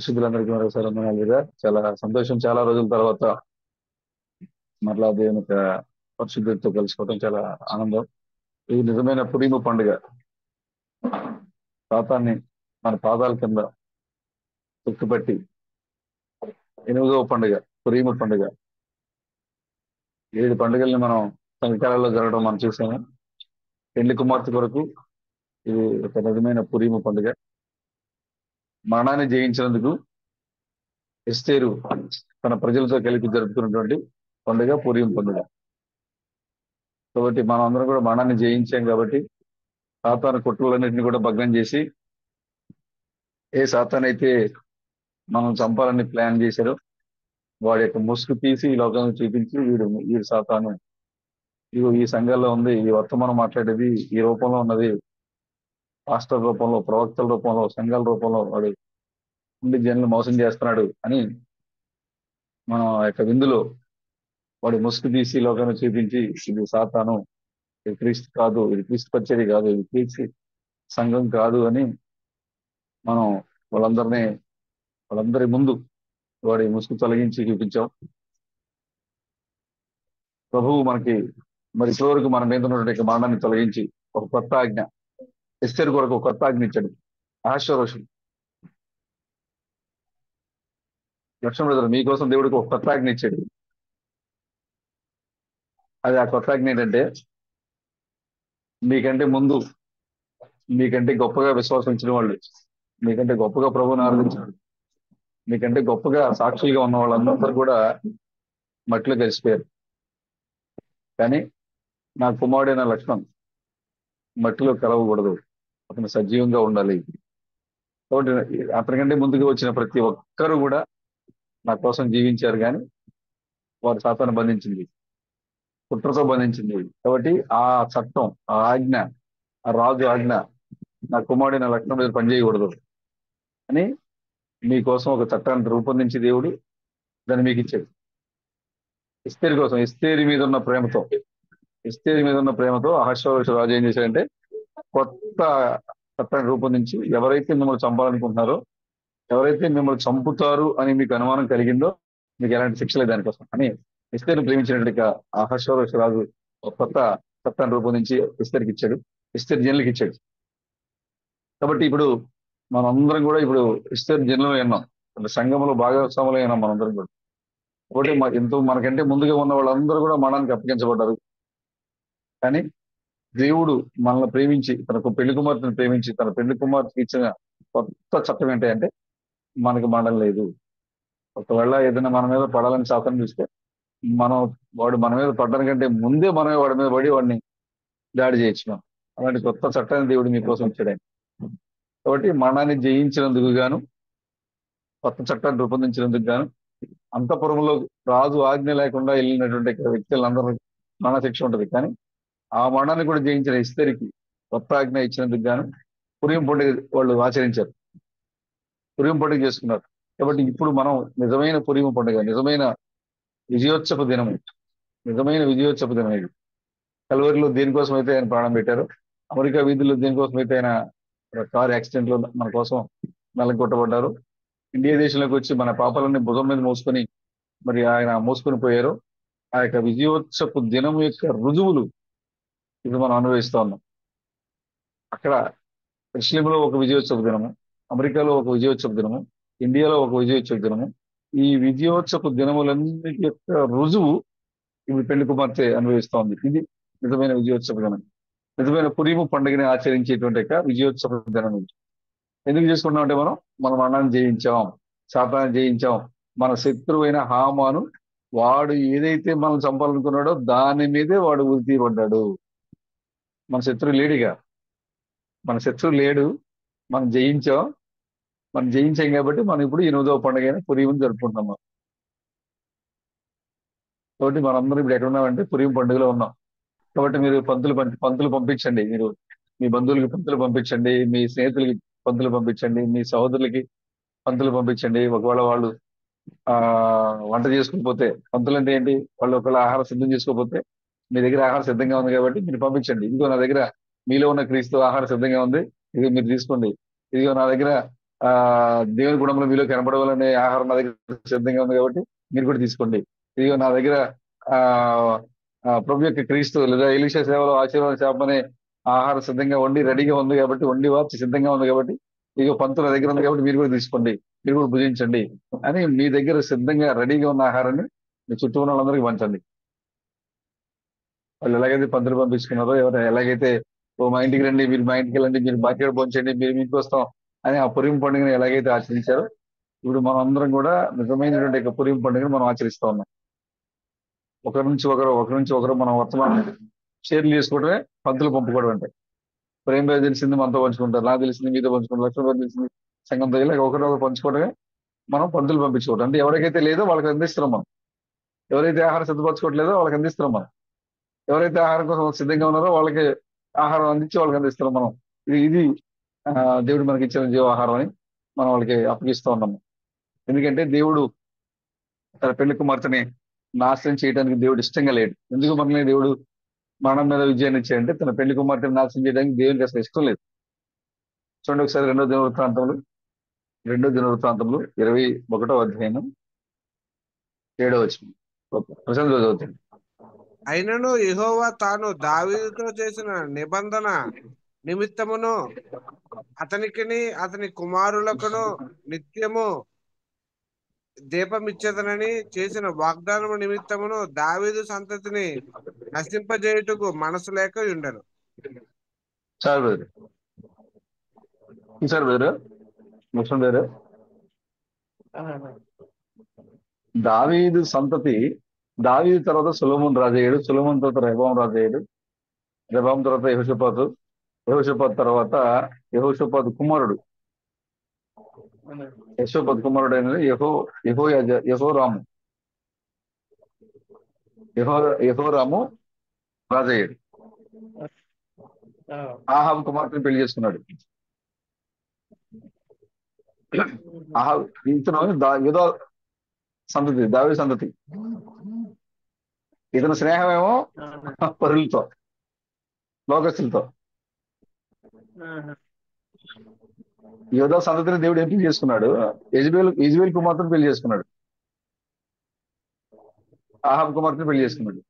పరిశుద్ధులందరికీ మరొకసారి వందనాలుగా. చాలా సంతోషం. చాలా రోజుల తర్వాత మరలా దేవుని యొక్క పరిశుద్ధులతో కలుసుకోవడం చాలా ఆనందం. ఇది నిజమైన పురీము పండుగ. సాతాన్ని మన పాదాల కింద తొక్కిపట్టి 8వ పండుగ పురీము పండుగ. 7 పండుగల్ని మనం సంఘకాలలో జరగడం మనం చూసాము. పెళ్లి కుమార్తె కొరకు ఇది ఒక నిజమైన పురీము పండుగ. మరణాన్ని జయించినందుకు ఎస్తేరు తన ప్రజలతో కలిపి జరుపుకున్నటువంటి పండుగ పురీము పండుగ. కాబట్టి మనం అందరం కూడా మరణాన్ని జయించాం కాబట్టి సాతాను కుట్రలన్నింటినీ కూడా భగ్నం చేసి ఏ సాతాన్ అయితే మనం చంపాలని ప్లాన్ చేశారో వాడి యొక్క ముసుగు తీసి ఈ లోకానికి చూపించి వీడు సాతాను, ఇగో ఈ సంఘాల్లో ఉంది, ఈ వర్తమానం మాట్లాడేది ఈ రూపంలో ఉన్నది, పాస్టర్ రూపంలో, ప్రవక్తల రూపంలో, సంఘాల రూపంలో వాడు ఉండి జనులు మోసం చేస్తున్నాడు అని మనం ఆ యొక్క విందులో వాడి ముసుగు తీసి ఈ లోకాన్ని చూపించి ఇది సాతాను, ఇది క్రీస్తు కాదు, ఇది క్రీస్తు పరిచర్య కాదు, ఇది క్రీస్తు సంఘం కాదు అని మనం వాళ్ళందరి ముందు వాడి ముసుగు తొలగించి చూపించాం. ప్రభువు మనకి మరి ఇప్పటివరకు మన మీద ఉన్నటువంటి మరణాన్ని తొలగించి ఒక కొత్త ఆజ్ఞ, ఎస్తేరు కొరకు ఒక కొత్త ఆజ్ఞ ఇచ్చాడు. ఆశ్వరోషం లక్ష్మణ బ్రదర్, మీకోసం దేవుడికి ఒక కొత్త ఆజ్ఞ ఇచ్చాడు. అది ఆ కొత్త ఆజ్ఞ ఏంటంటే, మీకంటే ముందు, మీకంటే గొప్పగా విశ్వాసం ఇచ్చిన వాళ్ళు, మీకంటే గొప్పగా ప్రభువుని ఆరాధించారు, మీకంటే గొప్పగా సాక్షులుగా ఉన్న వాళ్ళందరూ కూడా మట్టిలో కలిసిపోయారు. కానీ నా కుమారుడైన లక్ష్మణ్ మట్టిలో కలవకూడదు, అతను సజీవంగా ఉండాలి. కాబట్టి అతనికంటే ముందుకు వచ్చిన ప్రతి ఒక్కరు కూడా నా కోసం జీవించారు, కానీ వారు సాతాను బంధించింది, కుట్రతో బంధించింది. కాబట్టి ఆ చట్టం, ఆ ఆజ్ఞ, ఆ రాజు ఆజ్ఞ నా కుమారుడైన లక్ష్మణ్ మీద పనిచేయకూడదు అని మీకోసం ఒక చట్టాన్ని రూపొందించి దేవుడు దాన్ని మీకు ఇచ్చాడు. ఎస్తేరు కోసం, ఎస్తేరు మీద ఉన్న ప్రేమతో అహశ్వరోష రాజు ఏం చేశాడంటే కొత్త చట్టాన్ని రూపొందించి ఎవరైతే మిమ్మల్ని చంపాలనుకుంటున్నారో, ఎవరైతే మిమ్మల్ని చంపుతారు అని మీకు అనుమానం కలిగిందో మీకు ఎలాంటి శిక్ష లేదు దానికోసం అని ఎస్తేరును ప్రేమించినటువంటి అహశ్వరోష రాజు ఒక కొత్త చట్టాన్ని రూపొందించి ఎస్తేరుకి ఇచ్చాడు, ఎస్తేరు జనులకు ఇచ్చాడు. కాబట్టి ఇప్పుడు మనందరం కూడా ఇప్పుడు ఎస్తేరు జనులు ఉన్నాం, సంఘంలో భాగస్వాములు అయినాం మనందరం కూడా. కాబట్టి ఎంతో మనకంటే ముందుగా ఉన్న వాళ్ళందరూ కూడా మరణానికి అప్పగించబడ్డారు. కానీ దేవుడు మనల్ని ప్రేమించి తనకు పెళ్లి కుమార్తెను ప్రేమించి తన పెళ్లి కుమార్తెకి ఇచ్చిన కొత్త చట్టం ఏంటంటే మనకి మరణం లేదు. ఒకవేళ ఏదైనా మన మీద పడాలని శాసనం చూస్తే వాడు మన మీద పడ్డానికంటే ముందే మనమే వాడి మీద పడి వాడిని దాడి చేయొచ్చు మనం. అలాంటి కొత్త చట్టాన్ని దేవుడు మీకోసం ఇచ్చాడు ఆయన. కాబట్టి మరణాన్ని జయించినందుకు గాను, కొత్త చట్టాన్ని రూపొందించినందుకు గాను, అంతఃపురంలో రాజు ఆజ్ఞ లేకుండా వెళ్ళినటువంటి వ్యక్తులందరూ మరణ శిక్ష ఉంటది. కానీ ఆ మరణాన్ని కూడా జయించిన ఎస్తేరుకి కొత్త ఆజ్ఞ ఇచ్చినందుకు గాను పురీం పండుగ వాళ్ళు ఆచరించారు, పురీం పండుగ చేసుకున్నారు. కాబట్టి ఇప్పుడు మనం నిజమైన పురీం పండుగ, నిజమైన విజయోత్సవ దినం, నిజమైన విజయోత్సవ దినం ఇది. కల్వరిలో దేనికోసం అయితే ఆయన ప్రాణం పెట్టారు, అమెరికా వీధుల్లో దేనికోసం అయితే ఆయన కారు యాక్సిడెంట్ లో మన కోసం నల్లగొట్టబడ్డారు, ఇండియా దేశంలోకి వచ్చి మన పాపాలన్నీ భుజం మీద మోసుకొని మరి ఆయన మోసుకొని పోయారు. ఆ యొక్క విజయోత్సవ దినం యొక్క రుజువులు ఇప్పుడు మనం అనుభవిస్తా ఉన్నాం. అక్కడ ముస్లింలో ఒక విజయోత్సవ దినము, అమెరికాలో ఒక విజయోత్సవ దినము, ఇండియాలో ఒక విజయోత్సవ దినము. ఈ విజయోత్సవ దినములన్నిటి యొక్క రుజువు ఇప్పుడు పెళ్లి కుమార్తె అనుభవిస్తా ఉంది. ఇది నిజమైన విజయోత్సవ దినం, నిజమైన పురీము పండుగని ఆచరించేటువంటి యొక్క విజయోత్సవ దినం. ఎందుకు చేసుకుంటాం అంటే మన మరణాన్ని జయించాం, శాతాన్ని జయించాం. మన శత్రువైన హామాను వాడు ఏదైతే మనం చంపాలనుకున్నాడో దాని మీదే వాడు ఉరి తీయబడ్డాడు. మన శత్రువు లేడిగా, మన శత్రువు లేడు, మనం జయించాం కాబట్టి మనం ఇప్పుడు 8వ పండుగ అయిన పురీముని జరుపుకుంటున్నాం. కాబట్టి మనందరం ఇప్పుడు ఎక్కడ ఉన్నామంటే పురీం పండుగలో ఉన్నాం. కాబట్టి మీరు పంతులు పంపించండి, మీరు మీ బంధువులకి పంతులు పంపించండి, మీ స్నేహితులకి పంతులు పంపించండి, మీ సహోదరులకి పంతులు పంపించండి. ఒకవేళ వాళ్ళు ఆ వంట చేసుకోకపోతే, పంతులు అంటే ఏంటి, వాళ్ళు ఒకవేళ ఆహారం సిద్ధం చేసుకోకపోతే మీ దగ్గర ఆహారం సిద్ధంగా ఉంది కాబట్టి మీరు పంపించండి. ఇదిగో నా దగ్గర మీలో ఉన్న క్రీస్తు ఆహారం సిద్ధంగా ఉంది, ఇదిగో మీరు తీసుకోండి. ఇదిగో నా దగ్గర ఆ దేవుని గుణంలో మీలో కనపడవాలనే ఆహారం నా దగ్గర సిద్ధంగా ఉంది కాబట్టి మీరు కూడా తీసుకోండి. ఇదిగో నా దగ్గర ఆ ప్రభు యొక్క క్రీస్తు లేదా ఎలీషా సేవలో ఆశీర్వాద శాపనే ఆహారం సిద్ధంగా వండి రెడీగా ఉంది కాబట్టి, వండి వార్చి సిద్ధంగా ఉంది కాబట్టి, ఇదిగో పంతుల దగ్గర ఉంది కాబట్టి మీరు కూడా తీసుకోండి, మీరు కూడా భుజించండి అని మీ దగ్గర సిద్ధంగా రెడీగా ఉన్న ఆహారాన్ని మీ చుట్టూ ఉన్న వాళ్ళందరికీ పంచండి. వాళ్ళు ఎలాగైతే పంతులు పంపించుకున్నారో, ఎవరు ఎలాగైతే ఓ మా ఇంటికి రండి, మీరు మా ఇంటికి వెళ్ళండి, మీరు బాకీ పంచండి, మీరు మీ ఇంటికి వస్తాం అని ఆ పురిం పండుగను ఎలాగైతే ఆచరించారో, ఇప్పుడు మనం అందరం కూడా నిజమైనటువంటి యొక్క పురిం పండుగను మనం ఆచరిస్తా ఉన్నాం. ఒకరి నుంచి ఒకరు మనం వర్తమానం షేర్లు చేసుకోవడమే పంతులు పంపుకోవడం అంటే. ప్రేమ తెలిసింది మనతో పంచుకుంటారు, నాకు తెలిసింది మీతో పంచుకుంటారు, లక్ష్మణ్ తెలిసింది సంఘంతో, ఇలా ఒకరినొకరు పంచుకోవడమే మనం పంతులు పంపించుకోవడం అంటే. ఎవరికైతే లేదో వాళ్ళకి అందిస్తున్నాం మనం, ఎవరైతే ఆహారం సిద్ధపరచుకోవట్లేదో వాళ్ళకి అందిస్తున్నాం మనం, ఎవరైతే ఆహారం కోసం సిద్ధంగా ఉన్నారో వాళ్ళకి ఆహారం అందించి వాళ్ళకి అందిస్తున్నాం మనం. ఇది ఆ, దేవుడు మనకి ఇచ్చిన జీవాహారం అని మనం వాళ్ళకి అప్పగిస్తూ ఉన్నాము. ఎందుకంటే దేవుడు తన పెళ్లి కుమార్తెని నాశనం చేయడానికి దేవుడు ఇష్టంగా లేడు. ఎందుకు మనల్ని దేవుడు మరణం మీద విజయాన్ని ఇచ్చాడంటే తన పెళ్లి కుమార్తెను నాశనం చేయడానికి దేవునికి అసలు ఇష్టం లేదు. చూడండి ఒకసారి రెండో దినవృత్తాంతంలో 21వ అధ్యాయం 7వ వచనం. ప్రశాంత్ రోజు అవుతుంది. అయినను యెహోవా తాను దావీదుతో చేసిన నిబంధన నిమిత్తమును అతనికిని అతని కుమారులకును నిత్యము దీపమిచ్చేదనని చేసిన వాగ్దానము నిమిత్తమును దావీదు సంతతిని నశింపజేయుటకు మనసు లేక ఉండెను. చాలు బ్రదర్, చూసారు బ్రదర్, ముస్లిం బ్రదర్, దావీదు సంతతి, దావీదు తర్వాత సొలొమోన్ రాజు అయ్యాడు, సొలొమోన్ తర్వాత రెహబాం రాజు అయ్యాడు, రెహబాం తర్వాత యెహోషాపాతు, యెహోషాపాతు తర్వాత యెహోషాపాతు కుమారుడు, యెహోషాపాతు కుమారుడు అయిన యెహోరాము, యెహోరాము రాజు అయ్యాడు. ఆహాబు కుమార్తెను పెళ్లి చేసుకున్నాడు. ఆహాబు ఇతను యూదా సంతతి, దావీదు సంతతి. ఇతని స్నేహమేమో పరులతో, లోకస్తులతో. యూదా సంతతిని దేవుడు ఏం పెళ్లి చేసుకున్నాడు? యెజ్బేల్ కుమార్తెను పెళ్లి చేసుకున్నాడు, ఆహాబు కుమార్తెను పెళ్లి చేసుకున్నాడు.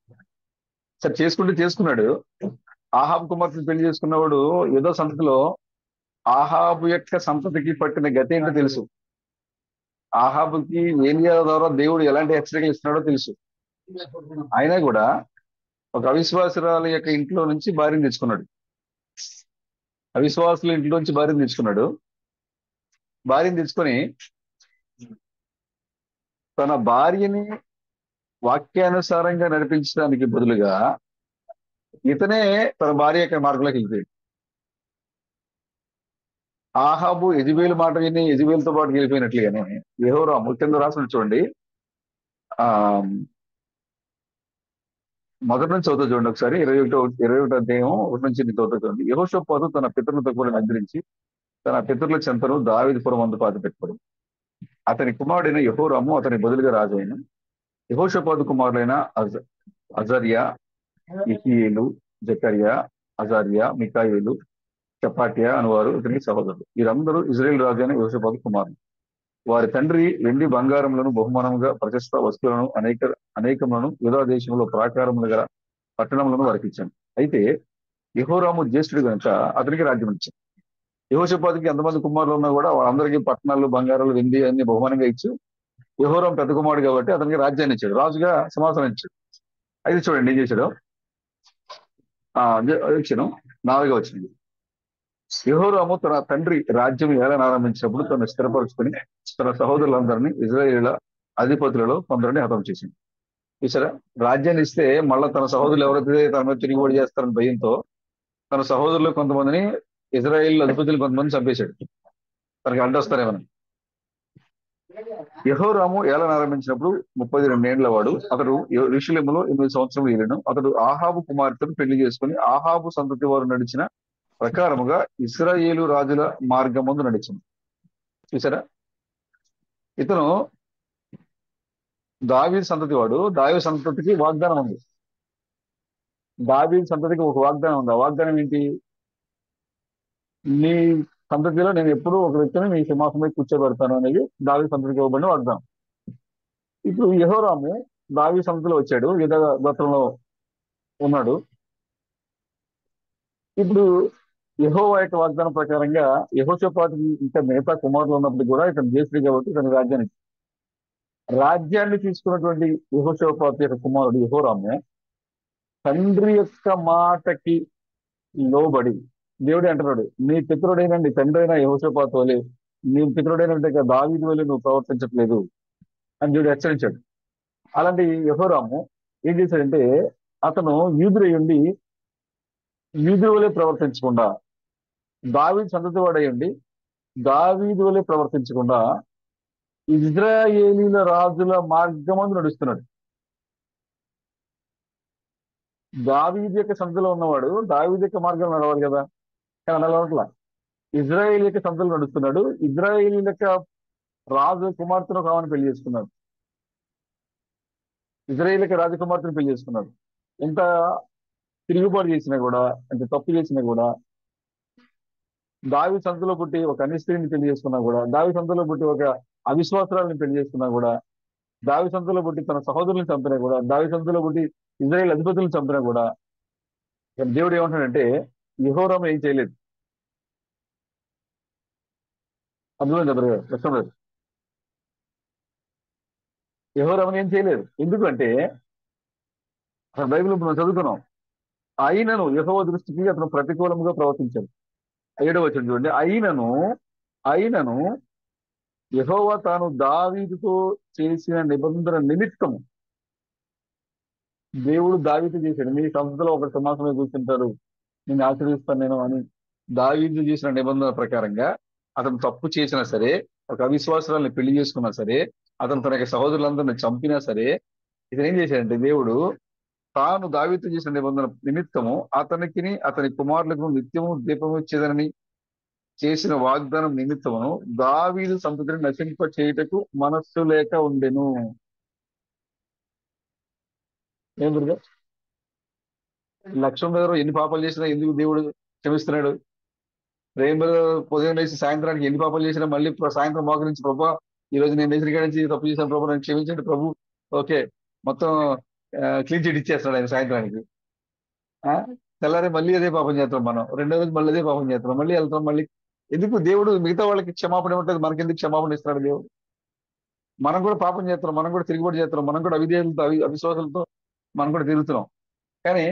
సరే చేసుకున్నాడు. ఆహాబు కుమార్తెను పెళ్లి చేసుకున్నవాడు యూదా సంతతిలో ఆహాబు యొక్క సంతతికి పట్టిన గతి ఏంటో తెలుసు. ఆహాబుకి ఏలియా ద్వారా దేవుడు ఎలాంటి హెచ్చరికలు ఇస్తున్నాడో తెలుసు. అయినా కూడా ఒక అవిశ్వాసురాల యొక్క ఇంట్లో నుంచి భార్యను తెచ్చుకున్నాడు. అవిశ్వాసుల ఇంట్లో నుంచి భార్యను తెచ్చుకున్నాడు. భార్యను తెచ్చుకొని తన భార్యని వాక్యానుసారంగా నడిపించడానికి బదులుగా ఇతనే తన భార్య యొక్క మార్గంలోకి వెళ్ళిపోయాడు. ఆహాబు యెజబేలు మాట విని యెజబేలుతో పాటు వెళ్ళిపోయినట్లుగానే యెహోరాము కింద రాసిన చూడండి, ఆ మొదటి నుంచి చదువుతా చూడండి ఒకసారి. 21వ అధ్యాయం 1 నుంచి చదువుతా చూడండి. యెహోషాపాతు తన పితరులతో కూడా నిద్రించి తన పితరుల చెంతను దావీదుపురం అందు పాతి పెట్టుకోడు. అతని కుమారుడైన యెహోరాము అతని బదులుగా రాజు అయిన. యెహోషాపాతు కుమారులైన అజర్యా, యెహీయేలు, జకర్యా, అజర్యా, మికాయేలు, షపాట్యా అనువారు ఇతనికి సహోదరులు. వీరందరూ ఇజ్రాయేల్ రాజు అయిన యెహోషాపాతు కుమారులు. వారి తండ్రి వెండి బంగారములను బహుమానముగా ప్రశస్త వస్తువులను అనేకములను యూదా దేశంలో ప్రాకారములు గల పట్టణములను వారికి ఇచ్చాను. అయితే యెహోరాము జ్యేష్ఠుడు కనుక అతనికి రాజ్యం ఇచ్చాను. యెహోషాపాతుకి ఎంతమంది కుమారులు ఉన్నా కూడా వాళ్ళందరికీ పట్టణాలు, బంగారాలు, వెండి అన్ని బహుమానంగా ఇచ్చి, యెహోరాం పెద్ద కుమారుడు కాబట్టి అతనికి రాజ్యాన్ని ఇచ్చాడు, రాజుగా సింహాసనం ఇచ్చాడు. అయితే చూడండి ఏం చేశాడు. ఇచ్చాను 4వ వచనం. యెహోరాము తన తండ్రి రాజ్యం ఏలన ఆరంభించినప్పుడు తను స్థిరపరుచుకొని తన సహోదరులందరినీ ఇశ్రాయేలీయుల అధిపతులలో కొందరిని హతం చేసింది. చూసారా, రాజ్యాన్ని ఇస్తే మళ్ళా తన సహోదరులు ఎవరైతే తన మీద తిరుగుబడి చేస్తారని భయంతో తన సహోదరులు కొంతమందిని, ఇజ్రాయేల్ అధిపతులు కొంతమంది చంపేశాడు, తనకి అడ్డొస్తారేమని. యెహోరాము ఏలన ఆరంభించినప్పుడు 32 ఏండ్ల వాడు. అతడు యెరూషలేములో 8 సంవత్సరములు ఏలెను. అతడు ఆహాబు కుమార్తెను పెళ్లి చేసుకుని ఆహాబు సంతతి వారు నడిచిన ప్రకారముగా ఇశ్రాయేలు రాజుల మార్గమందు నడిచింది. చూసారా, ఇతను దావీదు సంతతి వాడు. దావీదు సంతతికి వాగ్దానం ఉంది. దావీదు సంతతికి ఒక వాగ్దానం ఉంది. ఆ వాగ్దానం ఏంటి? నీ సంతతిలో నేను ఎప్పుడూ ఒక వ్యక్తిని మీ సింహాసనం మీద కూర్చోబెడతాను అనేది దావీదు సంతతికి ఇవ్వబడిన వాగ్దానం. ఇప్పుడు యెహోరాము దావీదు సంతతిలో వచ్చాడు, యూదా గోత్రంలో ఉన్నాడు. ఇప్పుడు యెహోవా యొక్క వాగ్దానం ప్రకారంగా యెహోషాపాతుకి ఇంకా మిగతా కుమారులు ఉన్నప్పుడు కూడా ఇతను జ్యేష్ఠుడు కాబట్టి ఇతని రాజ్యాన్ని తీసుకున్నటువంటి యెహోషాపాతు యొక్క కుమారుడు యెహోరాము తండ్రి యొక్క మాటకి లోబడి దేవుడే అంటున్నాడు, నీ పితరుడైన నీ తండ్రి అయిన యెహోషాపాతు వలె నీ పితరుడైన దావీదు వలె నువ్వు ప్రవర్తించట్లేదు అని దేవుడు హెచ్చరించాడు. అలాంటి యెహోరాము ఏం చేశాడంటే, అతను యూదుడై ఉండి యూదు వలె ప్రవర్తించకుండా, దావీదు సంతతి వాడై ఉండి దావీదు వలె ప్రవర్తించకుండా ఇజ్రాయేలీల రాజుల మార్గమందు నడుస్తున్నాడు. దావీదు యొక్క సంతతిలో ఉన్నవాడు దావీదు యొక్క మార్గం నడవాలి కదా, కానీ నడవట్లా. ఇజ్రాయేల్ యొక్క సంతతిలో నడుస్తున్నాడు, ఇజ్రాయేల్ యొక్క రాజు కుమార్తెను కావాలని పెళ్లి చేసుకున్నాడు, ఇజ్రాయేల్ యొక్క రాజకుమార్తెను పెళ్లి చేసుకున్నాడు. ఎంత తిరుగుబాటు చేసినా కూడా, ఎంత తప్పు చేసినా కూడా, దావీదు సంతతిలో పుట్టి ఒక అన్య స్త్రీని పెళ్లి చేసుకున్నా కూడా, దావీదు సంతతిలో పుట్టి ఒక అవిశ్వాసరాలను పెళ్లి చేసుకున్నా కూడా, దావీదు సంతతిలో పుట్టి తన సహోదరులను చంపినా కూడా, దావీదు సంతతిలో పుట్టి ఇజ్రాయేల్ అధిపతులను చంపినా కూడా, ఇక్కడ దేవుడు ఏమంటాడంటే యెహోరాము ఏం చేయలేదు. అర్థమైంది బ్రదర్? కష్టం లేదు. యెహోరాముని ఏం చేయలేదు. ఎందుకంటే అసలు బైబిల్ ఇప్పుడు మనం చదువుతున్నాం, అయినను యెహోవా దృష్టికి అతను ప్రతికూలముగా ప్రవర్తించాడు. 7వ వచనం చూడండి. అయినను యెహోవా తాను దావీదుతో చేసిన నిబంధన నిమిత్తము, దేవుడు దావీదు చేశాడు, మీ సంస్థలో ఒక సింహాసనం మీద కూర్చుంటారు, నేను ఆశీర్వదిస్తాను నేను అని దావీదు చేసిన నిబంధన ప్రకారంగా అతను తప్పు చేసినా సరే, ఒక అవిశ్వాసాలని పెళ్లి చేసుకున్నా సరే, అతను తన యొక్క సహోదరులందరిని చంపినా సరే, ఇతను ఏం చేశాడంటే దేవుడు తాను దావీదుతో చేసిన నిబంధన నిమిత్తము అతనికిని అతని కుమారులకు నిత్యము దీపము ఇచ్చేదనని చేసిన వాగ్దానం నిమిత్తమును దావీదు సంతతిని నశింప చేయుటకు మనస్సు లేక ఉండెను. ఏం దుర్గా? లక్ష్మణ్ గారు ఎన్ని పాపాలు చేసినా ఎందుకు దేవుడు క్షమిస్తున్నాడు? ప్రేమ ఉదయం లేచి సాయంత్రానికి ఎన్ని పాపాలు చేసినా మళ్ళీ సాయంత్రం మోకరించి, ప్రభా ఈ రోజు నేను లేచిన కాడి నుంచి తప్పు చేశాను ప్రభు, నన్ను క్షమించండి ప్రభు, ఓకే మొత్తం క్లీన్ చిట్ ఇచ్చేస్తాడు ఆయన సాయంత్రానికి. ఆ తెల్లారి మళ్ళీ అదే పాపం చేస్తాం మనం, రెండో రోజు మళ్ళీ అదే పాపం చేస్తాం, మళ్ళీ వెళ్తాం మళ్ళీ. ఎందుకు దేవుడు మిగతా వాళ్ళకి క్షమాపణ ఉంటుంది, మనకెందుకు క్షమాపణ ఇస్తున్నాడు దేవుడు? మనం కూడా పాపం చేస్తున్నాం, మనం కూడా తిరుగుబాటు చేస్తున్నాం, మనం కూడా అవిధేయులతో అవిశ్వాసాలతో మనం కూడా తిరుగుతున్నాం. కానీ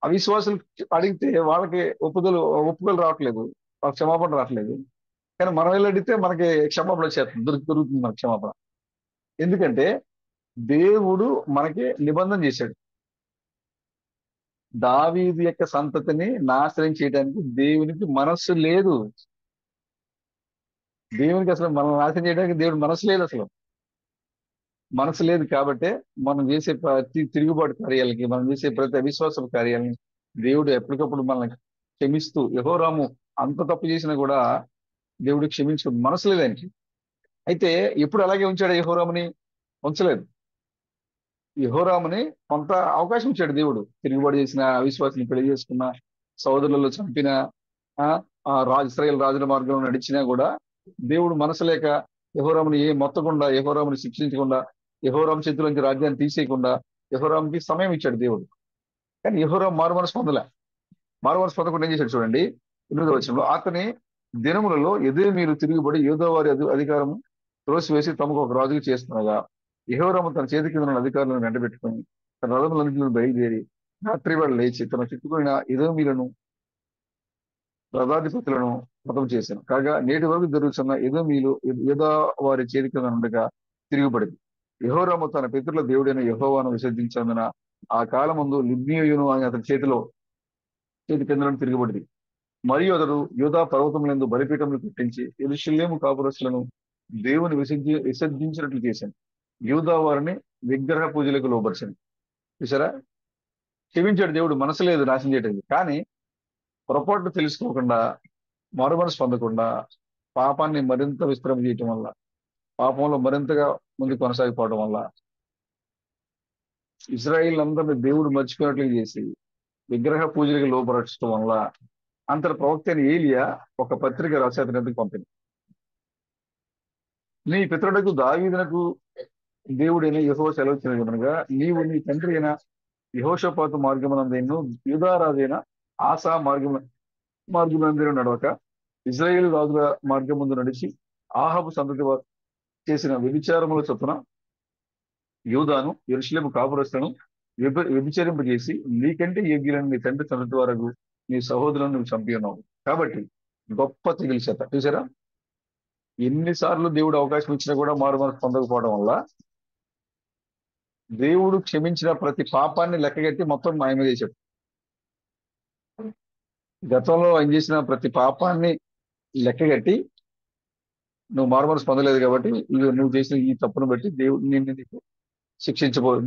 అవిశ్వాసులు అడిగితే వాళ్ళకి ఒప్పుదలు రావట్లేదు, వాళ్ళకి క్షమాపణ రావట్లేదు. కానీ మనం వెళ్ళి అడిగితే మనకి క్షమాపణ వచ్చేస్తుంది, దొరుకుతుంది మనకి క్షమాపణ. ఎందుకంటే దేవుడు మనకి నిబంధన చేశాడు, దావీదు యొక్క సంతతిని నాశనం చేయడానికి దేవునికి మనస్సు లేదు. దేవునికి అసలు మనం నాశనం చేయడానికి దేవుడు మనసు లేదు, అసలు మనసు లేదు. కాబట్టి మనం చేసే ప్రతి తిరుగుబాటు కార్యాలకి, మనం చేసే ప్రతి అవిశ్వాస కార్యాలని దేవుడు ఎప్పటికప్పుడు మనల్ని క్షమిస్తూ, యెహోరాము అంత తప్పు చేసినా కూడా దేవుడు క్షమించు మనసు లేదు ఆయనకి. అయితే ఎప్పుడు అలాగే ఉంచాడు యెహోరాముని? ఉంచలేదు. యెహోరాముని కొంత అవకాశం ఇచ్చాడు దేవుడు, తిరుగుబాటు చేసిన, అవిశ్వాసిని పెళ్లి చేసుకున్న, సోదరులలో చంపిన, ఆ ఇశ్రాయేలు రాజుల మార్గంలో నడిచినా కూడా దేవుడు మనసు లేక యెహోరాముని మొత్తకుండా, యెహోరాముని శిక్షించకుండా, యెహోరాము చేతిలోంచి రాజ్యాన్ని తీసేయకుండా యెహోరాముకి సమయం ఇచ్చాడు దేవుడు. కానీ యెహోరాము మారుమనసు పొందలే. మారుమనసు పొందకుండా ఏం చేశాడు చూడండి 8వ వచనంలో, అతని దినములలో ఎదోమీయులు తిరుగుబడి యూదా వారి అధికారము త్రోసివేసి తమకు ఒక రాజుకు చేస్తున్నాగా, యెహోరాము తన చేతి కింద ఉన్న అధికారులను వెంటబెట్టుకొని తన రథములన్నింటిలో బయలుదేరి రాత్రివేళ లేచి తన చుట్టుకున్న ఎదోమీయులను రథాధిపతులను హతం చేశాను. కాగా నేటి వరకు జరుగుతున్న ఎదోమీయులు యూదా వారి చేతి కింద ఉండగా తిరుగుబడింది. యెహోరాము తన పితరుల దేవుడైన యెహోవాను విసర్జించినందున ఆ కాలమందు లిబ్నీయును అని అతని చేతి కింద తిరుగుబడింది. మరియు అతడు యూదా పర్వతములందు బలిపీఠములు కట్టించి యెరూషలేము కాపురస్తులను దేవుని విసర్జించినట్లు చేశాను. యూదా వారిని విగ్రహ పూజలకు లోపరిచాను. చూసారా, క్షమించాడు దేవుడు, మనసు లేదు నాశనం చేయడానికి. కానీ పొరపాటు తెలుసుకోకుండా, మారుమనసు పొందకుండా, పాపాన్ని మరింత విస్తరం చేయటం వల్ల, పాపంలో మరింతగా ముందు కొనసాగిపోవడం వల్ల, ఇజ్రాయిల్ అందరినీ దేవుడు మర్చిపోయినట్లు చేసి విగ్రహ పూజలకు లోపరచడం వల్ల అంతటి ప్రవక్త అయిన ఏలియా ఒక పత్రిక రాసి అతని ఎందుకు పంపింది. నీ పితరుడకు దావీదునకు దేవుడైన యెహోవా సెలవిచ్చినగా, నీవు నీ తండ్రి అయిన యెహోషాపాతు మార్గమునందేను యూదారాజైన ఆసా మార్గమునందేను నడవక ఇజ్రాయేలు రాజుల మార్గం ముందు నడిచి ఆహాబు సంతతి వారు చేసిన వ్యభిచారముల చొప్పున యూదాను యెరూషలేము కాపురస్తులను వ్యభిచరింపజేసి నీకంటే యోగ్యులను నీ తండ్రి సంతతి వరకు నీ సహోదరులను నువ్వు చంపి ఉన్నావు. కాబట్టి గొప్ప తెగులు చేత చూసారా, ఎన్నిసార్లు దేవుడు అవకాశం ఇచ్చినా కూడా మారు మనసు పొందకపోవడం వల్ల దేవుడు క్షమించిన ప్రతి పాపాన్ని లెక్కగట్టి మొత్తం మాయమ చేశాడు. గతంలో ఆయన చేసిన ప్రతి పాపాన్ని లెక్కగట్టి నువ్వు మారు మనసు పొందలేదు కాబట్టి నువ్వు చేసిన ఈ తప్పును బట్టి దేవుడు నీకు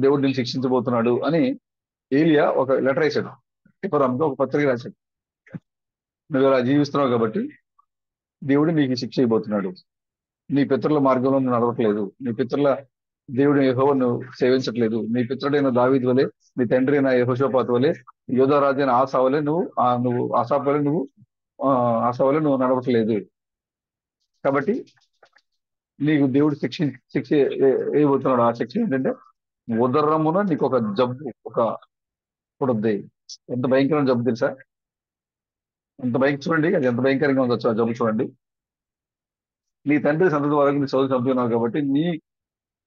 దేవుడు నిన్ను శిక్షించబోతున్నాడు అని ఏలియా ఒక లెటర్ వేశాడు. టిపరాంకి ఒక పత్రిక రాశాడు. నువ్వు ఇలా జీవిస్తున్నావు కాబట్టి దేవుడు నీకు శిక్ష ఇవ్వబోతున్నాడు. నీ పితరుల మార్గంలో నువ్వు నడవట్లేదు, నీ పితరుల దేవుడు యెహోవాను సేవించట్లేదు, నీ పితరుడైన దావీదు వలె, నీ తండ్రి అయిన యెహోషాపాతు వలె, యోధారాజు అయిన ఆసా వలె నువ్వు ఆసా వలె నువ్వు నడవట్లేదు. కాబట్టి నీకు దేవుడు శిక్ష వేయబోతున్నాడు. ఆ శిక్ష ఏంటంటే ఉదరమున నీకు ఒక జబ్బు ఇప్పుడు ఉంది. ఎంత భయంకరమైన జబ్బు తెలుసా? చూడండి అది ఎంత భయంకరంగా ఉండొచ్చు ఆ జబ్బు చూడండి. నీ తండ్రి సంతతి వరకు నీ చదువు చంపుతున్నావు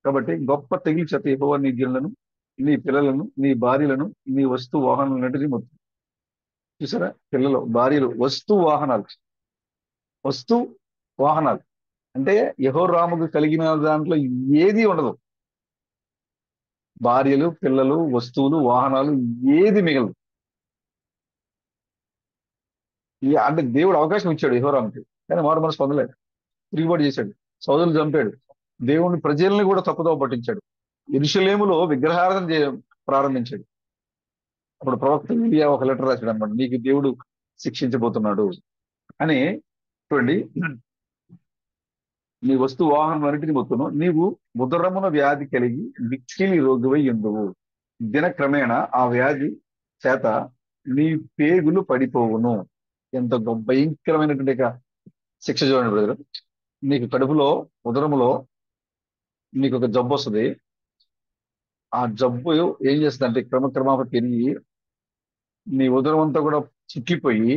కాబట్టి గొప్ప తెగిలి చేత యెహోవా నీ గిన్నెలను, నీ పిల్లలను, నీ భార్యలను, నీ వస్తు వాహనాలన్నింటినీ మొత్తం. చూసారా, పిల్లలు, భార్యలు, వస్తు వాహనాలు అంటే యెహోరాముకు కలిగిన దాంట్లో ఏది ఉండదు. భార్యలు, పిల్లలు, వస్తువులు, వాహనాలు ఏది మిగలదు. అంటే దేవుడు అవకాశం ఇచ్చాడు యెహోరాముకి, కానీ మారు మనసు పొందలేదు, తిరుగుబాటు చేశాడు, సోదరులు చంపాడు, దేవుని ప్రజల్ని కూడా తప్పుదోవ పట్టించాడు, యెరూషలేములో విగ్రహారాధన ప్రారంభించాడు. అప్పుడు ప్రవక్త ఏలియా ఒక లెటర్ రాశాడు అన్నమాట, నీకు దేవుడు శిక్షించబోతున్నాడు అని. చూడండి, నీ వస్తు వాహనం అన్నిటిని మొత్తును, నీవు ఉదరమున వ్యాధి కలిగి మిక్కిలి రోగివై ఉండువు. దినక్రమేణా ఆ వ్యాధి చేత నీ పేగులు పడిపోవును. ఎంత భయంకరమైనటువంటి శిక్ష చూడండి బ్రదర్. నీకు కడుపులో, ఉదరములో నీకు ఒక జబ్బు వస్తుంది. ఆ జబ్బు ఏం చేస్తుంది అంటే క్రమక్రమంగా పెరిగి నీ ఉదరం అంతా కూడా చిక్కిపోయి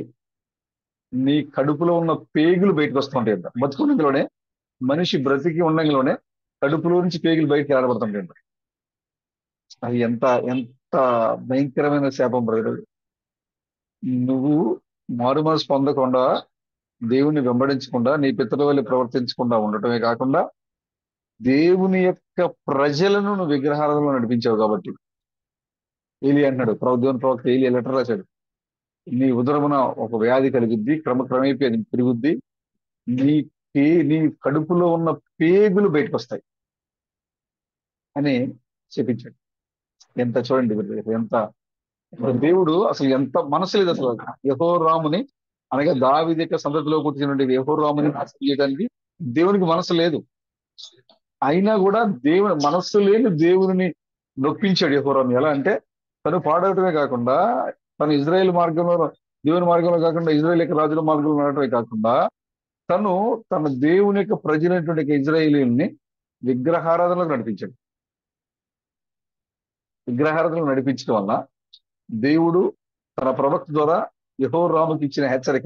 నీ కడుపులో ఉన్న పేగులు బయటకు వస్తుంటాయి. బతుకున్నందులోనే, మనిషి బ్రతికి ఉండంలోనే కడుపులో నుంచి పేగులు బయటకు ఏడబడుతుంటాయి. అది ఎంత ఎంత భయంకరమైన శాపం బ్రదర్. నువ్వు మారు మనసు పొందకుండా, దేవుణ్ణి వెంబడించకుండా, నీ పితరుల వల్ల ప్రవర్తించకుండా ఉండటమే కాకుండా దేవుని యొక్క ప్రజలను నువ్వు విగ్రహారాధనలో నడిపించావు. కాబట్టి ఏలియా అంటున్నాడు, దేవుని ప్రవక్త ఏలియా లెటర్ రాశాడు, నీ ఉదరమున ఒక వ్యాధి కలుగుద్ది, క్రమక్రమేపీ అది పెరుగుద్ది, నీ కడుపులో ఉన్న పేగులు బయటకు వస్తాయి అని చెప్పించాడు. ఎంత చూడండి ఎంత దేవుడు అసలు ఎంత మనసు లేదు అసలు యెహోరాముని, అనగా దావీదు యొక్క సంతతిలో పుట్టినటువంటి యెహోరాముని నాశనం చేయడానికి దేవునికి మనసు లేదు. అయినా కూడా దేవుని మనస్సు లేని దేవుని నొప్పించాడు యెహోరాము. ఎలా అంటే తను పాడటమే కాకుండా, తను ఇజ్రాయేల్ మార్గంలో, దేవుని మార్గంలో కాకుండా ఇజ్రాయేల్ యొక్క రాజుల మార్గంలో నడటమే కాకుండా, తన దేవుని యొక్క ప్రజలైనటువంటి ఇజ్రాయేలీని విగ్రహారాధనలకు నడిపించాడు. విగ్రహారాధనలు నడిపించడం వల్ల దేవుడు తన ప్రవక్త ద్వారా యెహోరాముకి ఇచ్చిన హెచ్చరిక.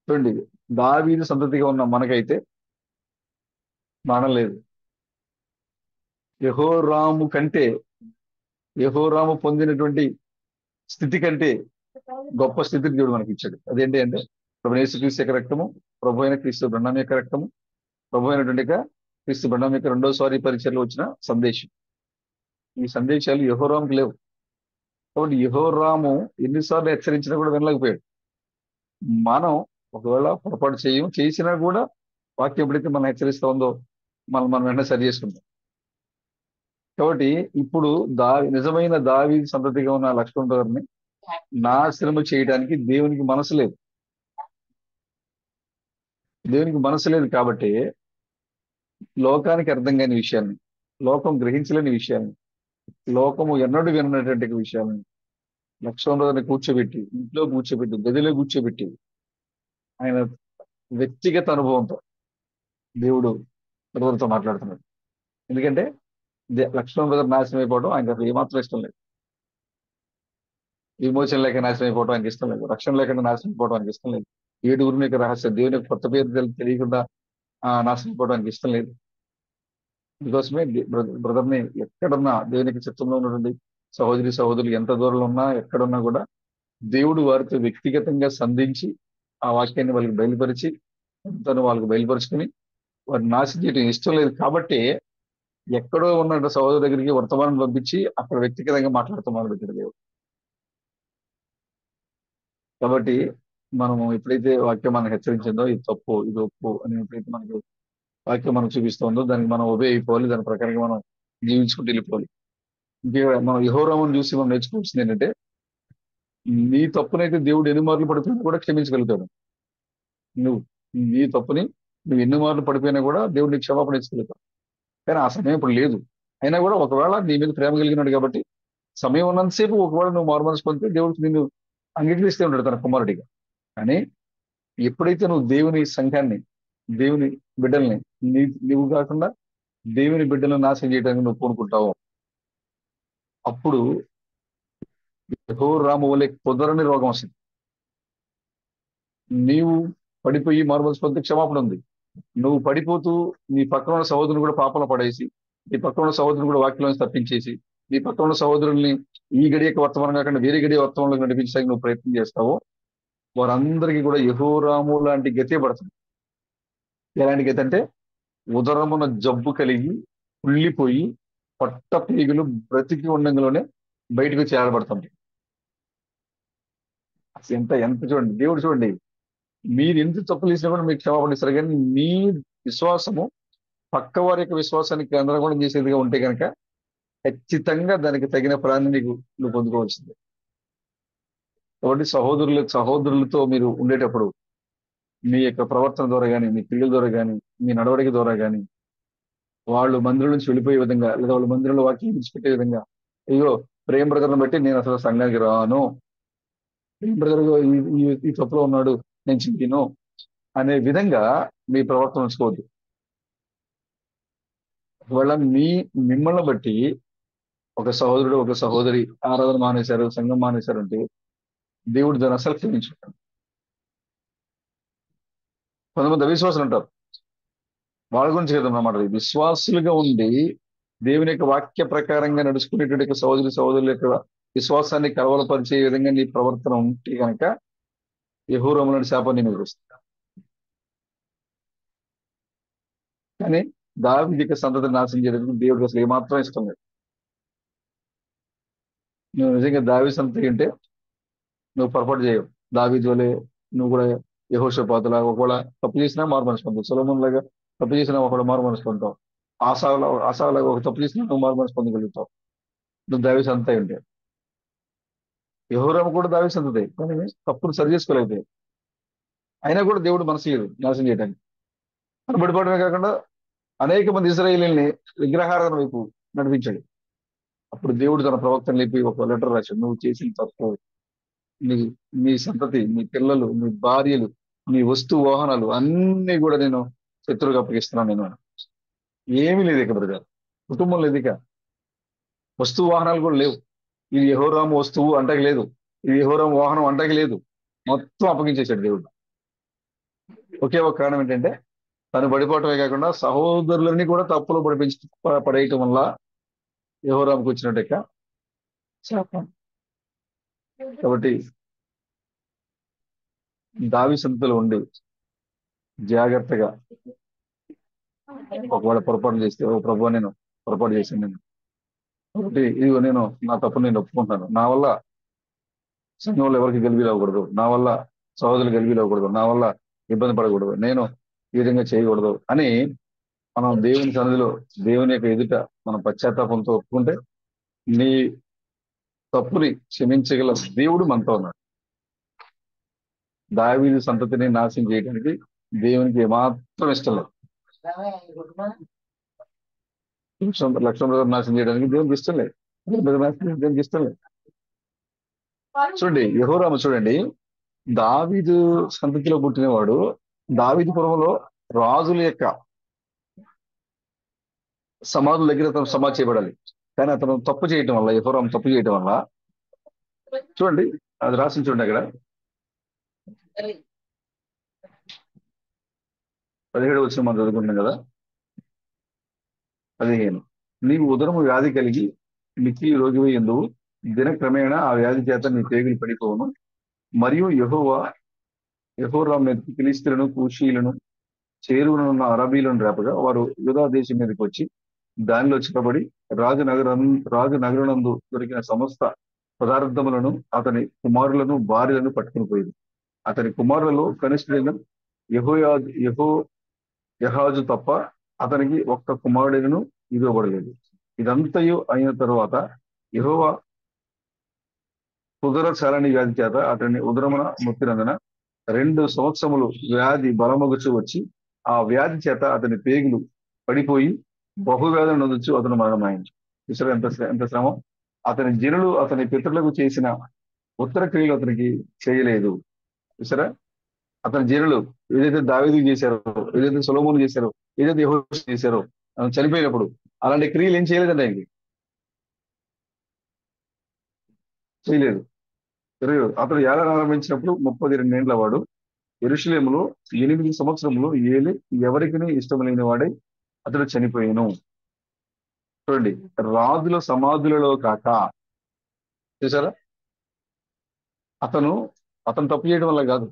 చూడండి, దావీదు సంతతిగా ఉన్న మనకైతే మరణం లేదు. యెహోరాము పొందినటువంటి స్థితి కంటే గొప్ప స్థితిని దేవుడు మనకి ఇచ్చాడు. అదేంటి అంటే ప్రభు యేసుక్రీస్తు యొక్క రక్తము, ప్రభు అయిన క్రీస్తు బ్రహ్మం యొక్క రక్తము, ప్రభు అయినటువంటి క్రీస్తు బ్రహ్మం యొక్క రెండోసారి పరిచయలో వచ్చిన సందేశం. ఈ సందేశాలు యెహోరాముకి లేవు. కాబట్టి యెహోరాము ఎన్నిసార్లు హెచ్చరించినా కూడా వినలేకపోయాడు. మనం ఒకవేళ పొరపాటు చేసినా కూడా వాక్యం ఎప్పుడైతే మనం హెచ్చరిస్తా ఉందో మనం వెంటనే సరి చేసుకుంటాం. కాబట్టి ఇప్పుడు నిజమైన దావీదు సంతతిగా ఉన్న లక్ష్మణ్ గారిని నాశనము చేయడానికి దేవునికి మనసు లేదు. దేవునికి మనసు లేదు కాబట్టి లోకానికి అర్థం కాని విషయాన్ని, లోకం గ్రహించలేని విషయాన్ని, లోకము ఎన్నడూ వినటువంటి విషయాన్ని లక్ష్మణ్ బ్రదర్ని కూర్చోబెట్టి, ఇంట్లో కూర్చోబెట్టి, గదిలో కూర్చోబెట్టి ఆయన వ్యక్తిగత అనుభవంతో దేవుడు బ్రదర్తో మాట్లాడుతున్నాడు. ఎందుకంటే లక్ష్మణ్ బ్రదర్ నాశనం అయిపోవడం ఆయనకు అసలు ఏమాత్రం ఇష్టం లేదు. విమోచన లేక నాశనం అయిపోవడం ఆయనకి ఇష్టం లేదు. రక్షణ లేకుండా నాశనం అయిపోవడం ఆయనకి ఇష్టం లేదు. ఏడుగురిని యొక్క రహస్యం దేవుని యొక్క కొత్త పేరు తెలియకుండా నాశనం అయిపోవడం ఆయనకి ఇష్టం లేదు. అందుకోసమే బ్రదర్ని ఎక్కడున్నా దేవునికి చిత్తంలో ఉన్నటువంటి సహోదరి సహోదరులు ఎంత దూరంలో ఉన్నా ఎక్కడున్నా కూడా దేవుడు వారితో వ్యక్తిగతంగా సంధించి ఆ వాక్యాన్ని వాళ్ళకి బయలుపరిచి తను వాళ్ళకి బయలుపరుచుకుని వారిని నాశనం చేయడం ఇష్టం లేదు కాబట్టి ఎక్కడో ఉన్న సహోదరు దగ్గరికి వర్తమానం పంపించి అక్కడ వ్యక్తిగతంగా మాట్లాడుతూ మొదలుపెట్టాడు దేవుడు. కాబట్టి మనము ఎప్పుడైతే వాక్యం మనకు హెచ్చరించిందో ఇది తప్పు ఇది ఒప్పు అని ఎప్పుడైతే మనకి వాక్యం మనకు చూపిస్తుందో దానికి మనం ఒబే అయిపోవాలి, దాని ప్రకారంగా మనం జీవించుకుంటూ వెళ్ళిపోవాలి. ఇంకే మనం యెహోరామును చూసి మనం నేర్చుకోవాల్సింది ఏంటంటే నీ తప్పునైతే దేవుడు ఎన్ని మార్లు పడిపోయినా కూడా క్షమించగలుగుతాడు. నువ్వు నీ తప్పుని నువ్వు ఎన్ని మార్లు పడిపోయినా కూడా దేవుడు నీకు క్షమాపణ ఇచ్చగలుగుతాడు. కానీ ఆ సమయం ఇప్పుడు లేదు. అయినా కూడా ఒకవేళ నీ మీద ప్రేమ కలిగినాడు కాబట్టి సమయం ఉన్నంతసేపు ఒకవేళ నువ్వు మారుమనసు పొందితే దేవుడికి నిన్ను అంగీకరిస్తూ ఉంటాడు తన కుమారుడిగా. కానీ ఎప్పుడైతే నువ్వు దేవుని సంఘాన్ని, దేవుని బిడ్డల్ని నువ్వు కాకుండా దేవుని బిడ్డలను నాశనం చేయడానికి నువ్వు పూనుకుంటావు, అప్పుడు యెహోరాము వలె కుదరని రోగం వస్తుంది. నీవు పడిపోయి మారుమనసు పొందితే క్షమాపణ ఉంది. నువ్వు పడిపోతూ నీ పక్కన ఉన్న సహోదరుని కూడా పాపంలో పడేసి, నీ పక్కన ఉన్న సహోదరుని కూడా వాక్యంలో తప్పించేసి, నీ పక్కన ఉన్న సహోదరుల్ని ఈ గడియక వర్తమానం కాకుండా వేరే గడియ వర్తమానంలో నడిపించడానికి నువ్వు ప్రయత్నం చేస్తావో వారందరికీ కూడా యెహోరాము లాంటి గతే పడుతుంది. ఎలాంటి గతి అంటే ఉదరమున జబ్బు కలిగి కుళ్ళిపోయి పట్ట పీగులు బ్రతికి ఉండంగానే బయటకు చేరబడుతుంది. అసలు ఎంత ఎంత చూడండి, దేవుడు చూడండి, మీరు ఎంత తప్పులు చేసినా కూడా మీకు క్షమాపణ ఇస్తారు. కానీ మీ విశ్వాసము పక్క వారి యొక్క విశ్వాసానికి గందరగోళం చేసేదిగా ఉంటే కనుక ఖచ్చితంగా దానికి తగిన ప్రాణం నువ్వు పొందుకోవాల్సిందే. కాబట్టి సహోదరులతో మీరు ఉండేటప్పుడు మీ యొక్క ప్రవర్తన ద్వారా కానీ, మీ పిల్లల ద్వారా కానీ, మీ నడవడిక ద్వారా కానీ వాళ్ళు మందిరం నుంచి వెళ్ళిపోయే విధంగా లేదా వాళ్ళ మందిరంలో వాక్యం విడిచిపెట్టే విధంగా, అయ్యో ప్రేమ బ్రదర్ని బట్టి నేను అసలు సంఘానికి రాను, ప్రేమ బ్రదర్ ఈ తప్పులో ఉన్నాడు నేను చింతిను అనే విధంగా మీ ప్రవర్తన ఉంచుకోవద్దు. ఒకవేళ మిమ్మల్ని బట్టి ఒక సహోదరుడు ఒక సహోదరి ఆరాధన మానేశారు, సంఘం మానేశారు అంటే దేవుడు దాన్ని అసలు క్షమించుకుంటాడు. కొంతమంది అవిశ్వాసులు ఉంటారు, వాళ్ళ గురించి కదా అన్నమాట. విశ్వాసులుగా ఉండి దేవుని యొక్క వాక్య ప్రకారంగా నడుచుకునేటువంటి యొక్క సహోదరుల యొక్క విశ్వాసాన్ని కలవలపరిచే విధంగా నీ ప్రవర్తన ఉంటే కనుక యెహోరాము శాపం నీ మీద వస్తుంది. కానీ దావీదు సంతతిని నాశనం చేయడానికి దేవుడికి అసలు ఏమాత్రం ఇష్టం లేదు. నువ్వు నిజంగా దావీదు సంతతి అంటే నువ్వు పొరపాటు చేయవు. దావీదు వలె నువ్వు కూడా యెహోషాపాతులాగా ఒకవేళ తప్పు చేసినా మారు మనసు పొందుతావు. సొలొమోను లాగా తప్పు చేసినా ఒకవేళ మారు మనసు పొందుతావు. ఆసాలాగా ఒక తప్పు చేసినా నువ్వు మారు మనసు పొందగలుగుతావు. నువ్వు దావీదు సంతతి అయి ఉంటే. యెహోరాము కూడా దావీదు సంతతి, కానీ తప్పును సరి చేసుకోలేదు. అయినా కూడా దేవుడు మనసు లేదు నాశనం చేయడానికి. బడిపడమే కాకుండా అనేక మంది ఇశ్రాయేలీయుల్ని విగ్రహారాధన వైపు నడిపించాడు. అప్పుడు దేవుడు తన ప్రవక్తను లేపి ఒక లెటర్ రాశాడు, నువ్వు చేసిన తప్పు, నీ నీ సంతతి, నీ పిల్లలు, నీ భార్యలు, నీ వస్తు వాహనాలు అన్ని కూడా నేను శత్రువుగా అప్పగిస్తున్నాను. నేను ఏమీ లేదు ఇక బ్రదర్, కుటుంబం లేదు, ఇక వస్తు వాహనాలు కూడా లేవు. ఇది యెహోరాము వస్తువు అంటకి లేదు, ఇది యెహోరాము వాహనం అంటకి లేదు, మొత్తం అప్పగించేశాడు దేవుడు. ఒకే ఒక కారణం ఏంటంటే తను పడిపోవటమే కాకుండా సహోదరులని కూడా తప్పులో పడేయటం వల్ల యెహోరాముకు వచ్చినట్టు శాపం. కాబట్టి దావీదు సంతతిలో ఉండి జాగ్రత్తగా ఒకవేళ పొరపాటు చేస్తే, ఓ ప్రభు నేను పొరపాటు చేశాను నేను, కాబట్టి ఇదిగో నేను నా తప్పు నేను ఒప్పుకుంటాను, నా వల్ల సంఘంలో ఎవరికి గెలిబిలు అవ్వకూడదు, నా వల్ల సహోదరులు గెలిబిలు అవ్వకూడదు, నా వల్ల ఇబ్బంది పడకూడదు, నేను ఈ విధంగా చేయకూడదు అని మనం దేవుని సన్నిధిలో దేవుని యొక్క ఎదుట మనం పశ్చాత్తాపంతో ఒప్పుకుంటే నీ తప్పుని క్షమించగల దేవుడు మనతో ఉన్నాడు. దావీదు సంతతిని నాశనం చేయడానికి దేవునికి ఏమాత్రం ఇష్టం లేదు. లక్ష్మణ బ్రదర్ నాశనం చేయడానికి దేవునికి ఇష్టం లేదు. దేవునికి ఇష్టం లేదు. చూడండి యెహోరాము చూడండి, దావీదు సంతతిలో పుట్టినవాడు. దావీదు పురంలో రాజుల యొక్క సమాధుల దగ్గర అతను సమాధి చేయబడాలి. కానీ అతను తప్పు చేయటం వల్ల, యెహోరాము తప్పు చేయటం వల్ల, చూడండి అది రాసి చూడండి అక్కడ 17 వచ్చిన మనం చదువుకుంటున్నాం కదా. 15, నీవు ఉదరము వ్యాధి కలిగి మిక్కి రోగివై ఎందువు, దిన క్రమేణా ఆ వ్యాధి చేత నీ పేగులు పడిపోవును. మరియు యెహోరాము మీదకి ఫిలిష్తీయులను, కూషీయులను, చేరువనున్న అరబీలను రేపగా వారు యూదా దేశం మీదకి వచ్చి దానిలో చిక్కబడి రాజు నగరనందు దొరికిన సమస్త పదార్థములను, అతని కుమారులను, భార్యలను పట్టుకుని పోయింది. అతని కుమారులలో కనిష్ఠుడైన యహాజు తప్ప అతనికి ఒక్క కుమారుడైనను ఇవ్వబడలేదు. ఇదంతయు అయిన తరువాత యెహోవా ఉదర చాలని వ్యాధి చేత అతన్ని ఉదరమున ముత్తినందున 2 సంవత్సరములు వ్యాధి బలమగుచు వచ్చి ఆ వ్యాధి చేత అతని పేగులు పడిపోయి బహువ్యాధులు నొందొచ్చు అతను మరణమైంది. చూసారా ఎంత శ్రమ. అతని జనులు అతని పితరులకు చేసిన ఉత్తర క్రియలు అతనికి చేయలేదు. చూసారా, అతని జనులు ఏదైతే దావీదుకు చేశారో, ఏదైతే సొలొమోను చేశారో, ఏదైతే యెహోషువ చేశారో, అతను చనిపోయినప్పుడు అలాంటి క్రియలు ఏం చేయలేదండి ఆయనకి. చేయలేదు. అతడు ఏలాన్ని ఆరంభించినప్పుడు 32 ఏండ్ల వాడు. యెరూషలేములో 8 సంవత్సరములు ఏలి ఎవరికి ఇష్టం లేని వాడై అతడు చనిపోయాను. చూడండి, రాజుల సమాధులలో కాక, చూసారా, అతను అతను తప్పు చేయడం వల్ల కాదు,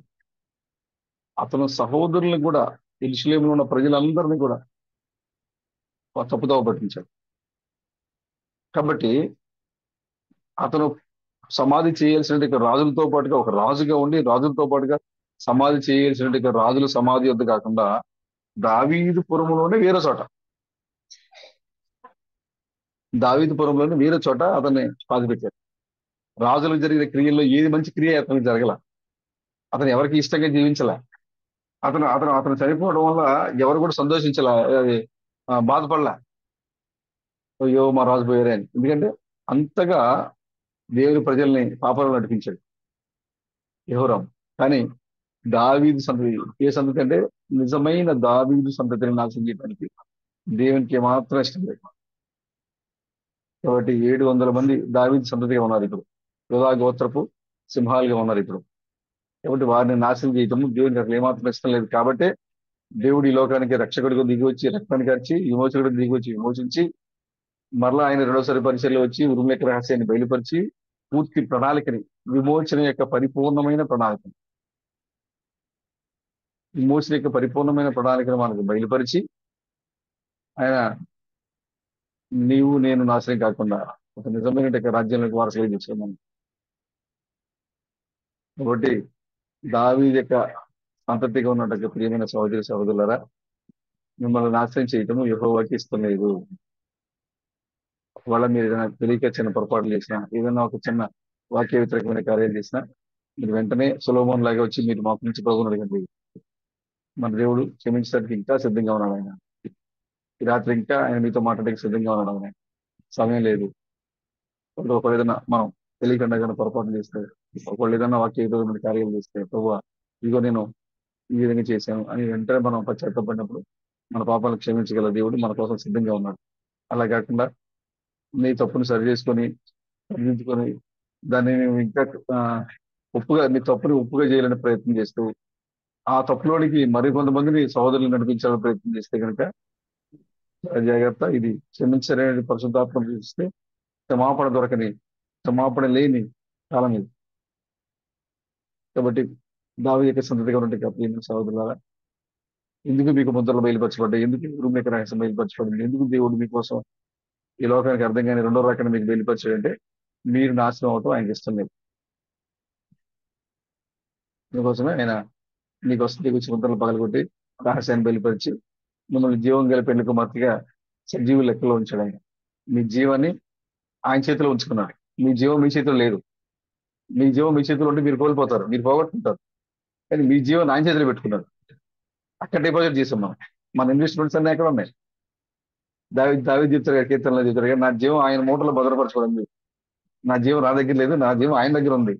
అతను సహోదరులను కూడా, యెరూషలేములో ఉన్న ప్రజలందరినీ కూడా తప్పుదోవ పట్టించాడు. కాబట్టి అతను సమాధి చేయాల్సిన రాజులతో పాటుగా, ఒక రాజుగా ఉండి రాజులతో పాటుగా సమాధి చేయాల్సిన రాజుల సమాధి వద్ద కాకుండా దావీదు పురములోనే వేరే చోట, అతన్ని పాతి పెట్టారు. రాజులకు జరిగిన క్రియల్లో ఏది మంచి క్రియ అతనికి జరగల. అతను ఎవరికి ఇష్టంగా జీవించలే. అతను అతను అతను చనిపోవడం వల్ల ఎవరు కూడా సంతోషించలే, అది బాధపడలే, అయ్యో మా రాజు పోయారే అని. ఎందుకంటే అంతగా దేవుని ప్రజల్ని పాపంలో నడిపించాడు యెహోరాము. కానీ దావీదు సంతతి, ఏ సంతతి అంటే నిజమైన దావీదు సంతతిని నాశనం చేయడానికి దేవునికి మాత్రం ఇష్టం లేదు. కాబట్టి 700 మంది దావీదు సంతతిగా ఉన్నారు ఇప్పుడు, యోధా గోత్రపు సింహాలుగా ఉన్నారు ఇప్పుడు. కాబట్టి వారిని నాశనం చేయటము దేవునికి అసలు ఏమాత్రం ఇష్టం లేదు. కాబట్టి దేవుడు ఈ లోకానికి రక్షకుడిగా దిగి వచ్చి రక్తాన్ని కార్చి, విమోచకుడిగా దిగి వచ్చి విమోచించి, మరలా ఆయన రెండోసారి పరిచయలో వచ్చి ఉరుముల యొక్క రహస్యాన్ని బయలుపరిచి పూర్తి ప్రణాళికని, విమోచన యొక్క పరిపూర్ణమైన ప్రణాళికను మనకు బయలుపరిచి, ఆయన నీవు నేను నాశనం కాకుండా ఒక నిజమైన రాజ్యంలోకి వారసులుగా తీసుకున్నాను. కాబట్టి దావీదు యొక్క సంతతిగా ఉన్నట్టు ప్రియమైన సహోదరులారా, మిమ్మల్ని నాశనం చేయటము యెహోవాకి ఇష్టం లేదు. ఒకవేళ మీరు ఏదైనా తెలియక చిన్న పొరపాట్లు చేసినా, ఏదైనా ఒక చిన్న వాక్య వ్యతిరేకమైన కార్యాలు చేసినా, మీరు వెంటనే సొలొమోను లాగా వచ్చి మీరు మాకు నుంచి ప్రభువుని అడగండి. మన దేవుడు క్షమించడానికి ఇంకా సిద్ధంగా ఉన్నాడు. ఆయన ఈ రాత్రి ఇంకా ఆయన మీతో మాట్లాడడానికి సిద్ధంగా ఉన్నాడు. ఆయన సమయం లేదు. ఒకవేళ ఏదైనా మనం తెలియకుండా ఏదైనా పొరపాటు చేస్తే, ఒకవేళ ఏదైనా వాక్య విరోధమైన కార్యాలు చేస్తే, ప్రభువా ఇదిగో నేను ఈ విధంగా చేశాను అని వెంటనే మనం పశ్చాత్తపడినప్పుడు మన పాపాలను క్షమించగల దేవుడు మన కోసం సిద్ధంగా ఉన్నాడు. అలా కాకుండా నీ తప్పును సరి చేసుకొని సరిదిద్దుకొని దాన్ని మేము ఇంకా నీ తప్పుని ఒప్పుగా చేయాలని ప్రయత్నం చేస్తూ ఆ తప్పులోనికి మరి కొంతమందిని సహోదరులు నడిపించాలని ప్రయత్నం చేస్తే కనుక జాగ్రత్త. ఇది క్షమించలేని పరిశుద్ధాత్మ చూస్తే క్షమాపణ లేని కాలం ఇది. కాబట్టి దావీదు యొక్క సంతతిగా ఉన్నటువంటి సహోదరులారా, ఎందుకు మీకు ముద్రలు బయలుపరచబడ్డాయి? ఎందుకు ఉరుముల యొక్క రహస్యం బయలుపరచబడింది? ఎందుకు దేవుడు మీకోసం ఈ లోకానికి అర్థం కాని రెండో రకాన్ని మీకు బయలుపరిచాడంటే, మీరు నాశనం అవటం ఆయనకి ఇష్టం లేదు. అందుకోసమే ఆయన నీకోసం దిగుచ్చి ముద్రలు పగలగొట్టి రహస్యాన్ని బయలుపరిచి మిమ్మల్ని జీవం గల పెళ్లి కుమార్తెగా సజీవు లెక్కలో ఉంచాడు. ఆయన మీ జీవాన్ని ఆయన చేతిలో ఉంచుకున్నాడు. మీ జీవం మీ చేతిలో లేదు. మీ జీవం మీ చేతిలో ఉంటే మీరు కోల్పోతారు, మీరు పోగొట్టుకుంటారు. కానీ మీ జీవం ఆయన చేతిలో పెట్టుకున్నారు. అక్కడ డిపాజిట్ చేసాం మనం. మన ఇన్వెస్ట్మెంట్స్ అన్నీ ఎక్కడ ఉన్నాయి? దావీదు చెప్తారు, కీర్తనలో చెప్తారు, నా జీవం ఆయన మూటలో భద్రపరచుకోవడం. నా జీవం నా దగ్గర లేదు, నా జీవం ఆయన దగ్గర ఉంది.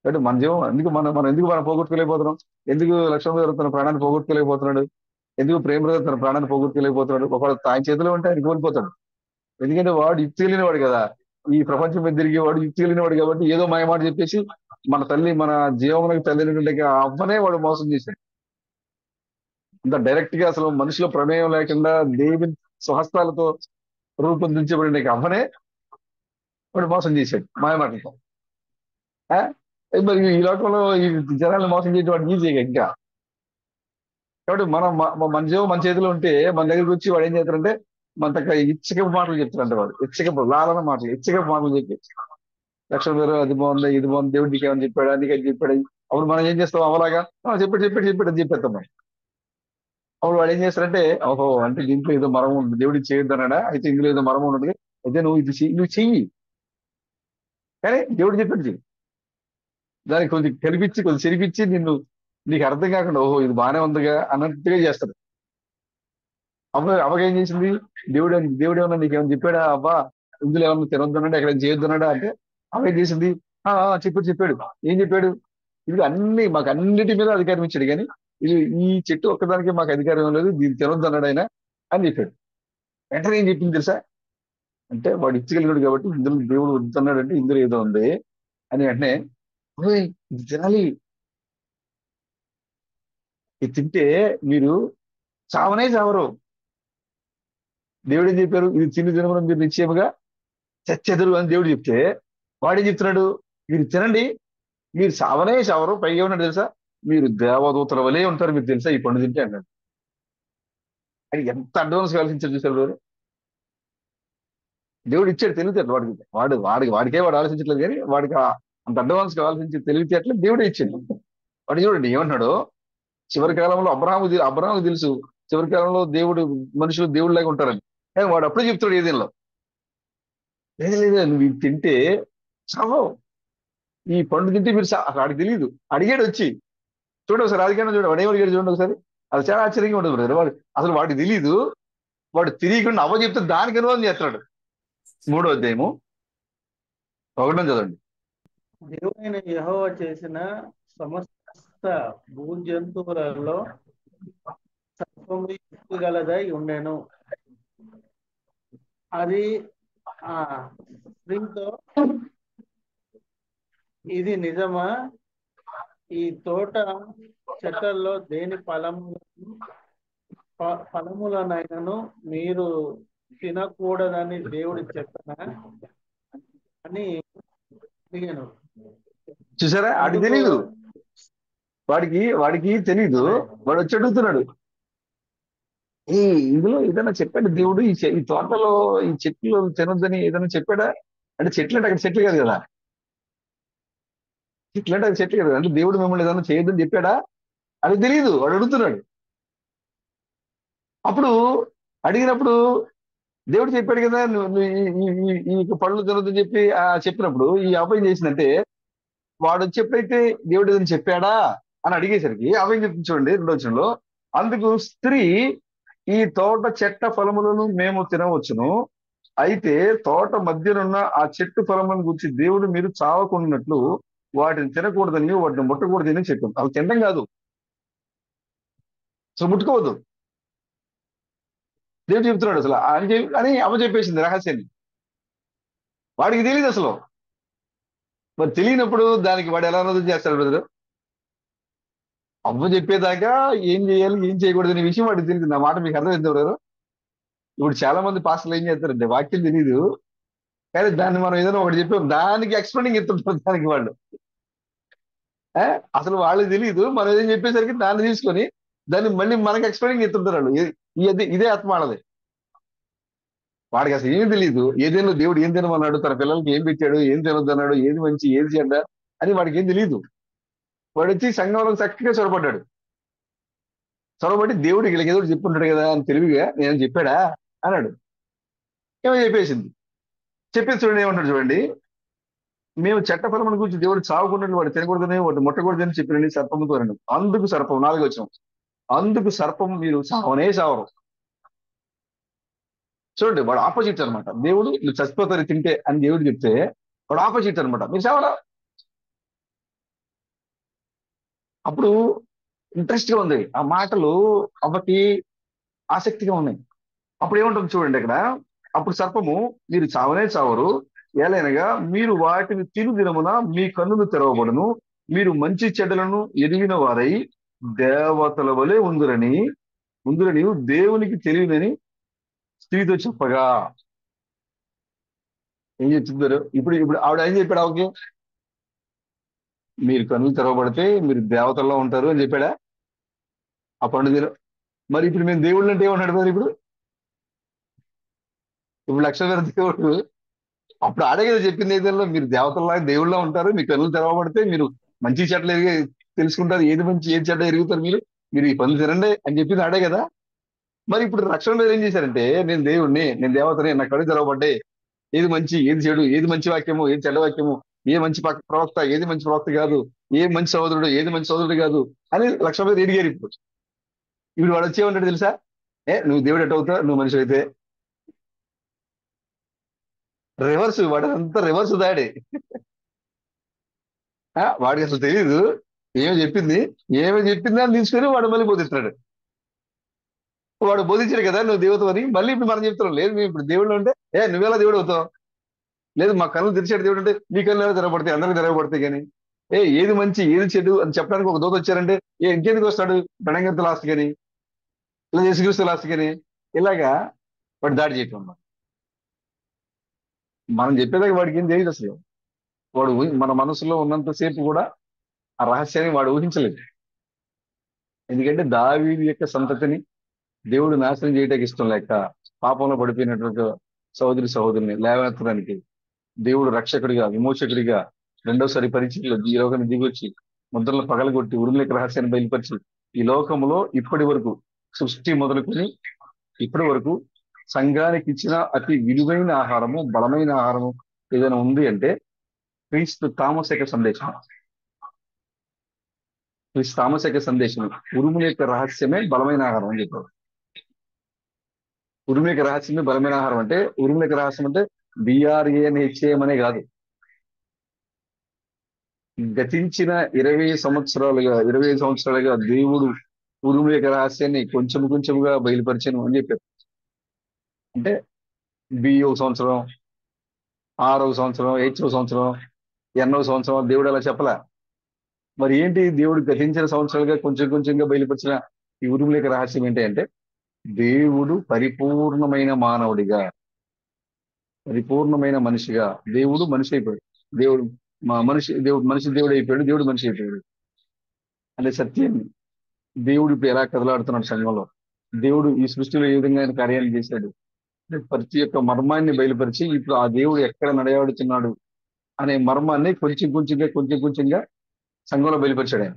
అంటే మన జీవం ఎందుకు మనం పోగొట్టుకోలేకపోతున్నాం? ఎందుకు లక్ష్మణ్ గారు తన ప్రాణాన్ని పోగొట్టుకోలేకపోతున్నాడు? ఎందుకు ప్రేమ గారు తన ప్రాణాన్ని పోగొట్టుకోలేకపోతున్నాడు? ఒకవేళ ఆయన చేతిలో ఉంటే ఆయన కోల్పోతాడు. ఎందుకంటే వాడు యుక్తి తెలియనివాడు కదా. ఈ ప్రపంచం మీద తిరిగేవాడు యుక్తి తెలియనివాడు కాబట్టి ఏదో మాయమాట చెప్పేసి మన జీవమునకు తల్లి అవ్వనే వాడు మోసం చేశాడు. ఇంత డైరెక్ట్ గా అసలు మనుషుల ప్రమేయం లేకుండా దేవుని స్వహస్తాలతో రూపొందించబడిన అవ్వనే వాడు మోసం చేశాడు మాయమాటలతో. ఆ? మరి ఈ లోకంలో ఈ జనాలను మోసం చేయడం వాడు ఈజీగా ఇంకా. కాబట్టి మన జీవం మన చేతిలో ఉంటే మన దగ్గరికి వచ్చి వాడు ఏం చేస్తారంటే మన దగ్గర ఇచ్చకపు మాటలు చెప్తారంట. వాడు ఇచ్చకపు లాలన మాటలు ఇచ్చకపు మాటలు చెప్పి లక్ష్మణ్ గారు అది బాగుంది ఇది బాగుంది దేవుడు నీకు ఏమని చెప్పాడా నీకని చెప్పాడు. అప్పుడు మనం ఏం చేస్తాం అవలాగా చెప్పాడు అని చెప్పేస్తాం మనం. అప్పుడు వాడు ఏం చేస్తారంటే ఓహో అంటే దీంట్లో ఏదో మరం ఉంది దేవుడికి చేయొద్దన్నాడా అయితే ఇందులో ఏదో మరం ఉన్నది అయితే నువ్వు చెయ్యి కానీ దేవుడు చెప్పాడు చెయ్యి. దానికి కొద్ది కనిపించి కొద్ది చెరిపించి నీకు అర్థం కాకుండా ఓహో ఇది బాగానే ఉందిగా అన్నట్టుగా చేస్తాడు. అవ్వగా ఏం చేసింది? దేవుడు ఏమన్నా నీకేమన్నా చెప్పాడా అవ్వా ఇందులో ఏమన్నా తినొద్దన్నాడా ఎక్కడ చేయొద్దన్నాడా అంటే అవ్వ ఏం చేసింది? చెప్పాడు. ఏం చెప్పాడు? ఇది మాకు అన్నిటి మీద అధికారం ఇచ్చాడు కానీ ఇది ఈ చెట్టు ఒక్కదానికి మాకు అధికారం ఏం లేదు దీన్ని తినొద్దన్నాడు ఆయన అని చెప్పాడు. వెంటనే ఏం చెప్పింది తెలుసా? అంటే వాడు ఇచ్చగలిగాడు కాబట్టి ఇందులో దేవుడు వద్దుతున్నాడు అంటే ఇందులో ఏదో ఉంది అని వెంటనే "ఓయ్, ఇది తినాలి ఇది తింటే మీరు చావనే చావరు. దేవుడు ఏం చెప్పారు? ఇది తినమని మీరు నిశ్చయముగా చచ్చెదరు అని దేవుడు చెప్తే వాడేం చెప్తున్నాడు? మీరు తినండి మీరు చావనే చావరు పైగా ఏమన్నాడు తెలుసా? మీరు దేవదూతల వలే ఉంటారు మీకు తెలుసా ఈ పండు తింటే అన్నాడు. అది ఎంత అడ్వాన్స్ ఆలోచించారు చూసారు ఎవరు? దేవుడు ఇచ్చాడు తెలివితేటలు వాడికే వాడు ఆలోచించట్లేదు కానీ అంత అడ్వాన్స్ గా ఆలోచించి తెలివితేటలు దేవుడే ఇచ్చింది. వాడు చూడండి ఏమన్నాడు? చివరి కాలంలో అబ్రహాము తెలుసు చివరి కాలంలో మనుషులు దేవుడిలాగా ఉంటారని. కానీ వాడు అప్పుడే చెప్తాడు ఏదేలో లేదు నువ్వు ఇది తింటే చావవు ఈ పండు తింటే మీరు వాడికి తెలియదు. అడిగాడు వచ్చి చూడండి ఒకసారి రాజకీయంగా చూడండి వాడు ఏమడిగాడు చూడండి ఒకసారి. అది చాలా ఆశ్చర్యంగా ఉంటుంది బ్రదర్. వాడికి తెలియదు. వాడు తిరిగికుండా అవ్వ చెప్తే దానికి అనువాదం చేస్తున్నాడు. 3వ అధ్యాయము 1 చదవండి. దేవుడైన యెహోవా చేసిన సమస్త భూజంతువులలో సర్పము యుక్తి గలదై ఉండెను. అది ఆ స్త్రీతో ఇది నిజమా? ఈ తోట చెట్లలో దేని ఫలములనైనను మీరు తినకూడదని దేవుడు చెప్పిన అని అడిగాను. చూసారా? వాడికి తెలీదు. వాడికి తెలీదు. వాడు వచ్చి అడుగుతున్నాడు ఇందులో ఏదైనా చెప్పాడు దేవుడు ఈ తోటలో ఈ చెట్లు తినొద్దని ఏదైనా చెప్పాడా? అంటే చెట్లు అంటే అక్కడ చెట్లు కాదు కదా. చెట్లు అంటే అది చెట్లు కాదు అంటే దేవుడు మిమ్మల్ని ఏదైనా చేయొద్దని చెప్పాడా? అది తెలియదు. వాడు అడుగుతున్నాడు. అప్పుడు అడిగినప్పుడు దేవుడు చెప్పాడు కదా నువ్వు ఈ పళ్ళు తినొద్దని చెప్పి చెప్పినప్పుడు ఈ అబ్బాయి చేసిందంటే వాడు వచ్చి ఎప్పుడైతే దేవుడు ఏదైనా చెప్పాడా అని అడిగేసరికి అబ్బాయి చెప్తుంది చూడండి 2వ వచనంలో అందుకు స్త్రీ ఈ తోట చెట్ట ఫలములను మేము తినవచ్చును అయితే తోట మధ్యనున్న ఆ చెట్టు ఫలములను గురించి దేవుడు మీరు చావకున్నట్లు వాటిని తినకూడదని వాటిని ముట్టకూడదని చెప్పాం. అవి తినడం కాదు అసలు ముట్టుకోవద్దు దేవుడు చెప్తున్నాడు అసలు అని అమ్మ చెప్పేసింది రహస్యాన్ని. వాడికి తెలియదు అసలు. మరి తెలియనప్పుడు దానికి వాడు ఎలా అనుమతి చేస్తాడు బ్రదరు? అమ్మ చెప్పేదాకా ఏం చేయాలి ఏం చేయకూడదు అనే విషయం వాడికి తెలియదు. నా మాట మీకు అర్థమైంది బ్రదరు? ఇప్పుడు చాలా మంది పాస్టర్లు ఏం చేస్తారంటే వాక్యం తెలియదు కానీ దాన్ని మనం ఏదైనా ఒకటి చెప్పాం దానికి ఎక్స్ప్లెయినింగ్ ఇస్తుంటారు దానికి వాళ్ళు. అసలు వాళ్ళకి తెలియదు మనం ఏదైనా చెప్పేసరికి దాన్ని తీసుకొని దాన్ని మళ్ళీ మనకి ఎక్స్ప్లెయినింగ్ ఇస్తుంటారు వాళ్ళు. ఇదే ఆత్మ వాళ్ళది. వాడికి అసలు ఏం తెలియదు. ఏదైనా దేవుడు ఏం తినమన్నాడు తన పిల్లలకి ఏం పెట్టాడు ఏం తినొద్దన్నాడు ఏది మంచి ఏది చెడ్డ అని వాడికి ఏం తెలియదు. వాడు వచ్చి సంఘంలో చక్కగా చొరబడ్డాడు. చొరబడి దేవుడికి వీళ్ళకి ఏదో చెప్పుంటాడు కదా అని తెలివిగా నేను చెప్పాడా అన్నాడు. ఏమో చెప్పేసింది. చెప్పేసి చూడండి ఏమంటాడు చూడండి. మేము చట్టఫలముల గురించి దేవుడు చావుకున్నట్లు వాడు తినకూడదని వాడు ముట్టకూడదని చెప్పినండి సర్పముతో అన్నాడు. అందుకు సర్పం 4వ వచనం అందుకు సర్పం మీరు చావనే చావరు. చూడండి వాడు ఆపోజిట్ అనమాట. దేవుడు నువ్వు చచ్చిపోతారు తింటే అని దేవుడు చెప్తే వాడు ఆపోజిట్ అనమాట. మీరు చావరా అప్పుడు ఇంట్రెస్ట్ గా ఉంది ఆ మాటలు, అవ్వకి ఆసక్తిగా ఉన్నాయి. అప్పుడు ఏముంటుంది చూడండి అక్కడ. అప్పుడు సర్పము, మీరు చావనే చావరు, ఏలైనగా మీరు వాటిని తిను దినమున మీ కన్నులు తెరవబడును, మీరు మంచి చెడ్డలను ఎరిగిన వారై దేవతల వలె ఉందురని దేవునికి తెలియదని స్త్రీతో చెప్పగా. ఏం చెప్తున్నారు ఇప్పుడు? ఇప్పుడు ఆవిడ ఏం చెప్పాడు ఆవిడకి? మీరు కన్నులు తెరవబడితే మీరు దేవతల్లో ఉంటారు అని చెప్పాడా ఆ పండుగలో? మరి ఇప్పుడు మేము దేవుళ్ళు అంటే ఏమన్నాడు మరి ఇప్పుడు? ఇప్పుడు లక్ష్మణ దేవుడు అప్పుడు ఆడే కదా చెప్పింది ఏదైనా, మీరు దేవతల్లా దేవుళ్ళ ఉంటారు, మీ కన్నులు తెరవబడితే మీరు మంచి చెడ్డలు తెలుసుకుంటారు, ఏది మంచి ఏది చెడ్డ ఎరుగుతారు, మీరు ఈ పనులు తినండి అని చెప్పింది ఆడే కదా. మరి ఇప్పుడు రక్షణ మీద ఏం చేశారంటే, నేను దేవుణ్ణి, నేను దేవతని, నా కళ్ళు తెరవబడ్డాయి, ఏది మంచి ఏది చెడు, ఏది మంచి వాక్యము ఏది చెడ్డ వాక్యము, ఏ మంచి ప్రవక్త ఏది మంచి ప్రవక్త కాదు, ఏ మంచి సోదరుడు ఏది మంచి సోదరుడు కాదు అని లక్ష మీద ఎడిగారు. ఇప్పుడు ఇప్పుడు వాడు వచ్చేమంటాడు తెలుసా? నువ్వు దేవుడు ఎట్ అవుతావు, నువ్వు మనిషి అయితే. రివర్స్, వాడు అంతా రివర్స్ దాడి. వాడికి అసలు తెలియదు ఏమో చెప్పింది అని తీసుకొని వాడు మళ్ళీ బోధిస్తున్నాడు. వాడు బోధించాడు కదా నువ్వు దేవత అని, మళ్ళీ ఇప్పుడు మనం చెప్తున్నాం లేదు మేము ఇప్పుడు దేవుళ్ళు అంటే, నువ్వెలా దేవుడు అవుతావు, లేదు మా కళ్ళు తెరిచాడు దేవుడు అంటే, మీ కళ్ళు ఎలా తెరవబడతాయి, అందరికి తెరవబడతాయి కానీ. ఏది మంచి ఏది చెడు అని చెప్పడానికి ఒక దూత వచ్చారంటే, ఇంకెందుకు వస్తాడు బెణంగంత లాస్ట్ కానీ, ఇలా యేసుక్రీస్తు లాస్ట్ కానీ, ఇలాగా వాడు దాడి చేయటం అన్నమాట. మనం చెప్పేదాకా వాడికి ఏం తెలియదు అసలు. మన మనసులో ఉన్నంతసేపు కూడా ఆ రహస్యాన్ని వాడు ఊహించలేదు. ఎందుకంటే దావీదు యొక్క సంతతిని దేవుడు నాశనం చేయడానికి ఇష్టం లేక, పాపంలో పడిపోయినటువంటి సహోదరుల్ని లేవనెత్తడానికి దేవుడు రక్షకుడిగా విమోచకుడిగా రెండోసారి పరిచయలో ఈ లోకాన్ని దిగొచ్చి ముద్రలు పగలగొట్టి ఉరుములకి రహస్యాన్ని బయలుపరిచి ఈ లోకంలో ఇప్పటి వరకు సృష్టి మొదలుకొని ఇప్పటి వరకు సంఘానికి ఇచ్చిన అతి విలువైన ఆహారము, బలమైన ఆహారము ఏదైనా ఉంది అంటే క్రీస్తు తామసిక సందేశం. క్రీస్తు తామసిక సందేశం, ఉరుముల యొక్క రహస్యమే బలమైన ఆహారం అని చెప్పారు. ఉరుముల యొక్క రహస్యమే బలమైన ఆహారం అంటే, ఉరుముల యొక్క రహస్యం అంటే BRANHAM అనే కాదు. గతించిన 25 సంవత్సరాలుగా దేవుడు ఉరుముల యొక్క రహస్యాన్ని కొంచెం కొంచెముగా బయలుపరిచాను అని చెప్పారు. అంటే B ఒక సంవత్సరం, R ఒక సంవత్సరం, H ఒక సంవత్సరం, N ఒక సంవత్సరం దేవుడు అలా చెప్పలా. మరి ఏంటి దేవుడు గతించిన సంవత్సరాలుగా కొంచెం కొంచెంగా బయలుపరిచిన ఈ ఉరుముల యొక్క రహస్యం ఏంటి అంటే, దేవుడు పరిపూర్ణమైన మానవుడిగా, పరిపూర్ణమైన మనిషిగా, దేవుడు మనిషి అయిపోయాడు. దేవుడు దేవుడు అయిపోయాడు, దేవుడు మనిషి అయిపోయాడు అనే సత్యాన్ని దేవుడు ఇప్పుడు ఎలా కదలాడుతున్నాడు సంఘంలో, దేవుడు ఈ సృష్టిలో ఏ విధంగా ఆయన కార్యాలు చేశాడు, ప్రతి యొక్క మర్మాన్ని బయలుపరిచి ఇప్పుడు ఆ దేవుడు ఎక్కడ నడయాడుతున్నాడు అనే మర్మాన్ని కొంచెం కొంచెంగా సంఘంలో బయలుపరిచాడు ఆయన.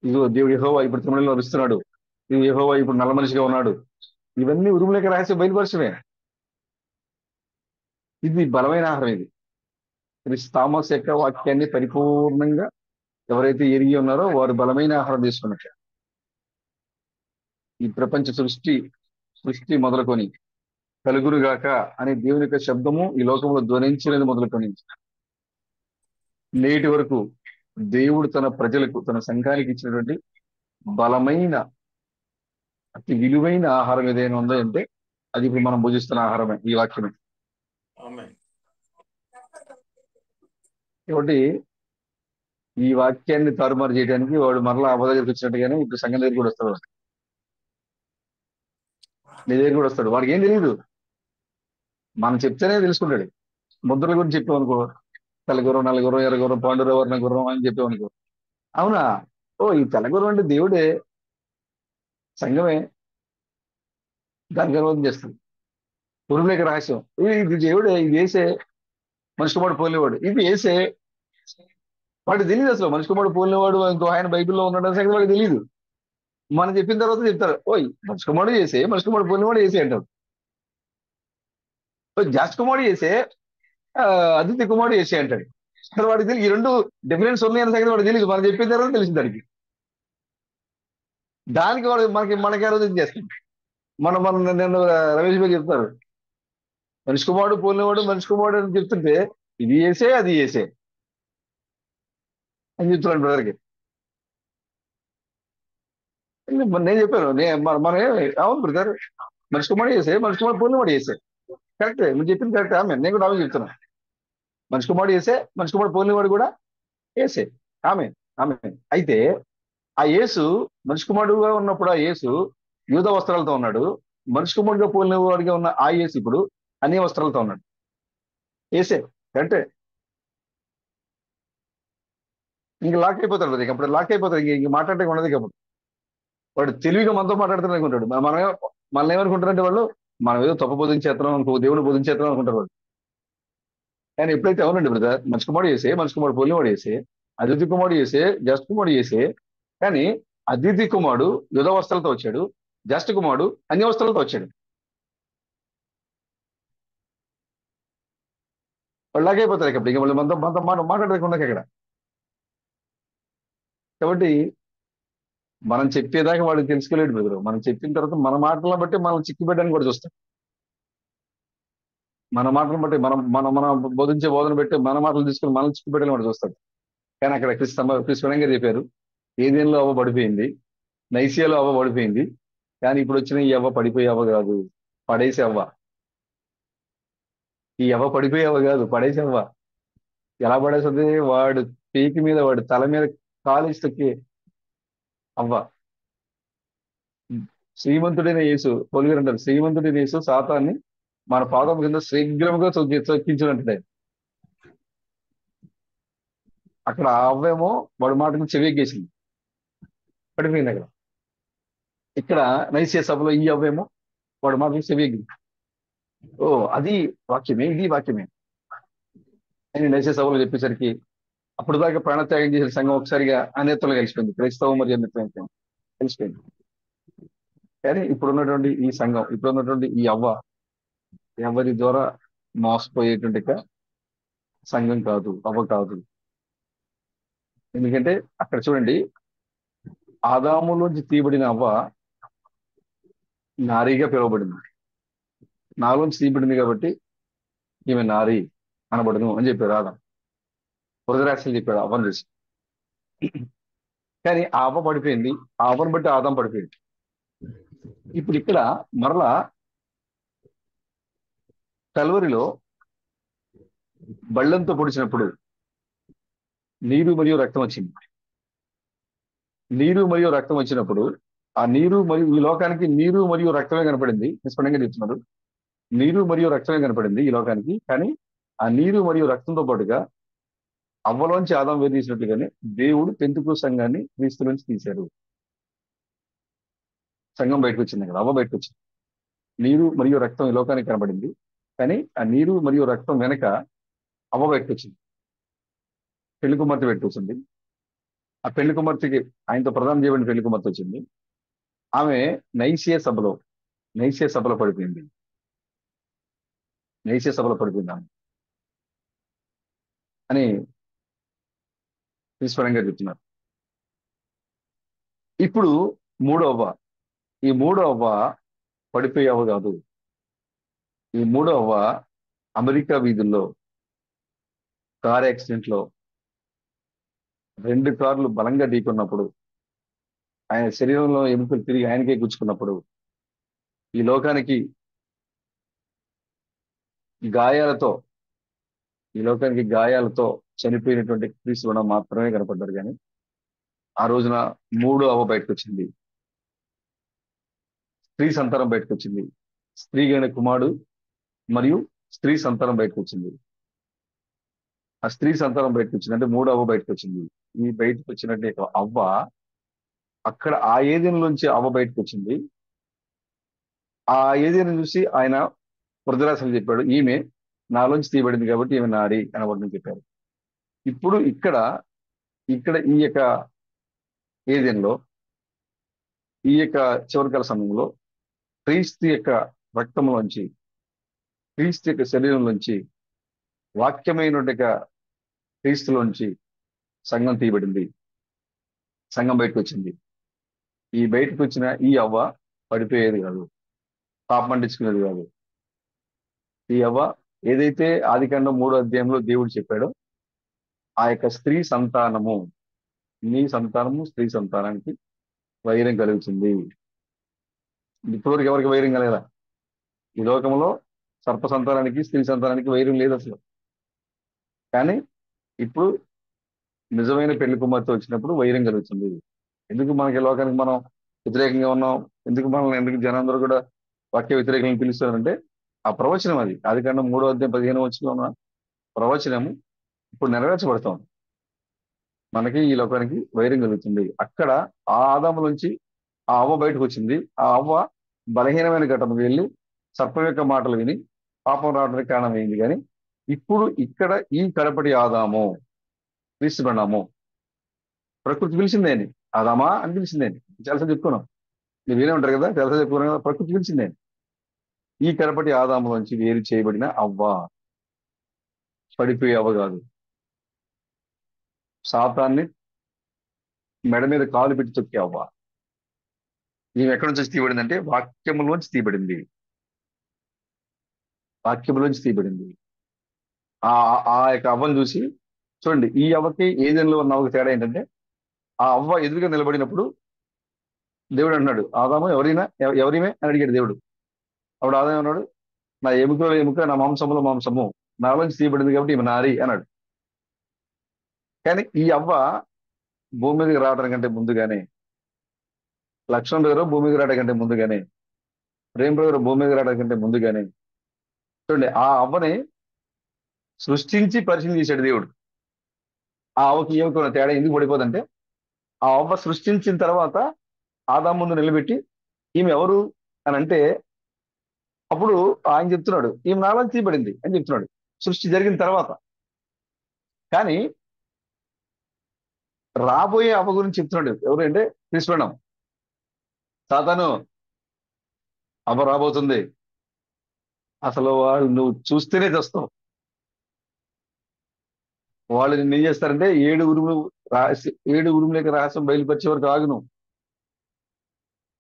ఇదిగో దేవుడు యెహోవా ఇప్పుడు తమిళంలో వస్తున్నాడు, ఇది యెహోవా ఇప్పుడు నల్ల మనిషిగా ఉన్నాడు. ఇవన్నీ ఉరుములేక రహస్యం బయలుపరచమే. ఇది బలమైన ఆహారం. ఇది క్రీస్తు తామస్ యొక్క వాక్యాన్ని పరిపూర్ణంగా ఎవరైతే ఎరిగి ఉన్నారో వారు బలమైన ఆహారం తీసుకున్నట్టు. ఈ ప్రపంచ సృష్టి మొదలుకొని కలుగురుగాక అనే దేవుని యొక్క శబ్దము ఈ లోకంలో ధ్వనించినది మొదలుకొని నేటి వరకు దేవుడు తన ప్రజలకు, తన సంఘానికి ఇచ్చినటువంటి బలమైన అతి విలువైన ఆహారం ఏదైనా ఉందో అంటే అది ఇప్పుడు మనం భుజిస్తున్న ఆహారమే, ఈ వాక్యమే. కాబట్టి ఈ వాక్యాన్ని తారుమారు చేయడానికి వాడు మరలా అవ్వ దగ్గరికి వచ్చినట్టుగానే ఇప్పుడు సంఘం దగ్గర కూడా వస్తాడు, నీ దగ్గర కూడా వస్తాడు. వాడికి ఏం తెలియదు, మనం చెప్తేనే తెలుసుకుంటాడు. ముద్రల గురించి చెప్పామనుకో, తెల్లగుర్రం, నల్లగుర్రం, ఎర్రగుర్రం, పాండురవర్ణ గుర్రం అని చెప్పామనుకో, అవునా, ఈ తెల్లగుర్రం అంటే దేవుడే, సంఘమే, దాని గర్వం చేస్తుంది. ఉరుములేక రహస్యం, ఇది దేవుడే, ఇది వేసే మనిషి కుమారుడు పోలినవాడు, ఇది వేసే. వాడికి తెలియదు అసలు మనిషి కుమారుడు పోలినవాడు ఇంకో ఆయన బైబిల్లో ఉన్నాడు సంగతి వాడికి తెలియదు. మనం చెప్పిన తర్వాత చెప్తారు, మనిషి కుమారుడు చేసే, మనిషి కుమారుడు పోలినవాడు వేసే అంటారు. జాస్ కుమారుడు చేసే, అదితి కుమారుడు చేసే అంటాడు. అసలు వాడికి తెలియదు ఈ రెండు డిఫరెన్స్ ఉన్నాయన్న సంగతి వాడికి తెలియదు. మనం చెప్పిన తర్వాత తెలిసింది దానికి. దానికి వాడు మనకి ఆలోచన చేస్తాం. నేను రమేష్ గారు చెప్తారు, మనిషి కుమారుడు పోలినవాడు మనిషి కుమారుడు అని చెప్తుంటే ఇది చేసే అది చేసే అని చెప్తున్నాడు బ్రదర్కి. నేను చెప్పాను మనం అవును బ్రదర్, మనిషి కుమారుడు చేసే మనిషి కుమారుడు పూర్ణివాడు చేసే కరెక్టే, నువ్వు చెప్పింది కరెక్ట్. ఆమె నేను కూడా ఆమె చెప్తున్నా, మనిషి కుమారుడు చేసే మనిషి కుమారుడు పూర్ణివాడు కూడా ఏసే. ఆమె ఆమె అయితే ఆ యేసు మనిషి కుమారుడుగా ఉన్నప్పుడు ఆ యేసు యూద వస్త్రాలతో ఉన్నాడు. మనిషి కుమారుడుగా పోలిన వాడిగా ఉన్న ఆ యేసు ఇప్పుడు అన్ని వస్త్రాలతో ఉన్నాడు. ఏసే అంటే ఇంక లాక్ అయిపోతాడు కదా, అప్పుడు లాక్ అయిపోతాడు, ఇంక మాట్లాడటం ఉండదు కాబట్టి. వాడు తెలివిగా మనతో మాట్లాడుతూనే అనుకుంటాడు. మనల్ని ఏమనుకుంటారంటే వాళ్ళు మనం ఏదో తప్పు బోధించేస్తున్నాం అనుకో, దేవుడు బోధించేస్తున్నాం అనుకుంటారు వాళ్ళు. కానీ ఎప్పుడైతే అవునండి బ్రదర్, మనిషి కుమారుడు చేసే మనిషి కుమారుడు పోలినవాడు చేసే, అతిథి కుమారుడు చేసే జస్ట్ కుమారుడు చేసే. కానీ అతిథి కుమారుడు యుధ వస్త్రాలతో వచ్చాడు, జస్ట్ కుమారుడు అన్ని వస్త్రాలతో వచ్చాడు. వాళ్ళు లాగైపోతారు ఇక్కడ, ఇక వాళ్ళు మనతో మనతో మాట్లాడకుండా ఇక్కడ. కాబట్టి మనం చెప్పేదాకా వాడికి తెలుసుకోలేడు బ్రదర్. మనం చెప్పిన తర్వాత మన మాటలను బట్టి మనం చిక్కిపెట్టడానికి కూడా చూస్తాం. మన మాటలను బట్టి మనం బోధించే బోధన బట్టి మన మాటలు తీసుకుని మనం చిక్కిపెట్టడానికి కూడా చూస్తాం. కానీ అక్కడ క్రిస్పరంగా చెప్పారు, ఏదేంలో అవ్వ పడిపోయింది, నైసియాలో అవ్వ పడిపోయింది. కానీ ఇప్పుడు వచ్చిన ఈ అవ్వ పడిపోయే అవ్వ కాదు, పడేసే అవ్వ. ఈ అవ్వ పడిపోయే అవ్వ కాదు, పడేసే అవ్వ. ఎలా పడేస్తుంది? వాడు పీకి మీద, వాడి తల మీద కాలేసి తొక్కి అవ్వ. శ్రీమంతుడైన యేసు పొలిగారు అంటారు, శ్రీమంతుడైన యేసు సాతాన్ని మన పాదం కింద శీఘ్రముగా తొక్కించినట్టే. అక్కడ ఆ అవ్వేమో వాడి మాటకు చెవిగేసింది, పడిపోయింది అక్కడ. ఇక్కడ నైసియా సభలో ఈ అవ్వేమో వాడి మాటకు చెవిగింది. ఓ అది వాక్యమే, ఇది వాక్యమే అని నైసియా సభలో చెప్పేసరికి అప్పుడు దాకా ప్రాణత్యాగం చేసిన సంఘం ఒకసారిగా అన్యత్వంలో కలిసిపోయింది, క్రైస్తవం మరియు అన్యత్వం కలిసిపోయింది. కానీ ఇప్పుడు ఉన్నటువంటి ఈ సంఘం, ఇప్పుడు ఉన్నటువంటి ఈ అవ్వ ఎవరి ద్వారా మోసపోయేటువంటి సంఘం కాదు, అవ్వ కాదు. ఎందుకంటే అక్కడ చూడండి, ఆదాములోంచి తీయబడిన అవ్వ నారీగా పిలువబడింది. నాలోంచి తీయబడింది కాబట్టి ఈమె నారీ అనబడును అని చెప్పాడు ఆదాం. వృధరాశలు చెప్పాడు అవ్వను చూసి. కానీ ఆ అవ్వ పడిపోయింది, ఆ అవ్వను బట్టి ఆదాం పడిపోయింది. ఇప్పుడు ఇక్కడ మరలా కల్వరిలో బళ్ళంతో పొడిచినప్పుడు నీరు మరియు రక్తం వచ్చింది. నీరు మరియు రక్తం వచ్చినప్పుడు ఆ నీరు మరియు ఈ లోకానికి నీరు మరియు రక్తమే కనపడింది. స్పష్టంగా చెప్తున్నారు, నీరు మరియు రక్తమే కనపడింది ఈ లోకానికి. కానీ ఆ నీరు మరియు రక్తంతో పాటుగా అవ్వలోంచి ఆదాం వేరు తీసినట్లుగానే దేవుడు పెంతుకు సంఘాన్ని క్రీస్తు నుంచి తీశారు. సంఘం బయటకు వచ్చింది కదా, అవ్వ బయటకు వచ్చింది. నీరు మరియు రక్తం ఈ లోకానికి కనబడింది, కానీ ఆ నీరు మరియు రక్తం వెనక అవ్వ బయటకు వచ్చింది, పెళ్లి కుమార్తె బయటకు వచ్చింది. ఆ పెళ్లి కుమార్తెకి ఆయనతో ప్రదానం చేయబడిన పెళ్లి కుమార్తె వచ్చింది. ఆమె నైసియా సభలో పడిపోయింది. నైసియా సభలో పడిపోయింది ఆమె అని ఈశ్వరంగా చెప్తున్నారు. ఇప్పుడు ఈ మూడో అవ్వ పడిపోయే అవ్వ కాదు. ఈ మూడో అవ్వ అమెరికా వీధుల్లో కార్ యాక్సిడెంట్ లో 2 కార్లు బలంగా ఢీకొన్నప్పుడు, ఆయన శరీరంలో ఎముకలు తిరిగి ఆయనకే గుచ్చుకున్నప్పుడు, ఈ లోకానికి గాయాలతో చనిపోయినటువంటి క్రీస్తు మాత్రమే కనపడ్డారు. కానీ ఆ రోజున మూడో అవ్వ బయటకు వచ్చింది, స్త్రీ సంతానం బయటకు వచ్చింది. స్త్రీ అయిన కుమారుడు మరియు స్త్రీ సంతానం బయటకు వచ్చింది. ఆ స్త్రీ సంతానం బయటకు వచ్చింది అంటే మూడో అవ్వ బయటకు వచ్చింది. ఈ బయటకు వచ్చినట్టు అవ్వ అక్కడ ఆ ఏదెను నుంచి అవ్వ బయటకు వచ్చింది. ఆ ఏదెను చూసి ఆయన వృద్ధరాశలు చెప్పాడు, ఈమె నాలోంచి తీయబడింది కాబట్టి ఈమె నారి అనబడింది చెప్పారు. ఇప్పుడు ఇక్కడ ఈ యొక్క ఏదెన్లో, ఈ యొక్క చివరికాల సమయంలో క్రీస్తు యొక్క రక్తంలోంచి, క్రీస్తు యొక్క శరీరంలోంచి, వాక్యమైన క్రీస్తులోంచి సంఘం తీయబడింది, సంఘం బయటకు వచ్చింది. ఈ బయటకు వచ్చిన ఈ అవ్వ పడిపోయేది కాదు, పాపమంటించుకునేది కాదు. ఈ అవ్వ ఏదైతే ఆదికాండం 3వ అధ్యాయంలో దేవుడు చెప్పాడో, ఆ యొక్క స్త్రీ సంతానము, నీ సంతానము స్త్రీ సంతానానికి వైరం కలుగుతుంది. ఇప్పటివరకు ఎవరికి వైరం కలగల. ఈ లోకంలో సర్ప సంతానానికి స్త్రీ సంతానానికి వైరం లేదు అసలు. కానీ ఇప్పుడు నిజమైన పెళ్లి కుమార్తె వచ్చినప్పుడు వైరం కలుగుతుంది. ఎందుకు మనకి లోకానికి మనం వ్యతిరేకంగా ఉన్నాం, ఎందుకు జనాలందరూ కూడా వాక్య వ్యతిరేకంగా పిలుస్తారంటే ఆ ప్రవచనం అది. అది కన్నా 3:15 ఉన్న ప్రవచనము ఇప్పుడు నెరవేర్చబడతాం. మనకి ఈ లోకానికి వైరం కలుగుతుంది. అక్కడ ఆ ఆదాము నుంచి ఆ అవ్వ బయటకు వచ్చింది. ఆ అవ్వ బలహీనమైన ఘటనకు వెళ్ళి సర్పం యొక్క మాటలు విని పాపం రావడానికి కారణమైంది. కానీ ఇప్పుడు ఇక్కడ ఈ కడపటి ఆదాము క్రీస్తు ప్రణాము ప్రకృతి పిలిచిందేని ఆదామా అని పిలిచిందేని చాలాసార్లు చెప్పుకున్నాం. మీరు వినే ఉంటారు కదా, చాలాసార్లు చెప్పుకున్నాం కదా, ప్రకృతి పిలిచిందేని. ఈ కడపటి ఆదాము నుంచి వేరు చేయబడిన అవ్వ, పడిపోయే అవ్వ కాదు. సాతాన్ని మెడ మీద కాలు పెట్టి తొక్కే అవ్వ. ఈమె ఎక్కడి నుంచి తీయబడింది అంటే వాక్యములోంచి తీయబడింది. వాక్యములోంచి తీయబడింది. ఆ ఆ యొక్క అవ్వను చూసి చూడండి, ఈ అవ్వకి ఏదైనా ఉన్న అవ్వకి తేడా ఏంటంటే, ఆ అవ్వ ఎదురుగా నిలబడినప్పుడు దేవుడు అన్నాడు, ఆదాము ఎవరిమే అని అడిగాడు దేవుడు. అప్పుడు ఆదాము అన్నాడు, నా ఎముకలో ఎముక, నా మాంసములో మాంసము, నాలోంచి తీయబడింది కాబట్టి ఈమె నారి అన్నాడు. కానీ ఈ అవ్వ భూమి మీదకి రావడం కంటే ముందుగానే, లక్ష్మణ్ గారు భూమి మీదకి రావడం కంటే ముందుగానే, ప్రేమ గారు భూమి మీదకి రావడం కంటే ముందుగానే చూడండి ఆ అవ్వని సృష్టించి పరిచయం చేశాడు దేవుడు. ఆ అవ్వకి ఏమిటి తేడా ఎందుకు పడిపోదంటే, ఆ అవ్వ సృష్టించిన తర్వాత ఆదాము ముందు నిలబెట్టి ఈమె ఎవరు అని అంటే, అప్పుడు ఆయన చెప్తున్నాడు ఈమె నాలోంచి తీయబడింది అని చెప్తున్నాడు సృష్టి జరిగిన తర్వాత. కానీ రాబోయే అవ్వ గురించి చెప్తున్నాడు. ఎవరు అంటే కృష్ణం. సాతాను అవ్వ రాబోతుంది, అసలు వాళ్ళు నువ్వు చూస్తేనే తెస్తావు. వాళ్ళు నిన్ను ఏం చేస్తారంటే 7 ఉరుములకి రహస్యం బయలుపరిచే వరకు ఆగు నువ్వు.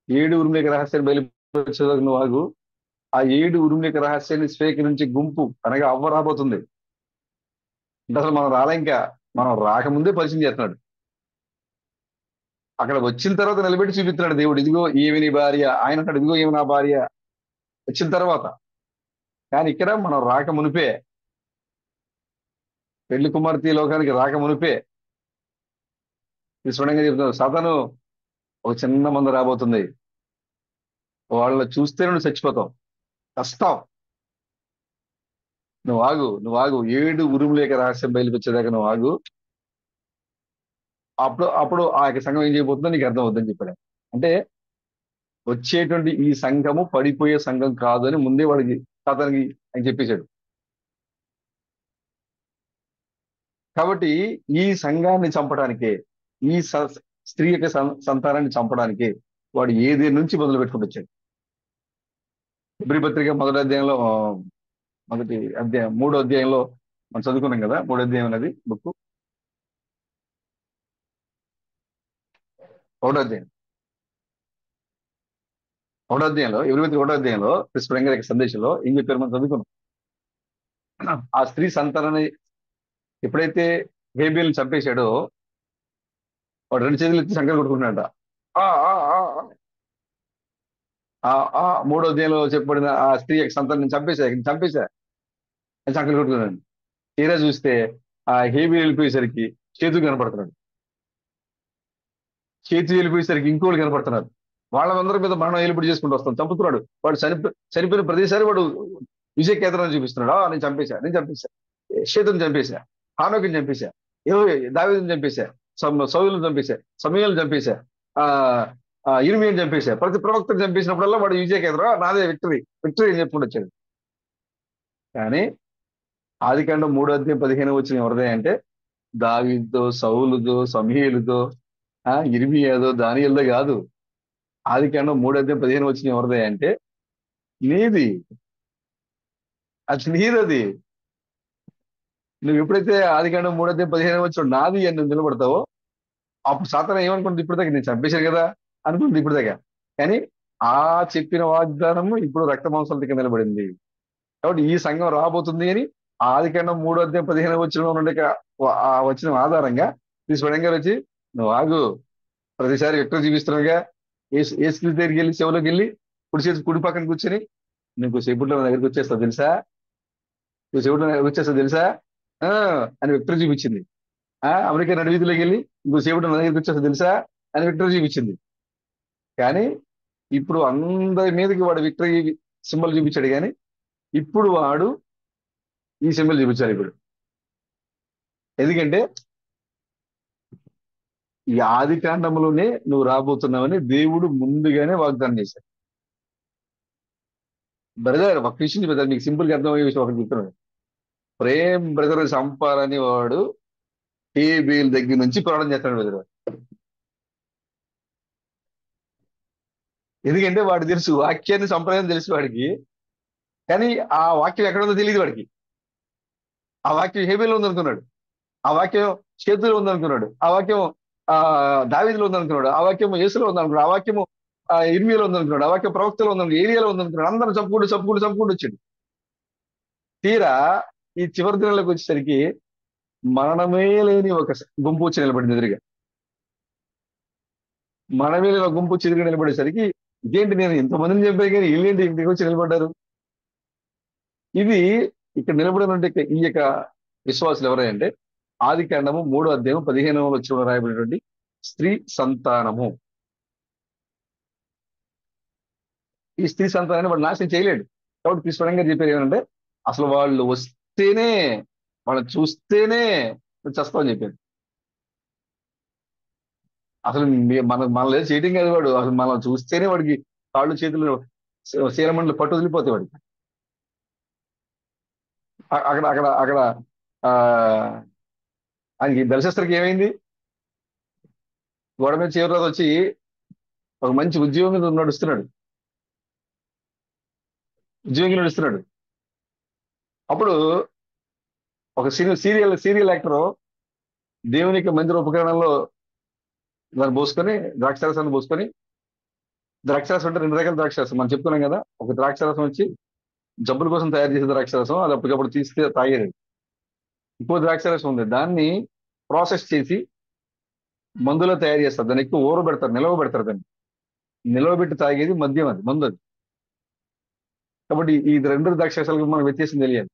7 ఉరుములకి రహస్యాన్ని బయలుపరిచే వరకు నువ్వు ఆగు. ఆ 7 ఉరుములకి రహస్యాన్ని స్వీకరించి గుంపు అనగా అవ్వ రాబోతుంది. అంటే అసలు మనం రాలే, ఇంకా మనం రాకముందే పరిచయం చేస్తున్నాడు. అక్కడ వచ్చిన తర్వాత నిలబెట్టి చూపిస్తున్నాడు దేవుడు, ఇదిగో ఈమె నీ భార్య. ఆయన అంటాడు ఇదిగో ఈమె నా భార్య వచ్చిన తర్వాత. కానీ ఇక్కడ మనం రాక మునిపే, పెళ్లి కుమార్తె లోకానికి రాక మునిపే స్వయంగా చెప్తున్నారు, సాతాను ఒక చిన్న మంద రాబోతుంది, వాళ్ళని చూస్తే నువ్వు చచ్చిపోతావు, కష్టం, నువ్వు ఆగు 7 ఉరుములేక రహస్యం బయలుపరిచేదాకా నువ్వు ఆగు. అప్పుడు ఆ యొక్క సంఘం ఏం చేయబోతుందో నీకు అర్థం అవుతుందని చెప్పాడు. అంటే వచ్చేటువంటి ఈ సంఘము పడిపోయే సంఘం కాదు అని ముందే వాడికి సాతానికి ఆయన చెప్పేశాడు. కాబట్టి ఈ సంఘాన్ని చంపడానికే, ఈ స్త్రీ యొక్క సంతానాన్ని చంపడానికే వాడు ఏదే నుంచి మొదలు పెట్టుకుంటూ వచ్చాడు. హెబ్రీ పత్రిక మొదటి అధ్యాయంలో, మొదటి అధ్యాయం 3వ అధ్యాయంలో మనం చదువుకున్నాం కదా. 3వ అధ్యాయం అనేది బుక్ 1వ అధ్యాయం 1వ అధ్యాయంలో హెబ్రీ పత్రిక 1వ అధ్యాయంలో క్రిస్పరంగా సందేశంలో ఏం చెప్పారు మనం చదువుకున్నాం. ఆ స్త్రీ సంతానాన్ని ఎప్పుడైతే హేబేల్ని చంపేశాడో వాడు 2 చేతులు ఎత్తి సంకలు కొట్టుకుంటున్నాడ. 3వ అధ్యాయంలో చెప్పబడిన ఆ స్త్రీ యొక్క సంతానాన్ని చంపేశా అని సంకలు కొట్టుకున్నాడు. తీరా చూస్తే ఆ హేబేల్ వెళ్ళిపోయేసరికి చేతులు కనపడుతున్నాడు, వెళ్ళిపోయేసరికి ఇంకోళ్ళు కనపడుతున్నారు. వాళ్ళందరి మీద మరణం ఏలుబడి చేసుకుంటూ వస్తాం, చంపుతున్నాడు. వాడు చనిపోయిన ప్రతిసారి వాడు విజయ కేంద్రాన్ని చూపిస్తున్నాడు. నేను చంపేశా, షేతుని చంపేశా, హానోకిని చంపేశా, దావీదుని చంపేశా, సౌలుని చంపేశా, సమూయేలుని చంపేశా, ఇర్మీయాని చంపేశా. ప్రతి ప్రవక్తను చంపేసినప్పుడల్లా వాడు విజయ కేంద్రం, నాదే విక్టరీ అని చెప్పుకుంటూ వచ్చాడు. కానీ ఆదికాండం 3వ అధ్యాయం 15 వచ్చిన ఎవరిదే అంటే దావీదుతో, సౌలుతో, సమూయేలుతో, ఇర్మీయాదో, దానియేలుదో కాదు. ఆదికాండం 3వ అధ్యాయం 15 వచ్చిన ఎవరిదే అంటే నీది, అది నీదది. నువ్వు ఎప్పుడైతే ఆదికాండం 3వ అధ్యాయం 15 వచ్చిన నాది అని నువ్వు నిలబడతావో అప్పుడు సాతాను ఏమనుకుంటుంది, ఇప్పుడు దాకా నేను చంపేశాను కదా అనుకుంటుంది ఇప్పుడు దాకా. కానీ ఆ చెప్పిన వాగ్దానము ఇప్పుడు రక్త మాంసాల దగ్గర నిలబడింది. కాబట్టి ఈ సంఘం రాబోతుంది అని ఆదికాండం 3వ అధ్యాయం 15 వచ్చిన నుండి వచ్చిన ఆధారంగా ఈ స్వయంగా వచ్చి నువ్వు ఆగు, ప్రతిసారి విక్టరీ చూపిస్తున్నారుగా. ఏసు దగ్గరికి వెళ్ళి చెవులోకి వెళ్ళి కుడి పక్కన కూర్చొని నీకు సేపుట్లో నా దగ్గరికి వచ్చేస్తావు తెలుసా, నువ్వు సేపుట్లో నా దగ్గరికి వచ్చేస్తావు తెలుసా ఆ అని విక్టరీ చూపించింది. అమెరికా నడివీధిలోకి వెళ్ళి ఇంకో సేపుట్లో నా దగ్గరికి వచ్చేస్తావు తెలుసా అని విక్టరీ చూపించింది. కానీ ఇప్పుడు అందరి మీదకి వాడు విక్టరీ సింబల్ చూపించాడు, కానీ ఇప్పుడు వాడు ఈ సింబల్ చూపించాలి ఇప్పుడు. ఎందుకంటే ఈ ఆది కాండంలోనే నువ్వు రాబోతున్నావని దేవుడు ముందుగానే వాగ్దానం చేశాడు. బ్రదర్ ఒక విషయం బ్రదర్, మీకు సింపుల్ గా అర్థమయ్యే విషయం ఒకటి చెప్తున్నాడు. ప్రేమ్ బ్రదర్ చంపాలని వాడు హేబేల్ దగ్గర నుంచి పోరాటం చేస్తాడు బ్రదర్. ఎందుకంటే వాడు తెలుసు వాక్యాన్ని సంప్రదాయం తెలుసు వాడికి, కానీ ఆ వాక్యం ఎక్కడ ఉందో తెలియదు వాడికి. ఆ వాక్యం హేబేల్లో ఉందనుకున్నాడు, ఆ వాక్యం చేతుల్లో ఉందనుకున్నాడు, ఆ వాక్యం దావీదులో ఉందనుకున్నాడు, ఆ వాక్యం యేసులో ఉందనుకున్నాడు, ఆ వాక్యము ఇర్మియాలో ఉందనుకున్నాడు, ఆ వాక్యం ప్రవక్తలో ఉందనుకున్నాడు, ఏరియాలో ఉందనుకున్నాడు. అందరం చంపుకుంటూ వచ్చాడు. తీరా ఈ చివరి దినాలకు వచ్చేసరికి మరణమే లేని ఒక గుంపు వచ్చి నిలబడింది ఎదురుగా. మరణమే లేని ఒక గుంపు వచ్చి ఎదురుగా నిలబడేసరికి ఇదేంటి, నేను ఇంతమందిని చంపాను కానీ వీళ్ళేంటి ఇంటికి వచ్చి నిలబడ్డారు. ఇది ఇక్కడ నిలబడినంటే ఈ యొక్క విశ్వాసులు ఎవరంటే ఆది కాండము 3వ అధ్యాయం 15వ వచనంలో రాయబడినటువంటి స్త్రీ సంతానము. ఈ స్త్రీ సంతానాన్ని వాడు నాశనం చేయలేడు. కాబట్టి కృష్ణంగా చెప్పారు ఏమంటే అసలు వాళ్ళు వస్తేనే, వాళ్ళని చూస్తేనే చస్తామని చెప్పారు. అసలు మనల్ని చేయడం కాదు, వాడు అసలు మనం చూస్తేనే వాడికి కాళ్ళు చేతులు శీలమండలు పట్టు వదిలిపోతాయి వాడికి. అక్కడ అక్కడ అక్కడ ఆ ఆయనకి బెల్షస్సర్కి ఏమైంది, గోడ మీద చివరి వచ్చి ఒక మంచి ఉద్యోగం నడుస్తున్నాడు. అప్పుడు ఒక సీరియల్ యాక్టర్ దేవుని యొక్క మందిర ఉపకరణంలో దాన్ని పోసుకొని ద్రాక్షారసాన్ని పోసుకొని, ద్రాక్షారసం అంటే 2 రకాల ద్రాక్షారసం మనం చెప్తున్నాం కదా. ఒక ద్రాక్షారసం వచ్చి జబ్బుల కోసం తయారు చేసే ద్రాక్షారసం, అది అప్పటికప్పుడు తీస్తే తాగేది. ఇంకో ద్రాక్షారసం ఉంది, దాన్ని ప్రాసెస్ చేసి మందులో తయారు చేస్తారు. దాన్ని ఎక్కువ నిలవ పెడతారు. దాన్ని నిలవబెట్టి తాగేది మద్యం, అది మందు అది. కాబట్టి ఈ 2 ద్రాక్షారసాలకు మనకు వ్యత్యాసం తెలియాలి.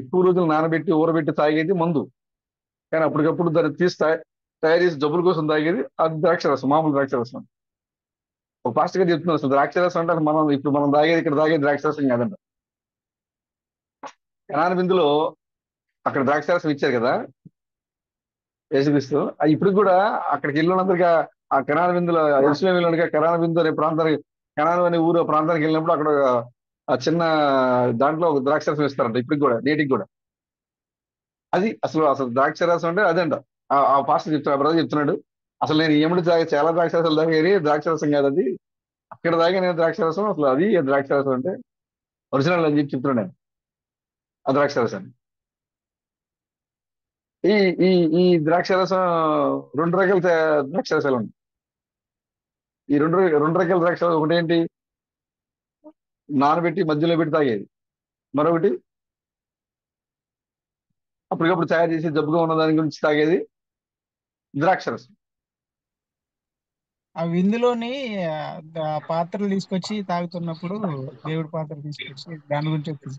ఎక్కువ రోజులు నానబెట్టి ఊరబెట్టి తాగేది మందు, కానీ అప్పటికప్పుడు దాన్ని తీసి తయారు చేసి జబ్బుల కోసం తాగేది అది ద్రాక్షరసం, మామూలు ద్రాక్షరసం. ఒక పాస్టర్ గారు చెప్తున్నారు అసలు ద్రాక్షరసం అంటే మనం ఇక్కడ తాగేది ద్రాక్షరసం కాదంట. కనాన విందులో అక్కడ ద్రాక్షరసం ఇచ్చారు కదా యేసుక్రీస్తు, ఇప్పుడు కూడా అక్కడికి వెళ్ళినందుకు ఆ కనాన విందులో యెరూషలేము వెళ్ళినట్టుగా కనాన విందు అనే ప్రాంతానికి, కనాను అనే ఊరు ప్రాంతానికి వెళ్ళినప్పుడు అక్కడ ఆ చిన్న దాంట్లో ఒక ద్రాక్షరసం ఇస్తారంట ఇప్పటికి కూడా, నేటికి కూడా. అది అసలు ద్రాక్షరసం అంటే అదంట. ఆ పాస్టర్ చెప్తాడు, బ్రదర్ చెప్తున్నాడు, అసలు నేను ఏమిటి చాలా ద్రాక్షరసాలు తాగేది ద్రాక్షరసం కాదు అది, అక్కడ తాగిన ద్రాక్షరసం అసలు అది ద్రాక్షరసం అంటే ఒరిజినల్ అని చెప్తున్నాడు ఆ ద్రాక్షరసాన్ని. ఈ ఈ ఈ ద్రాక్షరసం 2 రకాల ద్రాక్షరసాలు ఉన్నాయి. ఈ రెండు రకాల ద్రాక్షరసం ఒకటి ఏంటి, నానబెట్టి మధ్యలో పెట్టి తాగేది, మరొకటి అప్పటికప్పుడు తయారు చేసి జబ్బుగా ఉన్న దాని గురించి తాగేది ద్రాక్షరసం. ఆ విందులోని పాత్రలు తీసుకొచ్చి తాగుతున్నప్పుడు దేవుడి పాత్ర తీసుకొచ్చి దాని గురించి చెప్తుంది.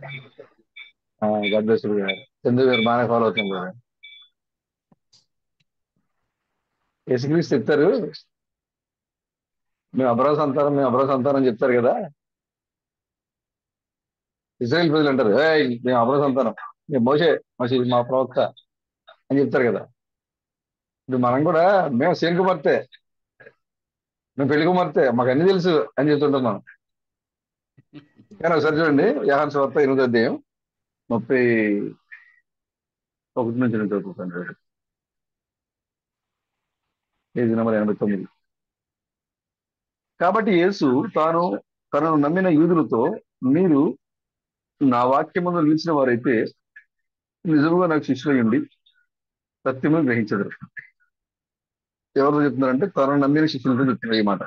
గద్దెశ్వరి గారు చంద్రు గారు బాగానే ఫాలో అవుతుంది కదా. యేసుక్రీస్తు చెప్తారు, మేము అబ్రహాము సంతానం చెప్తారు కదా. ఇశ్రాయేల్ ప్రజలు అంటారు మేము అబ్రహాము సంతానం, మేము మోషే మా ప్రవక్త అని చెప్తారు కదా. ఇప్పుడు మనం కూడా మేము సేమ్ కుమార్తె, మేము పెళ్లి కుమార్తె, మాకు అన్ని తెలుసు అని చెప్తుంటాం మనం. కానీ ఒకసారి చూడండి యోహాను సువార్త 8వ అధ్యాయం 31 నుంచి చదువుతాను, పేజీ నెంబర్ 89. కాబట్టి యేసు తనను నమ్మిన యూదులతో, మీరు నా వాక్యమును నిలిచిన వారైతే నిజంగా నాకు శిష్యులయ్యుండి సత్యమును గ్రహించదు. ఎవరు చెప్తున్నారంటే తనను నమ్మిన శిష్యులతో చెప్తున్నారు ఈ మాట.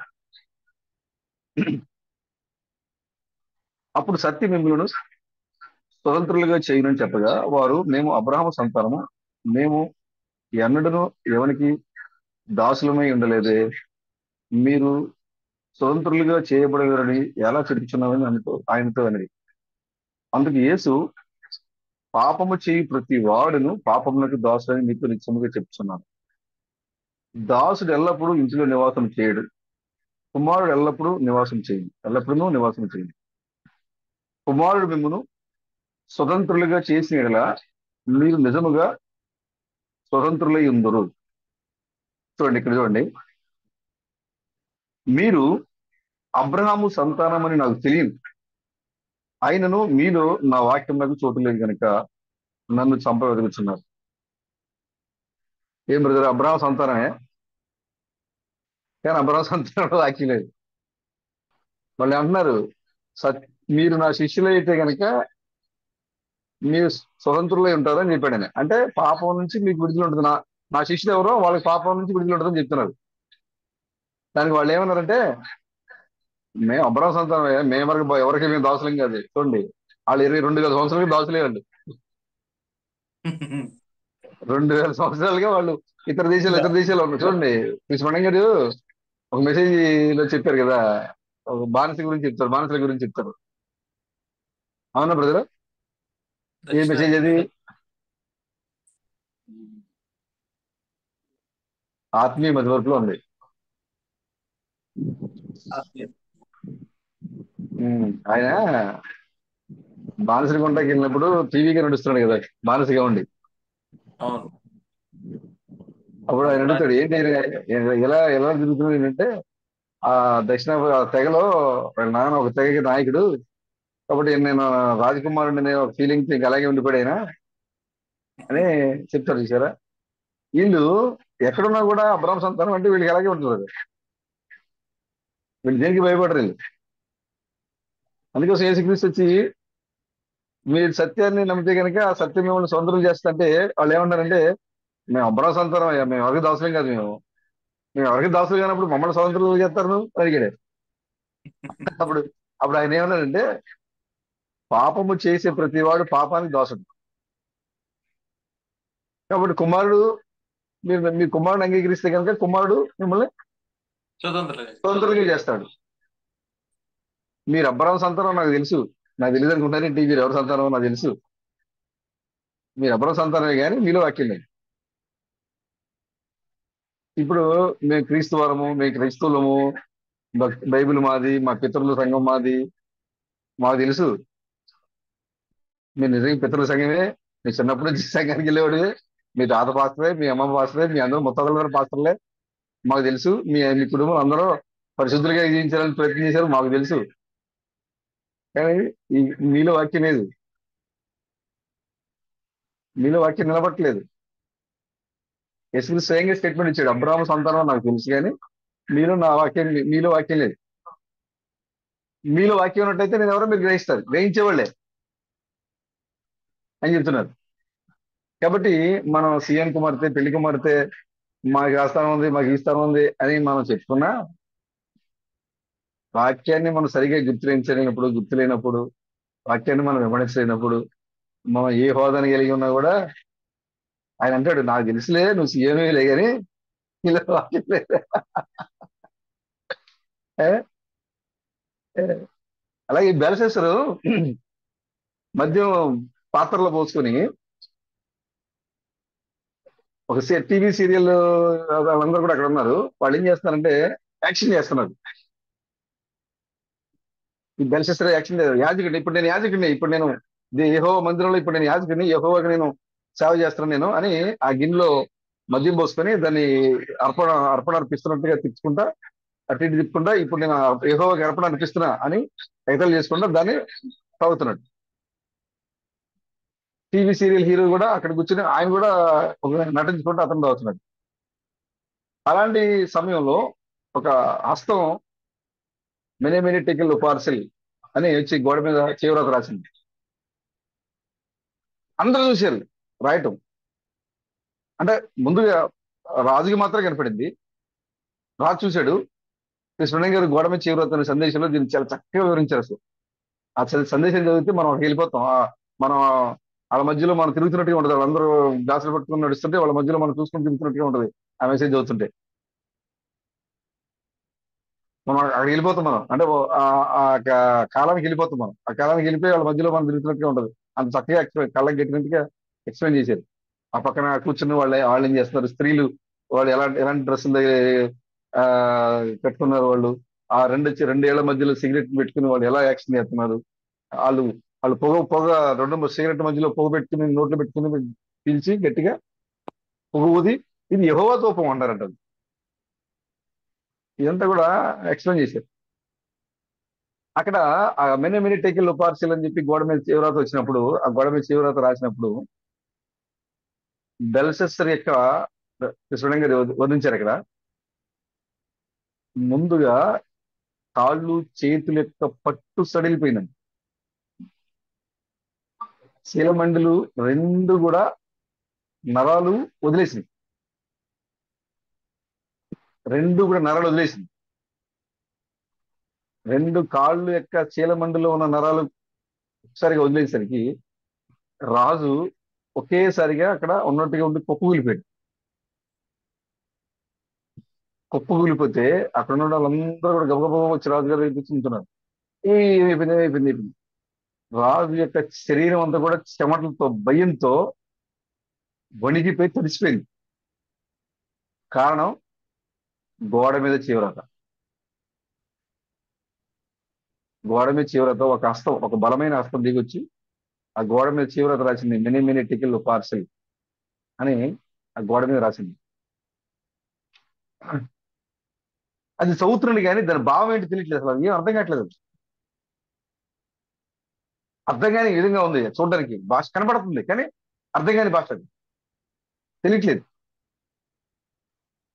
అప్పుడు సత్యం మిమ్మల్ని స్వతంత్రులుగా చేయనని చెప్పగా వారు, మేము అబ్రహాము సంతానము, మేము ఎన్నడను ఎవనికి దాసులమై ఉండలేదే, మీరు స్వతంత్రులుగా చేయబడగలని ఎలా చెప్పుచున్నామని ఆయనతో అనేది. అందుకు యేసు, పాపము చేయి ప్రతి వాడును పాపమునకు దాసులని మీతో నిశ్చయముగా చెప్తున్నాను. దాసుడు ఎల్లప్పుడూ ఇంటిలో నివాసం చేయడు, కుమారుడు ఎల్లప్పుడూ నివాసం చేయడు. కుమారుడు మిమ్మును స్వతంత్రులుగా చేసిన యెడల మీరు నిజముగా స్వతంత్రులై ఉందరు. చూడండి, ఇక్కడ చూడండి. మీరు అబ్రహాము సంతానమని నాకు తెలియదు, అయినను మీలో నా వాక్యం నాకు చోటు లేదు కనుక నన్ను చంపవెదుగుతున్నారు. ఏం బ్రదర్, అబ్రహాం సంతానమే, కానీ అబ్రహాం సంతానంలో వాక్యం లేదు. వాళ్ళు అంటున్నారు, సత్ మీరు నా శిష్యులు అయితే కనుక మీరు స్వతంత్రులై ఉంటారని చెప్పాడు ఆయన. అంటే పాపం నుంచి మీకు విడుదల ఉంటుంది. నా శిష్యులు ఎవరో వాళ్ళకి పాపం నుంచి విడుదల ఉంటుందని చెప్తున్నారు. దానికి వాళ్ళు ఏమన్నారంటే, మేము అబ్రహాం సంతానమే, ఎవరికి మేము దాసులం కాదు. చూడండి, వాళ్ళు 22,000 సంవత్సరాలకి దాసులే. వాళ్ళు 2,000 సంవత్సరాలుగా వాళ్ళు ఇతర దేశాలు ఉన్నారు. చూడండి, కృష్ణ గారు ఒక మెసేజ్ లో చెప్పారు కదా, ఒక బానిసల గురించి చెప్తారు. అవునా బ్రదర్? ఏ మెసేజ్ అది? ఆత్మీయ మధ్యవర్తిలో ఉంది. ఆయన బానిసరి గుంటకి వెళ్ళినప్పుడు టీవీగా నడుస్తున్నాడు కదా, బానిసగా ఉండి. అవును. అప్పుడు ఆయన అడుగుతాడు, ఏంటి ఎలా తిరుగుతుంది ఏంటంటే, ఆ దక్షిణ తెగలో వాళ్ళ నాన్న ఒక తెగకి నాయకుడు కాబట్టి నేను రాజకుమారుడిని అనే ఒక ఫీలింగ్ ఇంకా అలాగే ఉండిపోయాడు అని చెప్తారు. చూసారా, వీళ్ళు ఎక్కడున్నా కూడా అబ్రహాం సంతానం అంటే వీళ్ళకి అలాగే ఉంటుంది. వీళ్ళు దేనికి భయపడరు వీళ్ళు. అందుకోసం యేసుక్రీస్తు వచ్చి మీరు సత్యాన్ని నమ్మితే కనుక ఆ సత్యం మిమ్మల్ని సొంతలు చేస్తుంటే వాళ్ళు ఏమన్నారంటే, మేము అబ్రహాం సంతానం అయ్యా, మేము ఎవరికి దాసులం కాదు, మేము ఎవరికి దాసులు కానప్పుడు మమ్మల్ని స్వతంత్రులు చేస్తారు నువ్వు అడిగాడు. అప్పుడు అప్పుడు ఆయన ఏమన్నాడంటే, పాపము చేసే ప్రతివాడు పాపానికి దాసుడు. కాబట్టి కుమారుడు, మీ కుమారుడు అంగీకరిస్తే కనుక కుమారుడు మిమ్మల్ని స్వతంత్రులుగా చేస్తాడు. మీరు అబ్రహాం సంతానం నాకు తెలియదు అనుకుంటారేంటి? మీరు ఎవరి సంతానం నాకు తెలుసు. మీరు అబ్రహాం సంతానమే కానీ మీలో వాక్యం లేదు. ఇప్పుడు మేము క్రీస్తు వారము, మేము క్రైస్తవులము, బైబిల్ మాది, మా పితరుల సంఘం మాది, మాకు తెలుసు. మీరు నిజంగా పితరుల సంఘమే, మీ చిన్నప్పుడు నుంచి సంఘానికి వెళ్ళేవాడివే, మీ తాత పాస్టరే, మీ అమ్మ పాస్టరే, మీ అందరూ ముత్తాతల పాస్టర్లే, మాకు తెలుసు. మీ కుటుంబం అందరూ పరిశుద్ధులుగా జీవించాలని ప్రయత్నం చేశారు, మాకు తెలుసు. కానీ మీలో వాక్యం లేదు, మీలో వాక్యం నిలబట్టలేదు. యేసుక్రీస్తు స్వయంగా స్టేట్మెంట్ ఇచ్చాడు, అబ్రహాము సంతానం నాకు తెలుసు కానీ మీలో వాక్యం లేదు. మీలో వాక్యం ఉన్నట్టయితే నేను ఎవరో మీరు గ్రహించేవాళ్ళే అని చెప్తున్నారు. కాబట్టి మనం సీఎం కుమార్తె, పెళ్లి కుమార్తె, మాకు ఆ స్థానం ఉంది, మాకు ఈ స్థానం ఉంది అని మనం చెప్పుకున్నా, వాక్యాన్ని మనం సరిగా గుర్తులేనప్పుడు వాక్యాన్ని మనం విమర్శించలేనప్పుడు, మనం ఏ హోదాని కలిగి ఉన్నా కూడా ఆయన అంటాడు, నాకు తెలుసులే నువ్వు సీఎంఏ లే కానీ ఇలా వాక్యం లేదు. అలాగే బెల్షస్సరు మద్యం పాత్రలో పోసుకొని ఒక టీవీ సీరియల్, వాళ్ళందరూ కూడా అక్కడ ఉన్నారు. వాళ్ళు ఏం చేస్తున్నారంటే యాక్షన్ చేస్తున్నారు. ఈ బెల్షస్సర్ యాక్షన్ యాజకుడిని, ఇప్పుడు నేను యెహోవా మందిరంలో ఇప్పుడు నేను యాజకుడిని, యెహోవాకి నేను సేవ చేస్తున్నాను నేను అని ఆ గిన్నెలో మద్యం పోసుకొని దాన్ని అర్పణ అర్పిస్తున్నట్టుగా తిప్పుకుంటా, అటు ఇటు తిప్పుకుంటా, ఇప్పుడు నేను యెహోవాకి అర్పణ అర్పిస్తున్నా అని ఎగతాలు చేసుకుంటా దాన్ని తాగుతున్నాడు. టీవీ సీరియల్ హీరో కూడా అక్కడ కూర్చొని ఆయన కూడా ఒక నటించుకుంటూ అతను తాగుతున్నాడు. అలాంటి సమయంలో ఒక హస్తం మెనీ టెకిల్ పార్సిల్ అని వచ్చి గోడ మీద చేవ్రాత రాసింది. అందరూ చూశారు రాయటం. అంటే ముందుగా రాజుకి మాత్రం కనపడింది. రాజు చూశాడు. కృష్ణ గారు గోడ మీద చేవ్రాత సందేశంలో దీన్ని చాలా చక్కగా వివరించారు. అసలు ఆ సందేశం చదివితే మనం అక్కడికి వెళ్ళిపోతాం. మనం వాళ్ళ మధ్యలో మనం తిరుగుతున్నట్టుగా ఉంటుంది. వాళ్ళందరూ గ్లాసులు పట్టుకుని నడుస్తుంటే వాళ్ళ మధ్యలో మనం చూసుకుని తిరుగుతున్నట్టుగా ఉంటుంది ఆ మెసేజ్ చదువుతుంటే. మనం అక్కడికి వెళ్ళిపోతాం మనం. అంటే కాలానికి వెళ్ళిపోతాం మనం. ఆ కాలానికి వెళ్ళిపోయి వాళ్ళ మధ్యలో మనం తిరుగుతున్నట్టుగా ఉండదు. అంత చక్కగా కళ్ళకి కట్టినట్టుగా ఎక్స్ప్లెయిన్ చేశారు. ఆ పక్కన కూర్చున్న వాళ్ళు ఏం చేస్తున్నారు, స్త్రీలు వాళ్ళు ఎలాంటి డ్రెస్సులు ఆ కట్టుకున్నారు, వాళ్ళు ఆ రెండేళ్ల మధ్యలో సిగరెట్ పెట్టుకుని వాళ్ళు ఎలా యాక్షన్ చేస్తున్నారు, వాళ్ళు వాళ్ళు పొగ రెండు సిగరెట్ మధ్యలో పొగ పెట్టుకుని నోట్లో పెట్టుకుని పీల్చి గట్టిగా పొగ ఊది ఇది యెహోవా ధూపం అంటారంట. ఇదంతా కూడా ఎక్స్ప్లెయిన్ చేశారు. అక్కడ ఆ మెనీ మెనీ టేకిల్ పార్సిల్ అని చెప్పి గోడ మీద తీవ్రత వచ్చినప్పుడు, ఆ గోడ మీద తీవ్రత రాసినప్పుడు బెల్సెస్సర్ యొక్క చూడంగా వర్ణించారు అక్కడ. ముందుగా కాళ్ళు చేతుల యొక్క పట్టు సడిలిపోయిందండి. శీలమండలు రెండు కూడా నరాలు వదిలేసింది. రెండు కాళ్ళు యొక్క చీలమండలో ఉన్న నరాలు ఒకసారిగా వదిలేసరికి రాజు ఒకేసారిగా అక్కడ ఉన్నట్టుగా ఉండి కుప్పకూలిపోతే అక్కడ ఉన్న వాళ్ళందరూ కూడా గబగబా వచ్చి రాజుగారి దగ్గరికి కూర్చుంటున్నారు. ఏమైపోయింది. రాజు యొక్క శరీరం అంతా కూడా చెమటలతో భయంతో వణికిపోయి తడిసిపోయింది. కారణం గోడ మీద తీవ్రత. ఒక బలమైన హస్తం దిగొచ్చి ఆ గోడ మీద తీవ్రత రాసింది. మెనీ మెనీ టికిల్ పార్సల్ అని ఆ గోడ మీద రాసింది. అది చదువుతున్నాడు కానీ దాని భావం ఏంటి తెలియట్లేదు, అసలు ఏం అర్థం కావట్లేదు. అర్థం కాని విధంగా ఉంది చూడడానికి, భాష కనబడుతుంది కానీ అర్థం కాని భాష అది తెలియట్లేదు.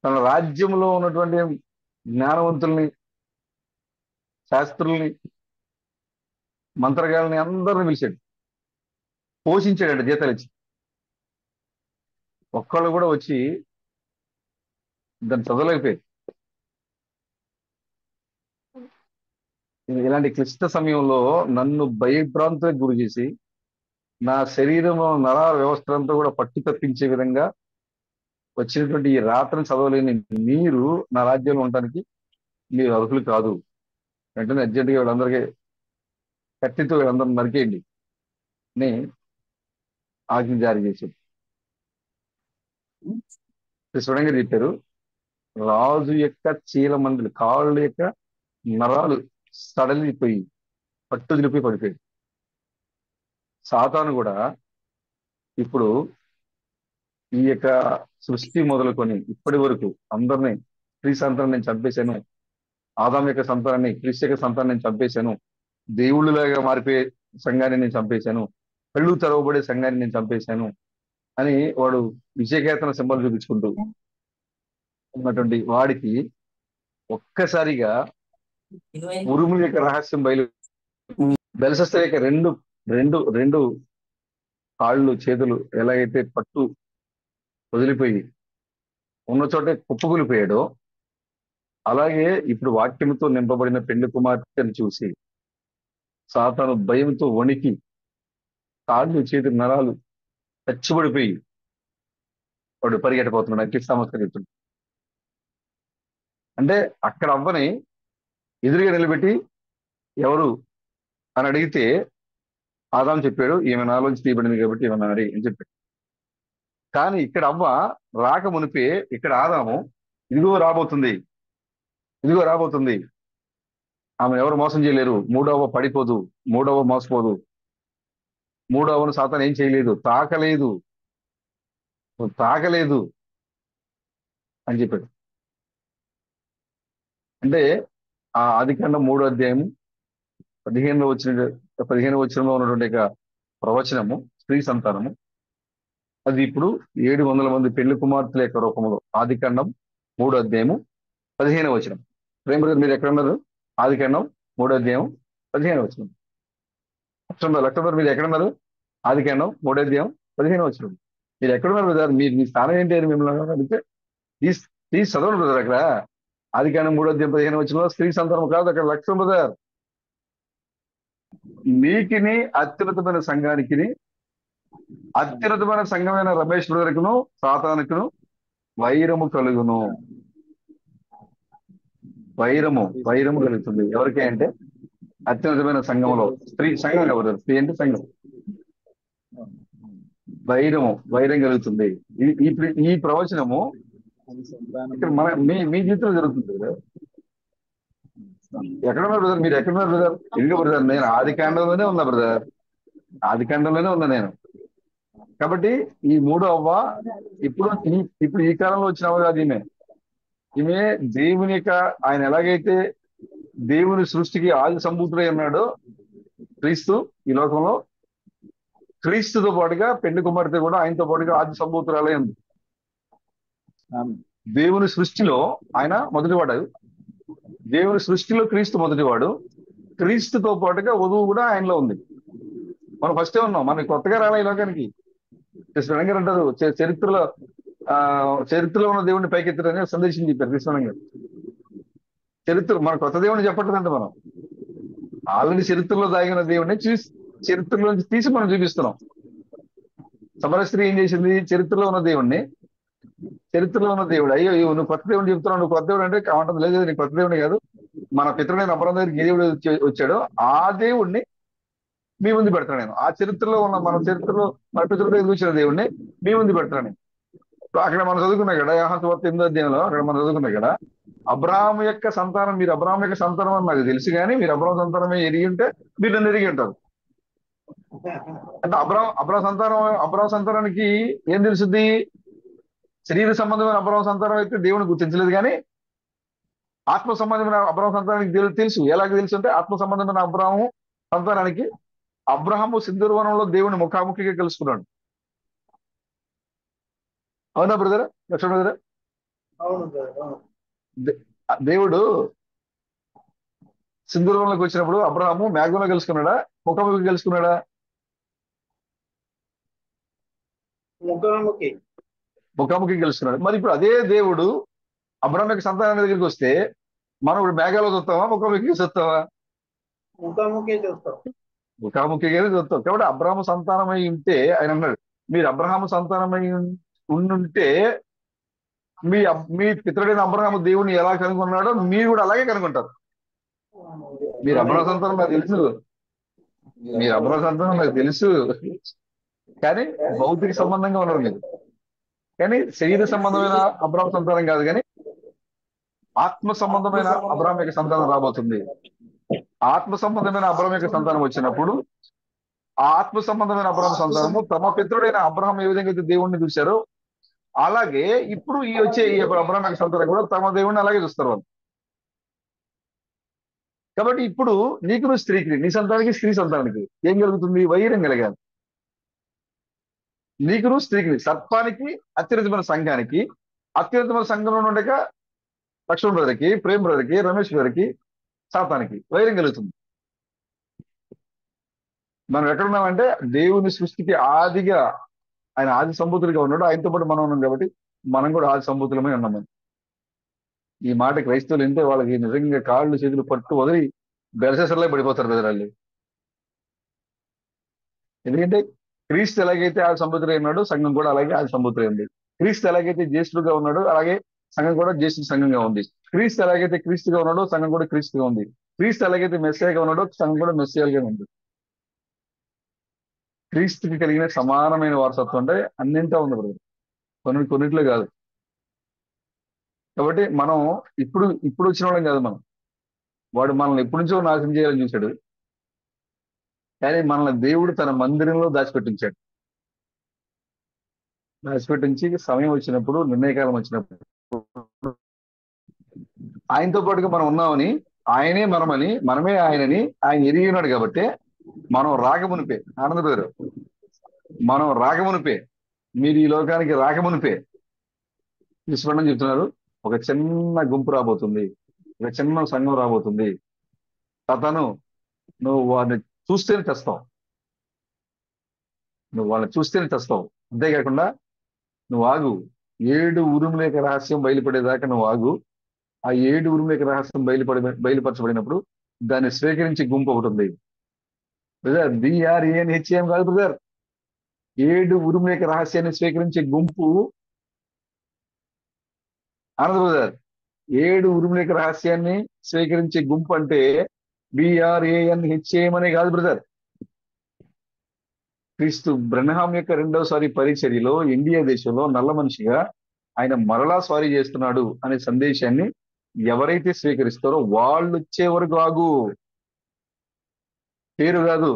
తన రాజ్యంలో ఉన్నటువంటి జ్ఞానవంతుల్ని, శాస్త్రుల్ని, మంత్రగాళ్ళని అందరిని పిలిచాడు, పోషించాడు జీతాలు ఇచ్చి. ఒక్కళ్ళు కూడా వచ్చి దాన్ని చదవలేకపోయారు. ఇలాంటి క్లిష్ట సమయంలో నన్ను భయభ్రాంతులకు గురి చేసి నా శరీరంలో నరాల వ్యవస్థ అంతా కూడా పట్టు తప్పించే విధంగా వచ్చినటువంటి ఈ రాత్రిని చదవలేని మీరు నా రాజ్యంలో ఉండడానికి మీరు అర్హులు కాదు. వెంటనే అర్జెంటుగా వీళ్ళందరికీ కత్తితో వీళ్ళందరూ నరికేయండి అని ఆజ్ఞ జారీ చేశారు. చూడంగా చెప్పారు, రాజు యొక్క చీలమండలి కాళ్ళ యొక్క నరాలు సడలిపోయి పట్టుదిలిపోయి పడిపోయాడు. సాతాను కూడా ఇప్పుడు ఈ యొక్క సృష్టి మొదలుకొని ఇప్పటి వరకు అందరినీ స్త్రీ సంతానం నేను చంపేశాను, ఆదాం యొక్క సంతానాన్ని క్రీస్తు యొక్క సంతానం నేను చంపేశాను, దేవుళ్ళలాగా మారిపోయే సంఘాన్ని నేను చంపేశాను, కళ్ళు తెరవబడే సంఘాన్ని నేను చంపేశాను అని వాడు విజయకేతన సింబల్ చూపించుకుంటూ ఉన్నటువంటి వాడికి ఒక్కసారిగా ఉరుముల యొక్క రహస్యం బయలు. బెల్సెస్సర్ యొక్క రెండు రెండు రెండు కాళ్ళు చేతులు ఎలాగైతే పట్టు వదిలిపోయి ఉన్న చోటే కుప్పకూలిపోయాడో, అలాగే ఇప్పుడు వాక్యంతో నింపబడిన పెళ్లి కుమార్తెను చూసి సాతాను భయంతో వణికి కాళ్ళు చేతులు నరాలు చచ్చిపడిపోయి వాడు పరిగెట్టబోతున్నాడు. అగ్ని సంస్కరిస్తున్నాడు. అంటే అక్కడ అవ్వని ఎదురుగా నిలబెట్టి ఎవరు అని అడిగితే ఆదాం చెప్పాడు, ఈమె నాలోంచి తీయబడింది కాబట్టి ఈమె నాడి అని చెప్పాడు. కానీ ఇక్కడ అవ్వ రాక మునిపే ఇక్కడ ఆదాము ఇదిగో రాబోతుంది, ఆమె ఎవరు మోసం చేయలేరు, మూడవ పడిపోదు, మూడవ మోసపోదు, మూడవను సాతాను ఏం చేయలేదు, తాకలేదు అని చెప్పాడు. అంటే ఆ ఆదికాండం 3వ అధ్యాయం 15వ వచనంలో ఉన్నటువంటి ప్రవచనము స్త్రీ సంతానము అది ఇప్పుడు 700 మంది పెళ్లి కుమార్తెల యొక్క రూపంలో. ఆదికాండం 3వ అధ్యాయము 15వ వచనం. ప్రేమ మీరు ఎక్కడ ఉన్నారు? ఆదికాండం 3వ అధ్యాయం 15వ వచనం. లక్ష మీరు ఎక్కడున్నారు? ఆదికాండం 3వ అధ్యాయం 15వ వచనం. మీరు ఎక్కడున్నారు బ్రదర్? మీ స్థానం ఏంటి అని మిమ్మల్ని అడిగితే ఈ చదవను బ్రదర్. అక్కడ ఆదికాండం 3వ అధ్యాయం 15వ వచనంలో స్త్రీ సంతానం కాదు, అక్కడ లక్ష్యం బ్రదర్. నీకిని అత్యున్నతమైన సంఘానికి, అత్యున్నతమైన సంఘమైన రమేష్ బ్రదర్కును సాతానుకును వైరము కలుగును. వైరము కలుగుతుంది. ఎవరికి అంటే అత్యున్నతమైన సంఘంలో, సంఘం ఎవరు? స్త్రీ అంటే సంఘం. వైరం కలుగుతుంది. ఈ ప్రవచనము ఇక్కడ మీ జీవితంలో జరుగుతుంది కదా. ఎక్కడున్నారు బ్రదర్? మీరు ఎక్కడున్నారు బ్రదర్? ఇదిగో బ్రదర్, నేను ఆది కాండంలోనే ఉన్నా బ్రదర్, ఆది కాండంలోనే ఉన్నా నేను. కాబట్టి ఈ మూడో అవ్వ ఇప్పుడు ఈ కాలంలో వచ్చిన అవ్వ కాదు ఈమె దేవుని యొక్క, ఆయన ఎలాగైతే దేవుని సృష్టికి ఆది సంభూతుడై ఉన్నాడో క్రీస్తు, ఈ లోకంలో క్రీస్తుతో పాటుగా పెళ్లి కుమార్తె కూడా ఆయనతో పాటుగా ఆది సంభూతురాలే ఉంది. దేవుని సృష్టిలో ఆయన మొదటివాడు, దేవుని సృష్టిలో క్రీస్తు మొదటివాడు, క్రీస్తుతో పాటుగా వధువు కూడా ఆయనలో ఉంది. మనం ఫస్టే ఉన్నాం, మనకి కొత్తగా రాలే ఈ లోకానికి. కృష్ణ గారు అంటారు, చరిత్రలో ఉన్న దేవుడిని పైకెత్తారని సందేశం చెప్పారు కృష్ణ గారు. మన కొత్త దేవుడిని చెప్పట్లేదంటే మనం ఆల్రెడీ చరిత్రలో దాగిన దేవుడిని చరిత్రలోంచి తీసి మనం చూపిస్తున్నాం. సమరస్త్రీ ఏం చేసింది? చరిత్రలో ఉన్న దేవుడు, అయ్యో నువ్వు కొత్త దేవుడిని చెప్తున్నావు, నువ్వు కొత్త దేవుడు అంటే కావటం లేదు, నీ కొత్త దేవుడి కాదు, మన పితరుడైన అబ్రహాము దగ్గరికి ఏ దేవుడు వచ్చాడో ఆ దేవుడిని మీ ముందు పెడతాను నేను. ఆ చరిత్రలో ఉన్న మన పితరుడు దగ్గర చూసిన దేవుడిని మీ ముందు పెడతాను నేను. అక్కడ మనం చదువుకున్నాం కదా, యోహాను సువార్త 8వ అధ్యాయంలో అక్కడ మనం చదువుకున్నాం కదా, అబ్రహాము యొక్క సంతానం, మీరు అబ్రహాము యొక్క సంతానం అని నాకు తెలుసు, కానీ మీరు అబ్రహాము సంతానమే ఎరిగి ఉంటే మీరు నన్ను ఎరిగి ఉంటారు. అంటే అబ్రహాము సంతానానికి ఏం తెలుసుద్ది? శరీర సంబంధమైన అబ్రహాము సంతానం అయితే దేవుని గుర్తించలేదు, కానీ ఆత్మ సంబంధమైన అబ్రహాము సంతానానికి తెలుసు. ఎలాగ తెలుసు అంటే, ఆత్మ సంబంధమైన అబ్రహాము సంతానానికి అబ్రహాము సింధూరవనంలో దేవుని ముఖాముఖిగా కలుసుకున్నాడు. అవునా బ్రదర్? లక్ష్మణ బ్రదర్, దేవుడు సింధూరవనంలోకి వచ్చినప్పుడు అబ్రహాము మేఘంలో కలుసుకున్నాడా, ముఖాముఖి కలుసుకున్నాడా? ముఖాముఖి కలుసుకున్నాడు. మరి ఇప్పుడు అదే దేవుడు అబ్రహాం యొక్క సంతానం దగ్గరికి వస్తే మనం ఇప్పుడు మేఘాలో చూస్తావా, ముఖాముఖిగా చూస్తావా? ముఖాముఖిగానే చూస్తాం. కాబట్టి అబ్రహాము సంతానమై ఉంటే, ఆయన అన్నాడు, మీరు అబ్రహాము సంతానమై ఉండుంటే మీ పితరుడైన అబ్రహాము దేవుని ఎలా కనుగొన్నాడో మీరు కూడా అలాగే కనుగొంటారు. మీరు అబ్రహాము సంతానం నాకు తెలుసు, కానీ భౌతిక సంబంధంగా ఉన్నారు మీరు. కానీ శరీర సంబంధమైన అబ్రహాము సంతానం కాదు, కానీ ఆత్మ సంబంధమైన అబ్రహాం యొక్క సంతానం రాబోతుంది. ఆత్మ సంబంధమైన అబ్రహాం యొక్క సంతానం వచ్చినప్పుడు ఆ ఆత్మ సంబంధమైన అబ్రహాం సంతానము తమ పితరుడైన అబ్రహాం ఏ విధంగా అయితే దేవుణ్ణి చూశారో అలాగే ఇప్పుడు ఈ అబ్రహాం యొక్క సంతానం కూడా తమ దేవుణ్ణి అలాగే చూస్తారు వాళ్ళు. కాబట్టి ఇప్పుడు నీకు స్త్రీకి, నీ సంతానానికి స్త్రీ సంతానానికి ఏం కలుగుతుంది? వైరం కలగాలి. నీకును స్త్రీకి, సర్పానికి అత్యున్నతమైన సంఘానికి, అత్యున్నతమైన సంఘంలో ఉండక లక్ష్మణ్ బ్రదర్కి, ప్రేమ్ బ్రదర్కి, రమేష్ బ్రదర్కి, సాతానికి వైరం కలుగుతుంది. మనం ఎక్కడున్నామంటే దేవుని సృష్టికి ఆదిగా ఆయన ఆది సంభూతులుగా ఉన్నాడు, ఆయనతో పాటు మనం ఉన్నాం. కాబట్టి మనం కూడా ఆది సంభూతులమై ఉన్నాం. ఈ మాట క్రైస్తవులు వింటే వాళ్ళకి నిజంగా కాళ్ళు చేతులు పట్టు వదిలి బెరసెసర్లే పడిపోతారు బెదరాళ్ళు. ఎందుకంటే క్రీస్తు ఎలాగైతే ఆది సంభూతులై ఉన్నాడు, సంఘం కూడా అలాగే ఆది సంభూతులై ఉంది. క్రీస్తు ఎలాగైతే జ్యేష్ఠుడుగా ఉన్నాడు, అలాగే సంఘం కూడా జ్యేష్ఠ సంఘంగా ఉంది. క్రీస్తు ఎలాగైతే క్రీస్తుగా ఉన్నాడో సంఘం కూడా క్రీస్తుగా ఉంది. క్రీస్తు ఎలాగైతే మెస్సియాగా ఉన్నాడో సంఘం కూడా మెస్సియాలుగా ఉంది. క్రీస్తుకి కలిగిన సమానమైన వారసత్వం అంటే అన్నింటా ఉంది బ్రదర్, కొన్నిట్లో కాదు. కాబట్టి మనం ఇప్పుడు వచ్చిన వాళ్ళం కాదు. వాడు మనల్ని ఎప్పటి నుంచో నాశనం చేయాలని చూశాడు, కానీ మనల్ని దేవుడు తన మందిరంలో దాచిపెట్టించి సమయం వచ్చినప్పుడు, నిర్ణయకాలం వచ్చినప్పుడు ఆయనతో పాటుగా మనం ఉన్నామని, ఆయనే మనమని, మనమే ఆయనని ఆయన ఎరిగి ఉన్నాడు. కాబట్టి మనం రాకమునిపే, ఆనంద పేరు, మనం రాకమునిపే, మీరు ఈ లోకానికి రాకమునిపే విశ్వడం చెప్తున్నారు, ఒక చిన్న గుంపు రాబోతుంది, ఒక చిన్న సంఘం రాబోతుంది. అతను నువ్వు వాడిని చూస్తేనే తెస్తావు, అంతేకాకుండా నువ్వు ఆగు, 7 ఉరుముల యొక్క రహస్యం బయలుపడేదాకా నువ్వు ఆగు. ఆ 7 ఉరుముల యొక్క రహస్యం బయలుపరచబడినప్పుడు దాన్ని స్వీకరించి గుంపు ఒకటి ఉంది బ్రదర్. DRENHM కాదు బ్రదర్, 7 ఉరుముల యొక్క రహస్యాన్ని స్వీకరించే గుంపు. ఆనంద బ్రదర్, ఏడు ఉరుముల రహస్యాన్ని స్వీకరించే గుంపు అంటే BRANHAM అనే కాదు బ్రదర్. క్రీస్తు బ్రహ్నాం యొక్క రెండవసారి పరిచర్యలో ఇండియా దేశంలో నల్ల మనిషిగా ఆయన మరలా స్వారీ చేస్తున్నాడు అనే సందేశాన్ని ఎవరైతే స్వీకరిస్తారో వాళ్ళు వచ్చే వరకు ఆగు. పేరు కాదు,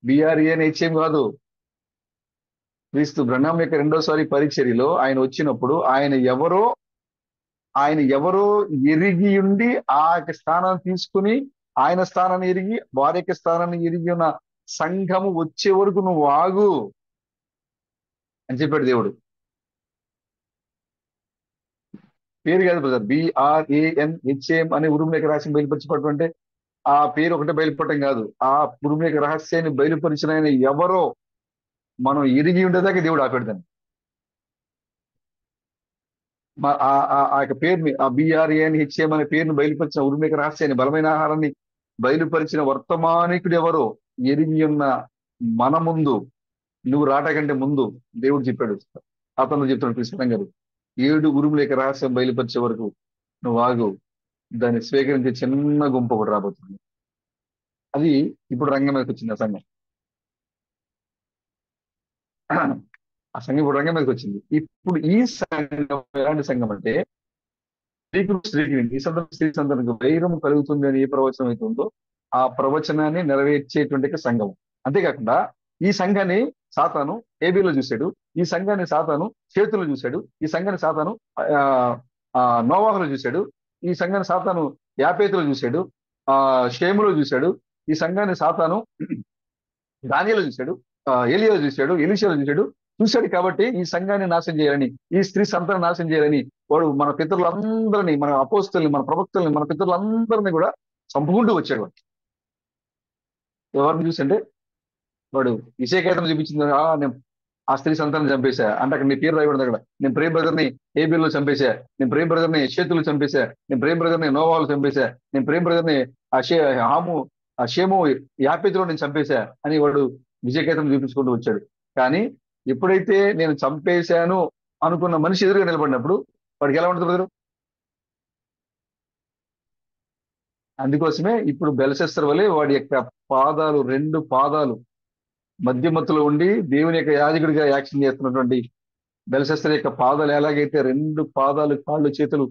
BRANHAM కాదు. క్రీస్తు బ్రహ్నాం యొక్క రెండోసారి పరిచర్యలో ఆయన వచ్చినప్పుడు ఆయన ఎవరో ఎరిగి ఉండి ఆ యొక్క స్థానాన్ని తీసుకుని ఆయన స్థానాన్ని ఎరిగి వారి యొక్క స్థానాన్ని ఎరిగి ఉన్న సంఘము వచ్చే వరకు నువ్వు ఆగు అని చెప్పాడు దేవుడు. పేరు కాదు బ్రదర్. BRANHAM అనే ఉరుములేఖ రహస్యం బయలుపరచబడటం అంటే ఆ పేరు ఒకటే బయలుపడటం కాదు. ఆ ఉరుములేఖ రహస్యాన్ని బయలుపరిచిన ఆయన ఎవరో మనం ఎరిగి ఉండేదాకా దేవుడు ఆపెడతాను. ఆ యొక్క పేరుని, ఆ BRANHAM అనే పేరుని బయలుపరిచిన ఉరుములేఖ రహస్యాన్ని, బలమైన ఆహారాన్ని బయలుపరిచిన వర్తమానికుడు ఎవరో ఎరిగి ఉన్న మన ముందు, నువ్వు రాట కంటే ముందు దేవుడు చెప్పాడు. అతను చెప్తాడు కృష్ణ గారు, 7 ఉరుములేఖ రహస్యం బయలుపరిచే వరకు నువ్వు ఆగు, దాన్ని స్వీకరించే చిన్న గుంపు ఒకటి రాబోతుంది. అది ఇప్పుడు రంగం మీదకి వచ్చింది. ఆ సంఘం ఇప్పుడు రంగం మీదకి వచ్చింది. ఇప్పుడు ఈ సంఘం ఎలాంటి సంఘం అంటే స్త్రీకి ఈ స్త్రీ సంతానికి వైరం కలుగుతుంది అని ఏ ప్రవచనం అయితే ఉందో ఆ ప్రవచనాన్ని నెరవేర్చేటువంటి సంఘం. అంతేకాకుండా ఈ సంఘాన్ని సాతాను ఏబీలో చూశాడు, ఈ సంఘాన్ని సాతాను చేతుల్లో చూశాడు, ఈ సంఘాన్ని సాతాను నోవాహులో చూశాడు, ఈ సంఘాన్ని సాతాను యాపేతులో చూశాడు, షేములో చూశాడు, ఈ సంఘాన్ని సాతాను దానియేలులో చూశాడు, ఎలియాలో చూశాడు, ఎలీషాలో చూశాడు. కాబట్టి ఈ సంఘాన్ని నాశనం చేయాలని, ఈ స్త్రీ సంతానం నాశనం చేయాలని వాడు మన పితరులందరినీ, మన అపోస్తుల్ని, మన ప్రవక్తల్ని, మన పితరులందరినీ కూడా చంపుకుంటూ వచ్చాడు. వాడు ఎవరిని చూసంటే వాడు విషయకేతం చూపించింది, నేను ఆ స్త్రీ సంతానం చంపేశా అంటే అక్కడ నీ పేరు రాయబడింది. అక్కడ నేను ప్రేమ్ బ్రదర్ని ఏబీలో చంపేశా, నేను ప్రేమ్ బ్రదర్ని చేతులు చంపేశా, నేను ప్రేమ్ బ్రదర్ని నోవాలు చంపేశా, నేను ప్రేమ్ బ్రదర్ని షేము యాపేతులో నేను చంపేశా అని వాడు విజయకేతం చూపించుకుంటూ వచ్చాడు. కానీ ఎప్పుడైతే నేను చంపేశాను అనుకున్న మనిషి ఎదురుగా నిలబడినప్పుడు వాడికి ఎలా ఉంటుంది బ్రదరు? అందుకోసమే ఇప్పుడు బెల్షస్సర్ వలె వాడి యొక్క పాదాలు, 2 పాదాలు మధ్యమత్తులో ఉండి దేవుని యొక్క యాజకుడిగా యాక్షన్ చేస్తున్నటువంటి బెల్షస్సర్ యొక్క పాదాలు ఎలాగైతే 2 పాదాలు, కాళ్ళు, చేతులు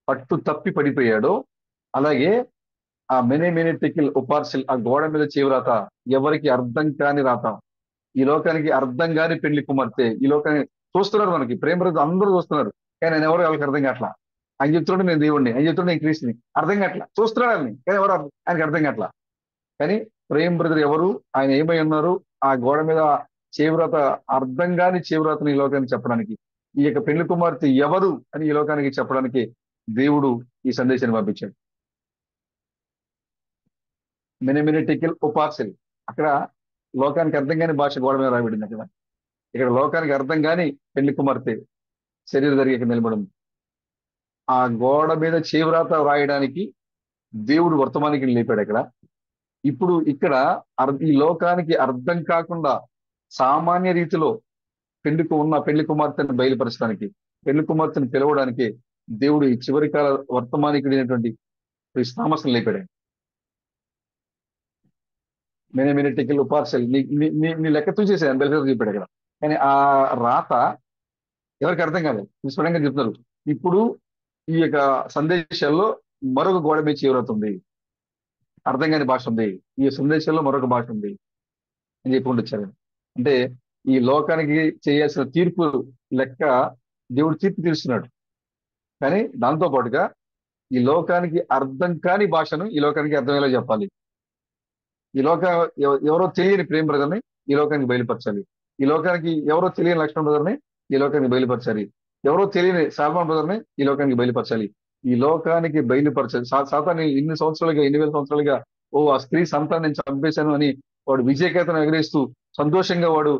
పట్టు తప్పి పడిపోయాడో, అలాగే ఆ మెనేమెనెటికిల్ ఉపార్సిల్, ఆ గోడ మీద చేవరాత, ఎవరికి అర్థం కాని రాత, ఈ లోకానికి అర్థం కాని పెళ్లి కుమార్తె. ఈ లోకాన్ని చూస్తున్నారు, మనకి ప్రేమ బ్రదర్ అందరూ చూస్తున్నారు, కానీ ఆయన ఎవరు వాళ్ళకి అర్థం కావట్లా. ఆయన చెప్తున్నాడు నేను దేవుడిని, ఆయన చెప్తున్నాడు నేను క్రీస్తుని, అర్థం కావట్లా. చూస్తున్నాడు ఆయన్ని, కానీ ఎవరు ఆయనకి అర్థం కావట్లా. కానీ ప్రేమ్ బ్రదర్ ఎవరు, ఆయన ఏమై ఉన్నారు, ఆ గోడ మీద చేవ్రత, అర్థం కాని చేవ్రతని ఈ లోకానికి చెప్పడానికి, ఈ యొక్క పెళ్లి కుమార్తె ఎవరు అని ఈ లోకానికి చెప్పడానికి దేవుడు ఈ సందేశాన్ని పంపించాడు. మెనేమెనెటికిల్ ఉపార్సిల్, అక్కడ లోకానికి అర్థం కాని భాష గోడ మీద రాబడింది. అక్కడ ఇక్కడ లోకానికి అర్థం కాని పెళ్లి కుమార్తె శరీర ధరిగి నిలబడింది. ఆ గోడ మీద చేవ్రాత రాయడానికి దేవుడు వర్తమానికి లేపాడు. అక్కడ ఇప్పుడు ఇక్కడ ఈ లోకానికి అర్థం కాకుండా సామాన్య రీతిలో పెళ్లి కుమార్తెను బయలుపరచడానికి, పెళ్లి కుమార్తెను పిలవడానికి దేవుడు ఈ చివరి కాల వర్తమానికుడైనటువంటి థామస్ని లేపాడు. మెనేమెనెటికిల్ ఉపార్సల్ నీ లెక్క చూసేసాను బెల్షస్సర్ చెప్పాడు అక్కడ. కానీ ఆ రాత ఎవరికి అర్థం కాలేదు. స్పష్టంగా చెప్తున్నారు. ఇప్పుడు ఈ యొక్క సందేశాల్లో మరొక గోడ మీద చేవ్రత ఉంది, అర్థం కాని భాష ఉంది, ఈ సందేశంలో మరొక భాష ఉంది అని చెప్పుకుంటూ వచ్చారు. అంటే ఈ లోకానికి చేయాల్సిన తీర్పు లెక్క దేవుడు తీర్పు తీరుస్తున్నాడు. కానీ దాంతో పాటుగా ఈ లోకానికి అర్థం కాని భాషను ఈ లోకానికి అర్థమయ్యేలా చెప్పాలి. ఈ ఎవరో తెలియని ప్రేమ్ బ్రదర్ని ఈ లోకానికి బయలుపరచాలి. ఈ లోకానికి ఎవరో తెలియని లక్ష్మణ్ బ్రదర్ని ఈ లోకానికి బయలుపరచాలి. ఎవరో తెలియని సాల్మాన్ బ్రదర్ని ఈ లోకానికి బయలుపరచాలి. ఈ లోకానికి బయలుపరచాలి. సాతాన్ని ఇన్ని సంవత్సరాలుగా, 8,000 సంవత్సరాలుగా ఆ స్త్రీ సంతానం నేను చంపేశాను అని వాడు విజయకేతను ఎగరేస్తూ సంతోషంగా వాడు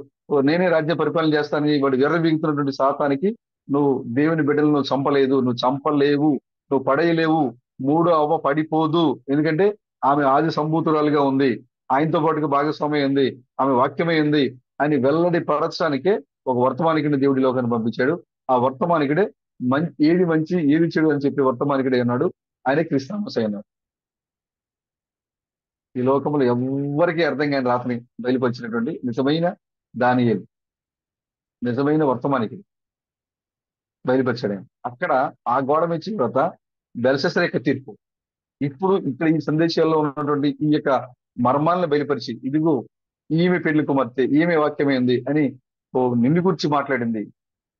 నేనే రాజ్య పరిపాలన చేస్తానని వాడు విర్రవీగుతున్నటువంటి సాతానికి, నువ్వు దేవుని బిడ్డలు నువ్వు చంపలేదు, నువ్వు చంపలేవు, నువ్వు పడేయలేవు, 3వ అవ్వ పడిపోదు, ఎందుకంటే ఆమె ఆది సంభూతురాలుగా ఉంది, ఆయనతో పాటుగా భాగస్వామి ఉంది, ఆమె వాక్యమై ఉంది అని వెల్లడి పరచడానికే ఒక వర్తమానికుడిని దేవుడి లోకాన్ని పంపించాడు. ఆ వర్తమానికుడే ఏది మంచి ఏది చెడు అని చెప్పి వర్తమానికుడే ఉన్నాడు. ఆయనే క్రీస్తు అన్నాడు. ఈ లోకంలో ఎవ్వరికీ అర్థం కాని రాతని బయలుపరిచినటువంటి నిజమైన దానియేలు, నిజమైన వర్తమానికి బయలుపరిచాడు ఆయన. అక్కడ ఆ గోడ మెచ్చిన తర్వాత బెల్షస్సర్ యొక్క తీర్పు. ఇప్పుడు ఇక్కడ ఈ సందేశాల్లో ఉన్నటువంటి ఈ యొక్క మర్మాలను బయలుపరిచి, ఇదిగో ఈమె పెళ్లి కుమార్తె, ఈమె వాక్యమే ఉంది అని నిన్ను గురించి మాట్లాడింది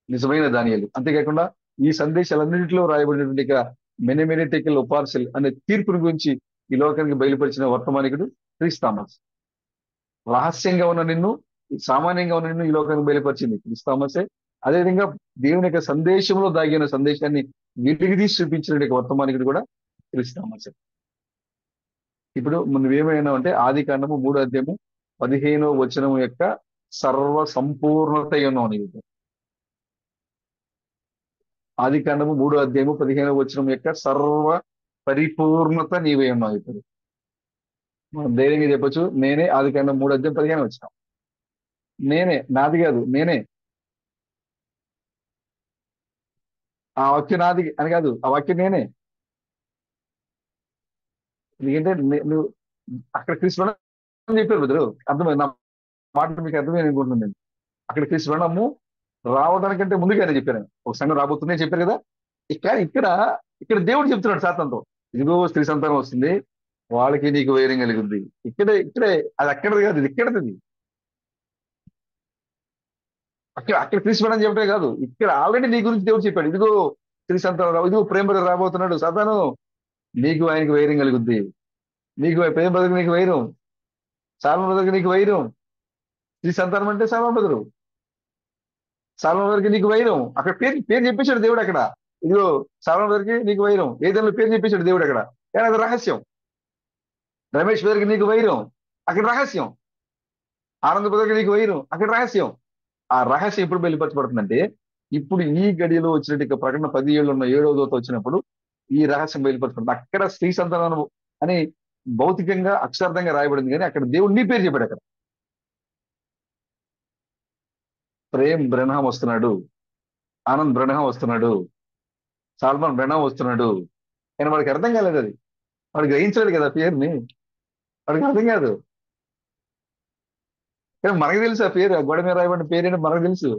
నిజమైన దానియేలు. అంతేకాకుండా ఈ సందేశాలన్నింటిలో రాయబడినటువంటి ఇక మెనెమెనెటికల్ ఉపార్సల్ అనే తీర్పుని గురించి ఈ లోకానికి బయలుపరిచిన వర్తమానికుడు క్రీస్తు థామస్. రహస్యంగా ఉన్న నిన్ను, సామాన్యంగా ఉన్న నిన్ను ఈ లోకానికి బయలుపరిచింది క్రీస్తు థామసే. అదేవిధంగా దేవుని యొక్క సందేశంలో దాగిన సందేశాన్ని వెలిగిదీసి చూపించిన వర్తమానికుడు కూడా క్రీస్తు థామసే. ఇప్పుడు నువ్వేమైనా అంటే ఆది కాండము 3వ అధ్యాయము 15వ వచనం యొక్క సర్వ సంపూర్ణత ఉన్నావు నీవు. ఆది కాండము 3వ అధ్యాయము 15వ వచనం యొక్క సర్వ పరిపూర్ణత నీవే ఉన్నావు. ఇప్పుడు మనం ధైర్యంగా చెప్పొచ్చు, నేనే ఆది కాండం 3వ అధ్యాయం 15వ వచనం. నేనే, నాది కాదు, నేనే. ఆ వాక్యం నాది అని కాదు, ఆ వాక్యం నేనే. ఎందుకంటే నువ్వు అక్కడ క్రీస్తు చెప్పారు బదులు అర్థమైంది నా మాట, మీకు అర్థమైంది అనుకుంటున్నాను నేను. అక్కడ క్రీస్తు వర్ణము రావడానికంటే ముందుగానే చెప్పాను. ఒక సంఘం రాబోతుందని చెప్పారు కదా. ఇక్కడ దేవుడు చెప్తున్నాడు సాతానుతో, ఇదిగో స్త్రీ సంతానం వస్తుంది, వాళ్ళకి నీకు వైరం కలిగింది. ఇక్కడే అది అక్కడది కాదు, ఇది ఇక్కడది. అక్కడ క్రీస్తు వర్ణం చెప్పడే కాదు, ఇక్కడ ఆల్రెడీ నీ గురించి దేవుడు చెప్పాడు. ఇదిగో స్త్రీ సంతానం, ఇదిగో ప్రేమ రాబోతున్నాడు సాతాను, నీకు ఆయనకి వైరం కలుగుద్ది. నీకు ప్రేమ బ్రదర్కి నీకు వైరం, సాల్మన్ బ్రదర్కి నీకు వైరం. స్త్రీ సంతానం అంటే సాల్మన్ బ్రదరు, సాల్మన్ బ్రదర్కి నీకు వైరం. అక్కడ పేరు చెప్పేశాడు దేవుడు. అక్కడ ఇదిగో సాల్మన్ బ్రదర్కి నీకు వైరం, ఏదైనా పేరు చెప్పేశాడు దేవుడు అక్కడ. కానీ అది రహస్యం. రమేష్ బ్రదర్కి నీకు వైరం, అక్కడ రహస్యం. ఆనంద్ బ్రదర్కి నీకు వైరం, అక్కడ రహస్యం. ఆ రహస్యం ఎప్పుడు బయలుపరచబడుతుందంటే, ఇప్పుడు ఈ గడియలో వచ్చినట్టు ప్రకటన 17 ఉన్న 7వ దూత వచ్చినప్పుడు ఈ రహస్యం బయలుపరచబడుతుంది. అక్కడ స్త్రీ సంతానం అని భౌతికంగా అక్షరార్థంగా రాయబడింది, కానీ అక్కడ దేవుడు నీ పేరు చెప్పాడు. అక్కడ ప్రేమ్ బ్రెనహాం వస్తున్నాడు, ఆనంద్ బ్రెనహాం వస్తున్నాడు, సాల్మన్ బ్రెనహాం వస్తున్నాడు. కానీ వాడికి అర్థం కాలేదు, అది వాడు గ్రహించలేడు కదా పేరుని, వాడికి అర్థం కాదు. కానీ మనకు తెలుసు ఆ పేరు, ఆ గోడ మీద రాయబడిన పేరేంటి మనకు తెలుసు,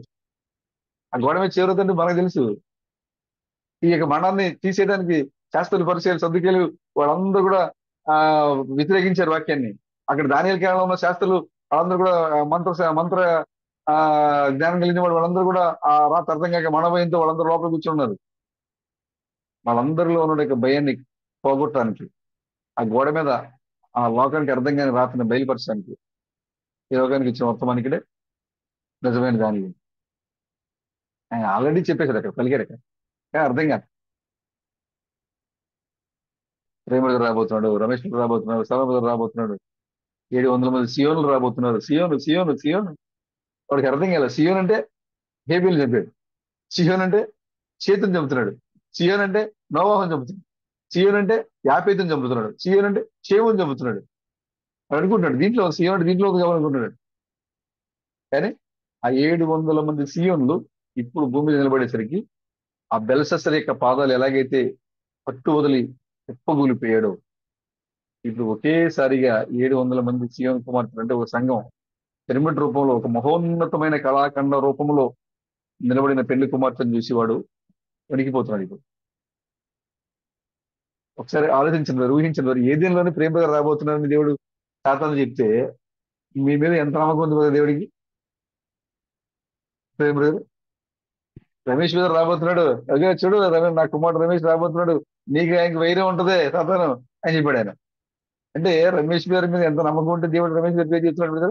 ఆ గోడ మీద చేరుతుంటే మనకు తెలుసు. ఈ యొక్క మరణాన్ని తీసేయడానికి శాస్త్రులు, పరిచయాలు, సర్దుకేలు వాళ్ళందరూ కూడా వ్యతిరేకించారు వాక్యాన్ని. అక్కడ దానియేలు కాలంలో ఉన్న శాస్త్రులు వాళ్ళందరూ కూడా మంత్ర జ్ఞానం కలిగిన వాళ్ళందరూ కూడా ఆ రాత అర్థం కాక మనభయంతో వాళ్ళందరూ లోపల కూర్చున్నారు. వాళ్ళందరిలో ఉన్న భయాన్ని పోగొట్టడానికి, ఆ గోడ మీద ఆ లోకానికి అర్థం కాని రాతని బయలుపరచడానికి ఈ లోకానికి ఇచ్చిన వర్తమానికిడే నిజమైన దాని. ఆయన ఆల్రెడీ చెప్పేశాడు, అక్కడ పలికాడు. అక్కడ కానీ అర్థం కాదు. ప్రేమడు రాబోతున్నాడు, రమేష్ రాబోతున్నాడు, సలభ రాబోతున్నాడు, 700 మంది సియోన్లు రాబోతున్నారు. సియోను వాడికి అర్థం కాలేదు. సియోన్ అంటే హేబీలు చంపాడు, సియోన్ అంటే చేతుని చంపుతున్నాడు, సియోన్ అంటే నోవాహం చంపుతున్నాడు, సియోన్ అంటే యాపేతుని చంపుతున్నాడు, సియోన్ అంటే షేముని చంపుతున్నాడు. వాడు అనుకుంటున్నాడు దీంట్లో సియోన్ దీంట్లో కావాలనుకుంటున్నాడు. కానీ ఆ 700 మంది సియోన్లు ఇప్పుడు భూమి మీద నిలబడేసరికి ఆ బెల్షస్సర్ యొక్క పాదాలు ఎలాగైతే పట్టు వదిలి ఉప్పగూలిపోయాడో, ఇప్పుడు ఒకేసారిగా 700 మంది సియోన్ కుమార్తెలు అంటే ఒక సంఘం పిరమిడ్ రూపంలో, ఒక మహోన్నతమైన కళాఖండ రూపంలో నిలబడిన పెళ్లి కుమార్తెను చూసేవాడు వణికిపోతున్నాడు. ఇప్పుడు ఒకసారి ఆలోచించిన ఊహించిన ఏదేలోనే ప్రేమగా రాబోతున్నాడని దేవుడు సాతాను చెప్తే మీ మీద ఎంత నమ్మకం ఉంది కదా దేవుడికి. ప్రేమ రమేష్ మీద రాబోతున్నాడు, అదే చూడు నా కుమారుడు రమేష్ రాబోతున్నాడు, నీకు ఆయనకి వైరం ఉంటదే సాతాను అని చెప్పాడు ఆయన. అంటే రమేష్ గారి మీద ఎంత నమ్మకం ఉంటే దేవుడు రమేష్ గారి పేరు చెప్తున్నాడు కదా.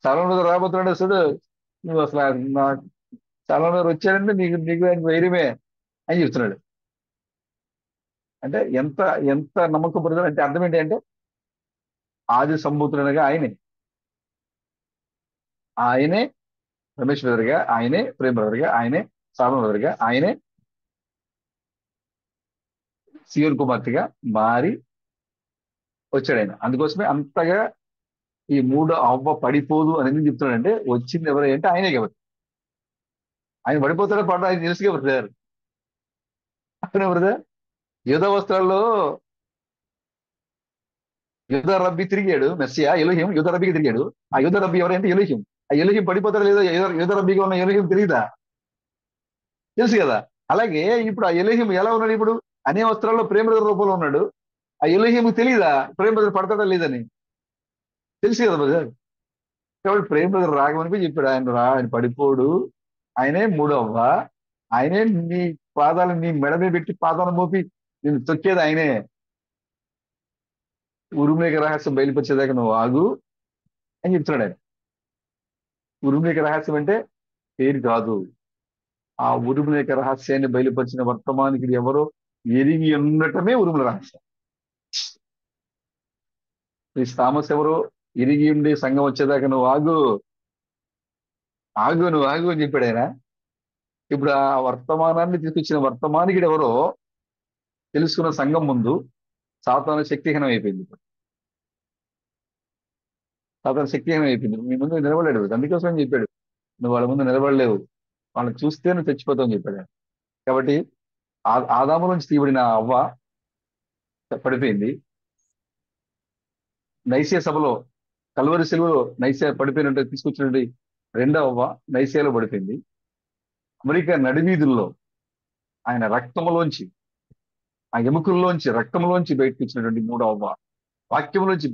సలమన్ మీద రాబోతున్నాడు, చూడు నువ్వు అసలు నా సలమన్ మీద వచ్చాడంటే నీకు ఆయనకి వైరమే అని చెప్తున్నాడు. అంటే ఎంత ఎంత నమ్మకం పడుతుంది అంటే అర్థం ఏంటి అంటే, ఆది సంభూతుడనగా ఆయనే రమేష్ బ్రదర్గా, ఆయనే ప్రేమ్ బ్రదర్గా, ఆయనే సాల్మన్ బ్రదర్గా, ఆయనే సియోన్ కుమార్తెగా మారి వచ్చాడు ఆయన. అందుకోసమే అంతగా ఈ 3 అవ్వ పడిపోదు అని ఎందుకు చెప్తున్నాడంటే, వచ్చింది ఎవరు అంటే ఆయనే కాబట్టి. ఆయన పడిపోతాడో పడ్డా ఆయన తెలుసుగా బ్రదర్. అవునా బ్రదర్? యూద వస్త్రాల్లో యూద రబ్బీ తిరిగాడు, మెస్సియా ఎలోహిం యూద రబ్బీకి తిరిగాడు. ఆ యూద రబ్బీ ఎవరంటే ఎలోహిం. ఆ ఎలోహిం పడిపోతాడు లేదో, యూద రబ్బీగా ఉన్న ఎలోహిం తెలియదా? తెలుసు కదా. అలాగే ఇప్పుడు ఆ ఎలోహిం ఎలా ఉన్నాడు? ఇప్పుడు అనే వస్త్రాల్లో ప్రేమ రూపంలో ఉన్నాడు. ఆ ఎలోహింకు తెలియదా ప్రేమ పడతాడా లేదని? తెలుసు కదా బ్రదర్. కాబట్టి ప్రేమ రాగమని చెప్పాడు. ఆయన పడిపోడు, ఆయనే మూడవ్వ, ఆయనే నీ పాదాలు నీ మెడ మీద పెట్టి పాదాలు మోపి నేను తొక్కేది ఆయనే. ఉరుములేక రహస్యం బయలుపరిచేదాకా నువ్వు ఆగు అని చెప్తున్నాడు ఆయన. ఉరుములేక రహస్యం అంటే పేరు కాదు. ఆ ఉరుములేక రహస్యాన్ని బయలుపరిచిన వర్తమానికి ఎవరో ఎరిగి ఉండటమే ఉరుముల రహస్యం. ఈ థామస్ ఎవరో ఎరిగి ఉండి సంఘం వచ్చేదాకా నువ్వు ఆగు, ఆగు, నువ్వు ఆగు అని చెప్పాడు ఆయన. ఇప్పుడు ఆ వర్తమానాన్ని తీసుకొచ్చిన వర్తమానికుడు ఎవరో తెలుసుకున్న సంఘం ముందు సాతాను శక్తిహీనం అయిపోయింది. సాతాను శక్తిహీనం అయిపోయింది. మీ ముందు నిలబడలేడు. అందుకోసం అని చెప్పాడు, నువ్వు వాళ్ళ ముందు నిలబడలేవు, వాళ్ళని చూస్తే నువ్వు చచ్చిపోతావు అని చెప్పాడు ఆయన. కాబట్టి ఆదాము నుంచి తీయబడిన అవ్వ పడిపోయింది. నైసియా సభలో కల్వరి సెలవులో నైసియా పడిపోయినట్టు తీసుకొచ్చినటువంటి రెండో అవ్వ నైసియాలో పడిపోయింది. అమెరికా నడివీధుల్లో ఆయన రక్తంలోంచి, ఆ ఎముకల్లోంచి రక్తంలోంచి బయటకు వచ్చినటువంటి మూడో అవ్వ, వాక్యంలోంచి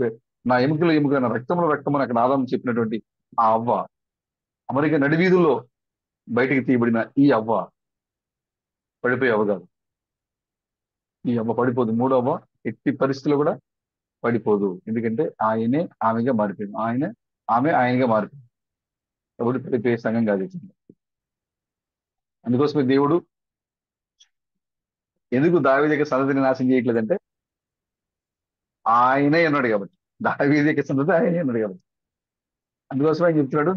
నా ఎముకలు నా రక్తంలో రక్తం అని అక్కడ ఆదాము చెప్పినటువంటి ఆ అవ్వ, అమెరికా నడివీధుల్లో బయటికి తీయబడిన ఈ అవ్వ పడిపోయే అవ్వ కాదు. ఈ అవ్వ పడిపోదు. మూడో అవ్వ ఎట్టి పరిస్థితుల్లో కూడా పడిపోదు. ఎందుకంటే ఆయనే ఆమెగా మారిపోయింది, ఆమె ఆయనగా మారిపోయింది. కాబట్టి పడిపోయే సంఘం కాదు ఇది. అందుకోసమే దేవుడు ఎందుకు దావీదు యొక్క సంతతిని నాశనం చేయట్లేదంటే ఆయనే అన్నాడు కాబట్టి. దావీదు యొక్క సంతతి ఆయనే అన్నాడు కాబట్టి. అందుకోసమే ఆయన చెప్తున్నాడు,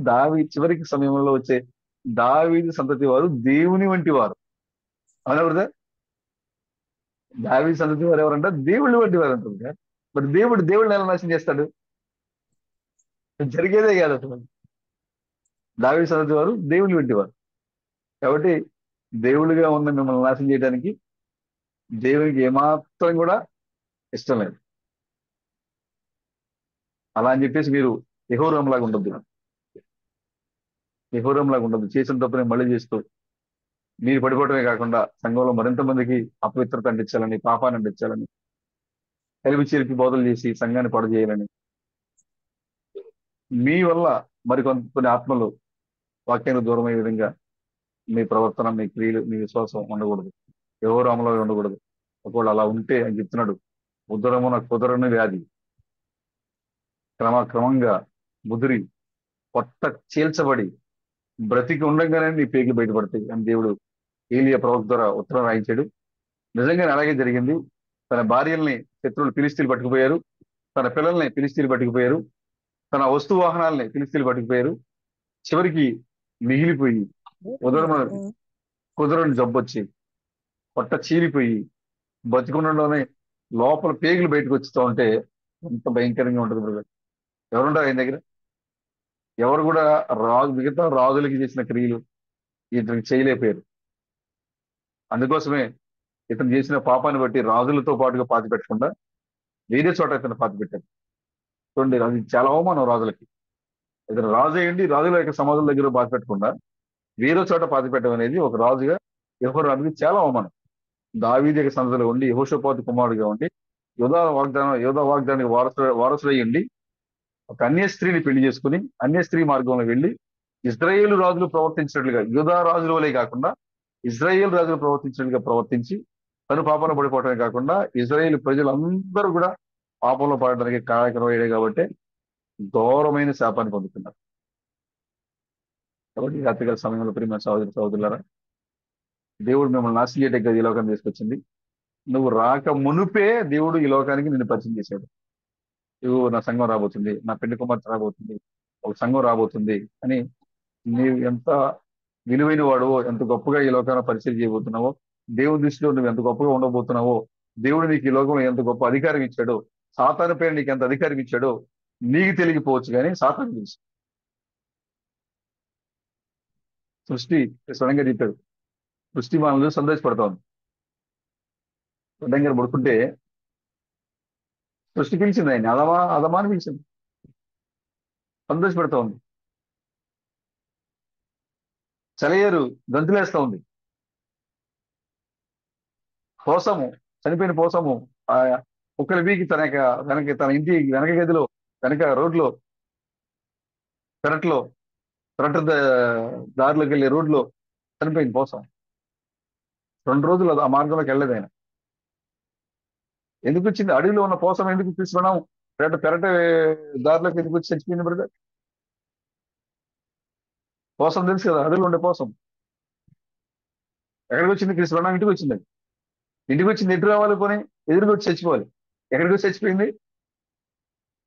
చివరికి సమయంలో వచ్చే దావీదు సంతతి వారు దేవుని వంటి వారు. అవునా బ్రదర్? దావీదు సంతతి వారు ఎవరంటే దేవుళ్ళ వంటి వారు అంటుంది. మరి దేవుడిని ఎలా నాశనం చేస్తాడు? జరిగేదే కాదు అసలు. దావీదు సంతతి వారు దేవుని వంటి వారు కాబట్టి దేవుడిగా ఉన్న మిమ్మల్ని నాశనం చేయడానికి దేవునికి ఏమాత్రం కూడా ఇష్టం లేదు. అలా అని చెప్పేసి మీరు యెహోరాములాగా ఉండొద్దు. యెహోరాములాగా ఉండొద్దు. చేసిన తప్పునే మళ్ళీ చేస్తూ మీరు పడిపోవటమే కాకుండా సంఘంలో మరింత మందికి అపవిత్రత అంటించాలని, పాపాన్ని అంటించాలని, కలిపి చిలిపి బోధలు చేసి సంఘాన్ని పాడు చేయాలని, మీ వల్ల కొన్ని ఆత్మలు వాక్యానికి దూరమయ్యే విధంగా మీ ప్రవర్తన, మీ క్రియలు, మీ విశ్వాసం ఉండకూడదు. యెహోరాములో ఉండకూడదు. ఒకవేళ అలా ఉంటే అని చెప్తున్నాడు, ఉదరమున కుదరని వ్యాధి క్రమంగా ముదిరి పొట్ట చీల్చబడి బ్రతికి ఉండగానే నీ పేగులు బయటపడతాయి అని దేవుడు ఏలియా ప్రవక్త ద్వారా ఉత్తరం రాయించాడు. నిజంగానే అలాగే జరిగింది. తన భార్యల్ని శత్రువులు ఫిలిస్తీన్లు పట్టుకుపోయారు, తన పిల్లల్ని ఫిలిస్తీన్లు పట్టుకుపోయారు, తన వస్తు వాహనాలని ఫిలిస్తీన్లు పట్టుకుపోయారు. చివరికి మిగిలిపోయి ఉదరమున కుదరని జబ్బు వచ్చి పొట్ట చీలిపోయి బతికుండలోనే లోపల పేగులు బయటకు వచ్చుతూ ఉంటే ఎంత భయంకరంగా ఉంటుంది బ్రదర్. ఎవరుంటారు ఆయన దగ్గర? ఎవరు కూడా మిగతా రాజులకి చేసిన క్రియలు ఇతనికి చేయలేకపోయారు. అందుకోసమే ఇతను చేసిన పాపాన్ని బట్టి రాజులతో పాటుగా పాతి పెట్టకుండా వేరే చోట ఇతను పాతి పెట్టారు. చూడండి, అది చాలా అవమానం రాజులకి. ఇతను రాజు అయ్యండి రాజుల యొక్క సమాధుల దగ్గర పాతి పెట్టకుండా వేరే చోట పాతి పెట్టడం అనేది ఒక రాజుగా యెహోరాముకి చాలా అవమానం. దావీదు యొక్క సంతతిలో ఉండి యెహోషాపాతు కుమారుడిగా ఉండి యోధా వాగ్దానానికి వారసుడై ఉండి ఒక అన్య స్త్రీని పెళ్లి చేసుకుని అన్య స్త్రీ మార్గంలో వెళ్ళి ఇజ్రాయేలు రాజులు ప్రవర్తించినట్లుగా, యూదా రాజుల వలే కాకుండా ఇజ్రాయేల్ రాజులు ప్రవర్తించినట్లుగా ప్రవర్తించి తను పాపంలో పడిపోవడమే కాకుండా ఇజ్రాయేల్ ప్రజలందరూ కూడా పాపంలో పడడానికి కారణమయ్యాడు కాబట్టి ఘోరమైన శాపాన్ని పొందుతున్నారు. కాబట్టి రాత్రికాల సమయంలో ప్రియమైన సహోదరులారా, దేవుడు మిమ్మల్ని నాశనం చేయడానికి ఈ లోకాన్ని తీసుకొచ్చింది. నువ్వు రాక మునుపే దేవుడు ఈ లోకానికి నిన్ను పరిచయం చేశాడు. ఇవ్వు నా సంఘం రాబోతుంది, నా పెళ్లి కుమార్తె రాబోతుంది, ఒక సంఘం రాబోతుంది అని. నీవు ఎంత విలువైన వాడువో, ఎంత గొప్పగా ఈ లోకాన్ని పరిచయం చేయబోతున్నావో, దేవుడి దృష్టిలో నువ్వు ఎంత గొప్పగా ఉండబోతున్నావో, దేవుడు నీకు ఈ లోకంలో ఎంత గొప్ప అధికారం ఇచ్చాడో, సాతాను పేరు నీకు ఎంత అధికారం ఇచ్చాడో నీకు తెలియకపోవచ్చు, కానీ సాతాను తెలుసు. సృష్టి స్వయంగా చెప్పాడు. సృష్టి మనల్ని సందేశపడతా ఉంది. స్వయంగా పడుకుంటే సృష్టి పిలిచింది ఆయన, అదమా అదమా అని పిలిచింది, సందేశపెడతా ఉంది. సెలయేరు గంతులేస్తా ఉంది. పోసము, చనిపోయిన పోసము ఆ కుక్కల బీకి తన ఇంటి వెనక గదిలో, వెనక రోడ్లో, పెరట్లో, పెరట దారిలోకి వెళ్ళే రోడ్లో చనిపోయింది పోసం. 2 రోజులు ఆ మార్గంలోకి వెళ్ళలేదు ఆయన. ఎందుకు వచ్చింది? అడవిలో ఉన్న పోసం ఎందుకు తీసుకున్నాం? పెరట దారిలోకి ఎందుకు వచ్చి చచ్చిపోయింది బ్రదర్? పోసం తెలుసు కదా, అడవిలో ఉండే పోసం. ఎక్కడికి వచ్చింది? కృష్ణ ఇంటికి వచ్చింది. అది ఇంటికి వచ్చింది ఎటు రావాలి? పోనీ ఎదురుగా వచ్చి చచ్చిపోవాలి. ఎక్కడికి వచ్చి చచ్చిపోయింది?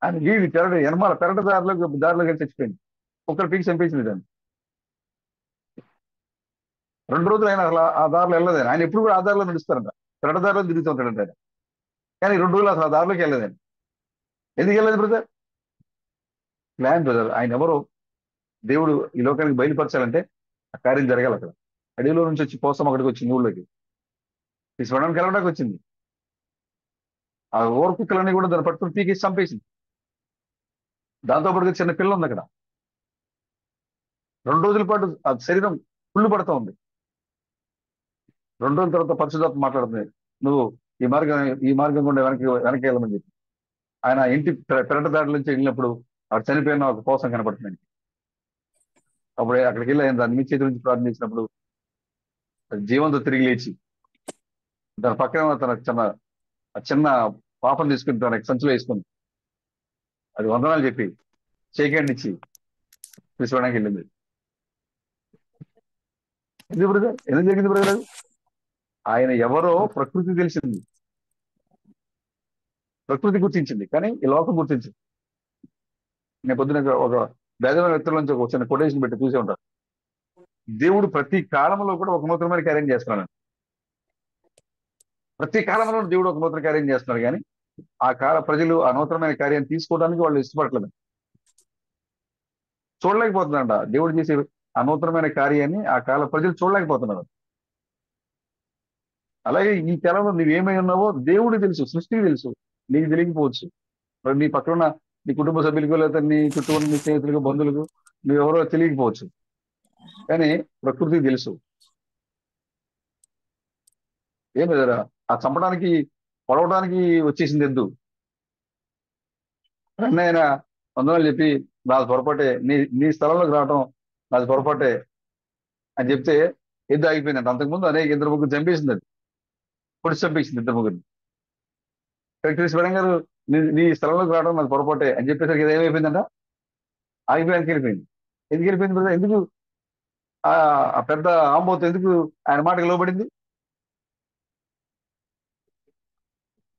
ఆయన వీధి ఎనమాల పెరట దారిలోకి వెళ్ళి చచ్చిపోయింది. ఒక్కరు పీకి చంపేసింది దాన్ని. 2 రోజులు ఆయన అసలు ఆ దారిలో వెళ్ళలేదు. ఆయన ఎప్పుడు కూడా ఆ దారిలో నడుస్తారంట, పెరట దారిలో తిరుగుతూ ఉంటాడంట ఆయన. కానీ 2 రోజులు అసలు ఆ దారిలోకి వెళ్ళలేదు ఆయన. ఎందుకు వెళ్ళలేదు బ్రదర్? Plan brother. ఆయన ఎవరో దేవుడు ఈ లోకానికి బయలుపరచాలంటే ఆ కార్యం జరగాలి. అక్కడ అడవిలో నుంచి వచ్చి పోసం అక్కడికి వచ్చింది, ఊళ్ళోకి ఈ స్వర్ణం కలవడానికి వచ్చింది. ఆ ఓర కుక్కలన్నీ కూడా దాన్ని పట్టుకుని పీకేసి చంపేసింది. దాంతో పాటు చిన్న పిల్ల ఉంది అక్కడ. 2 రోజుల పాటు ఆ శరీరం కుళ్ళు పడుతూ ఉంది. 2 రోజుల తర్వాత పరిశుధాత్మ మాట్లాడుతుంది, నువ్వు ఈ మార్గం గుండా వెనక్కి వెళ్ళమని చెప్పి. ఆయన ఇంటి పెరట దాడి నుంచి వెళ్ళినప్పుడు అక్కడ చనిపోయిన ఒక పోసం కనపడుతుంది. అప్పుడు అక్కడికి వెళ్ళి ఆయన దాని మీ చేతి నుంచి ప్రార్థించినప్పుడు జీవంతో తిరిగి లేచి దాని పక్కన తన చిన్న పాపను తీసుకుని తన సంచిలో వేసుకుంది. అది వందనాలు చెప్పి చేకండి ఇచ్చి తీసుకోవడానికి వెళ్ళింది. ఎందుకు బ్రదర్? ఎందుకు జరిగింది బ్రదర్? ఆయన ఎవరో ప్రకృతి తెలిసింది, ప్రకృతి గుర్తించింది, కానీ ఈ లోకం గుర్తించింది. నేను పొద్దున ఒక భేదమైన వ్యక్తుల నుంచి ఒక చిన్న కొటేషన్ పెట్టి చూసే ఉంటారు. దేవుడు ప్రతి కాలంలో కూడా ఒక నూతనమైన కార్యం చేస్తున్నాడు. ప్రతి కాలంలో దేవుడు ఒక నూతన కార్యం చేస్తున్నారు, కానీ ఆ కాల ప్రజలు ఆ నూతనమైన కార్యాన్ని తీసుకోవడానికి వాళ్ళు ఇష్టపడలేదు, చూడలేకపోతున్నారంట. దేవుడు చేసే ఆ నూతనమైన కార్యాన్ని ఆ కాల ప్రజలు చూడలేకపోతున్నారు. అలాగే ఈ కాలంలో నువ్వేమై ఉన్నావో దేవుడికి తెలుసు, సృష్టికి తెలుసు, నీకు తెలియకపోవచ్చు. మరి నీ పక్కన నీ కుటుంబ సభ్యులకు, లేకపోతే నీ చుట్టూ ఉన్న నీ స్నేహితులకు, బంధువులకు నువ్వెవరో తెలియకపోవచ్చు, కానీ ప్రకృతికి తెలుసు. ఏం లేదరా, ఆ చంపడానికి పొడవడానికి వచ్చేసింది ఎద్దు. వెంటనే ఆయన వందనాలు చెప్పి నాది పొరపాటే, నీ స్థలంలోకి రావటం నాది పొరపాటే అని చెప్తే ఎద్దు ఆగిపోయిందంట. అంతకుముందు అనేక 2 ముగ్గురు చంపేసింది, అది పొడిచి చంపేసింది 2 ముగ్గురిని. కృష్ణ గారు నీ స్థలంలోకి రావడం నాది పొరపాటే అని చెప్పేసరికి ఇది ఏమైపోయిందంట, ఆగిపోయానికి వెళ్ళిపోయింది. ఎందుకు వెళ్ళిపోయింది బ్రదర్? ఎందుకు ఆ పెద్ద ఆంబోతు ఎందుకు ఆయన మాటకి లోబడింది?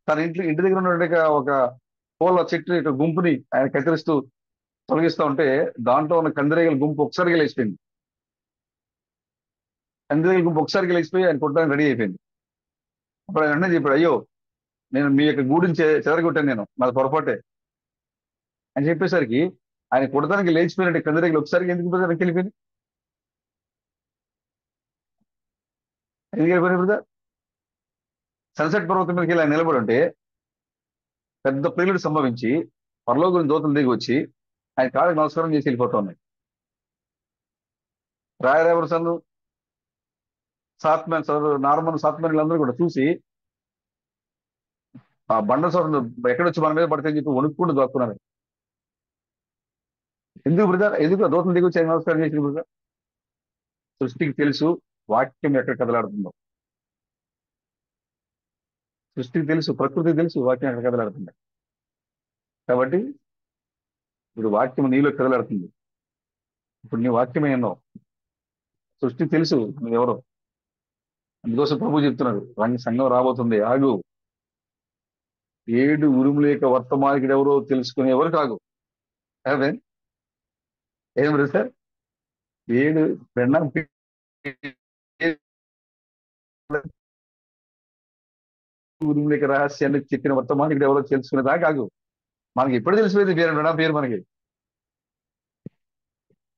తన ఇంటి దగ్గర ఉన్న ఒక పూల చెట్టు ఇటు గుంపుని ఆయన కత్తిరిస్తూ తొలగిస్తూ ఉంటే దాంట్లో ఉన్న కందిరీగల గుంపు ఒకసారిగా లేచిపోయింది. కందిరీగల గుంపు ఒకసారిగా లేచిపోయి ఆయన కొట్టడానికి రెడీ అయిపోయింది. అప్పుడు ఆయన వెంటనే చెప్పాడు, అయ్యో నేను మీ యొక్క గూడిని చెదరగొట్టాను, నేను నాది పొరపాటే అని చెప్పేసరికి ఆయన కొట్టడానికి లేచిపోయినట్టు కందిరీగలు ఒకసారిగా ఎందుకు వెనక్కి వెళ్ళిపోయింది? ఎందుకు వెళ్ళిపోయింది బ్రదర్? సన్సెట్ పర్వతం మీదకి ఇలా నిలబడి ఉంటే పెద్ద ప్రియుడు సంభవించి పరలోకం దూతలు దిగి వచ్చి ఆయన కాళ్ళకి నమస్కారం చేసి వెళ్ళిపోతా ఉన్నాయి. రాయరేవరసన్, సాత్మెన్, నార్మన్, సాత్మెన్ వీళ్ళందరూ కూడా చూసి ఆ బండ సౌండ్ ఎక్కడొచ్చి మన మీద పడితే చెప్పి వణుక్కుంటూ దాక్కున్నారు. ఎందుకు బ్రదర్? ఎందుకు దూతలు దిగి వచ్చి ఆయన నమస్కారం చేసి బ్రదర్? సృష్టికి తెలుసు వాక్యం ఎక్కడ కదలాడుతుందో, సృష్టికి తెలుసు, ప్రకృతికి తెలుసు వాక్యం ఎక్కడ కదలాడుతుంది. కాబట్టి ఇప్పుడు వాక్యం నీలో కదలాడుతుంది. ఇప్పుడు నీ వాక్యమే ఎన్నో, సృష్టికి తెలుసు నువ్వెవరో. అందుకోసం ప్రభు చెప్తున్నారు, సంఘం రాబోతుంది, ఆగు. 7 ఉరుములేక వర్తమానికుడు ఎవరో తెలుసుకునే ఎవరు కాగు. ఏం సార్? 7 పెండం ఉరుములేక రహస్యాన్ని చెప్పిన వర్తమానికుడు ఎవరో తెలుసుకునేదా కాగు. మనకి ఎప్పుడు తెలిసిపోయింది పేరు, పెండం పేరు మనకి.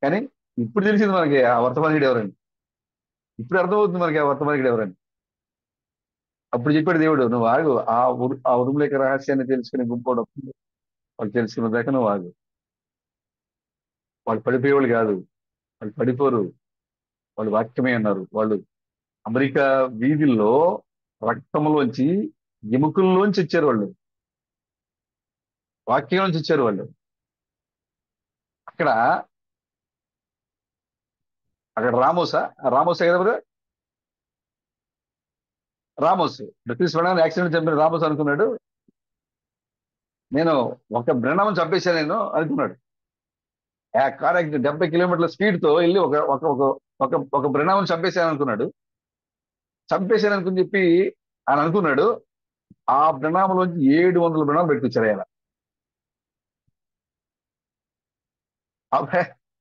కానీ ఇప్పుడు తెలిసింది మనకి ఆ వర్తమానికుడు ఎవరని. ఇప్పుడు అర్థమవుతుంది మనకి ఆ వర్తమానికుడు ఎవరని. అప్పుడు చెప్పాడు దేవుడు, నువ్వు ఆగు, ఆ ఉరుముల యొక్క రహస్యాన్ని తెలుసుకుని గుంపోవడం వాళ్ళు తెలుసుకున్న దాకా నువ్వు ఆగు. వాళ్ళు పడిపోయేవాళ్ళు కాదు, వాళ్ళు పడిపోరు, వాళ్ళు వాక్యమే అన్నారు. వాళ్ళు అమెరికా వీధుల్లో రక్తంలోంచి ఎముకల్లోంచి వచ్చారు వాళ్ళు, వాక్యం నుంచి వచ్చారు వాళ్ళు. అక్కడ అక్కడ రామోసా కదా బ్రదర్? రామోస్ బ్రిటిష్ పడగానే యాక్సిడెంట్ చంపిన రామోస్ అనుకున్నాడు, నేను ఒక బ్రెండమని చంపేశాను నేను అనుకున్నాడు. ఆ కార్ యాక్సిడెంట్ 70 కిలోమీటర్ల స్పీడ్ తో వెళ్ళి ఒక ఒక ఒక ఒక ఒక బ్రెండమని చంపేశాను అనుకున్నాడు. చంపేశాను అనుకుని చెప్పి ఆయన అనుకున్నాడు. ఆ బ్రెండాములోంచి 700 బ్రెండాలు పెట్టుకొచ్చారు ఆయన.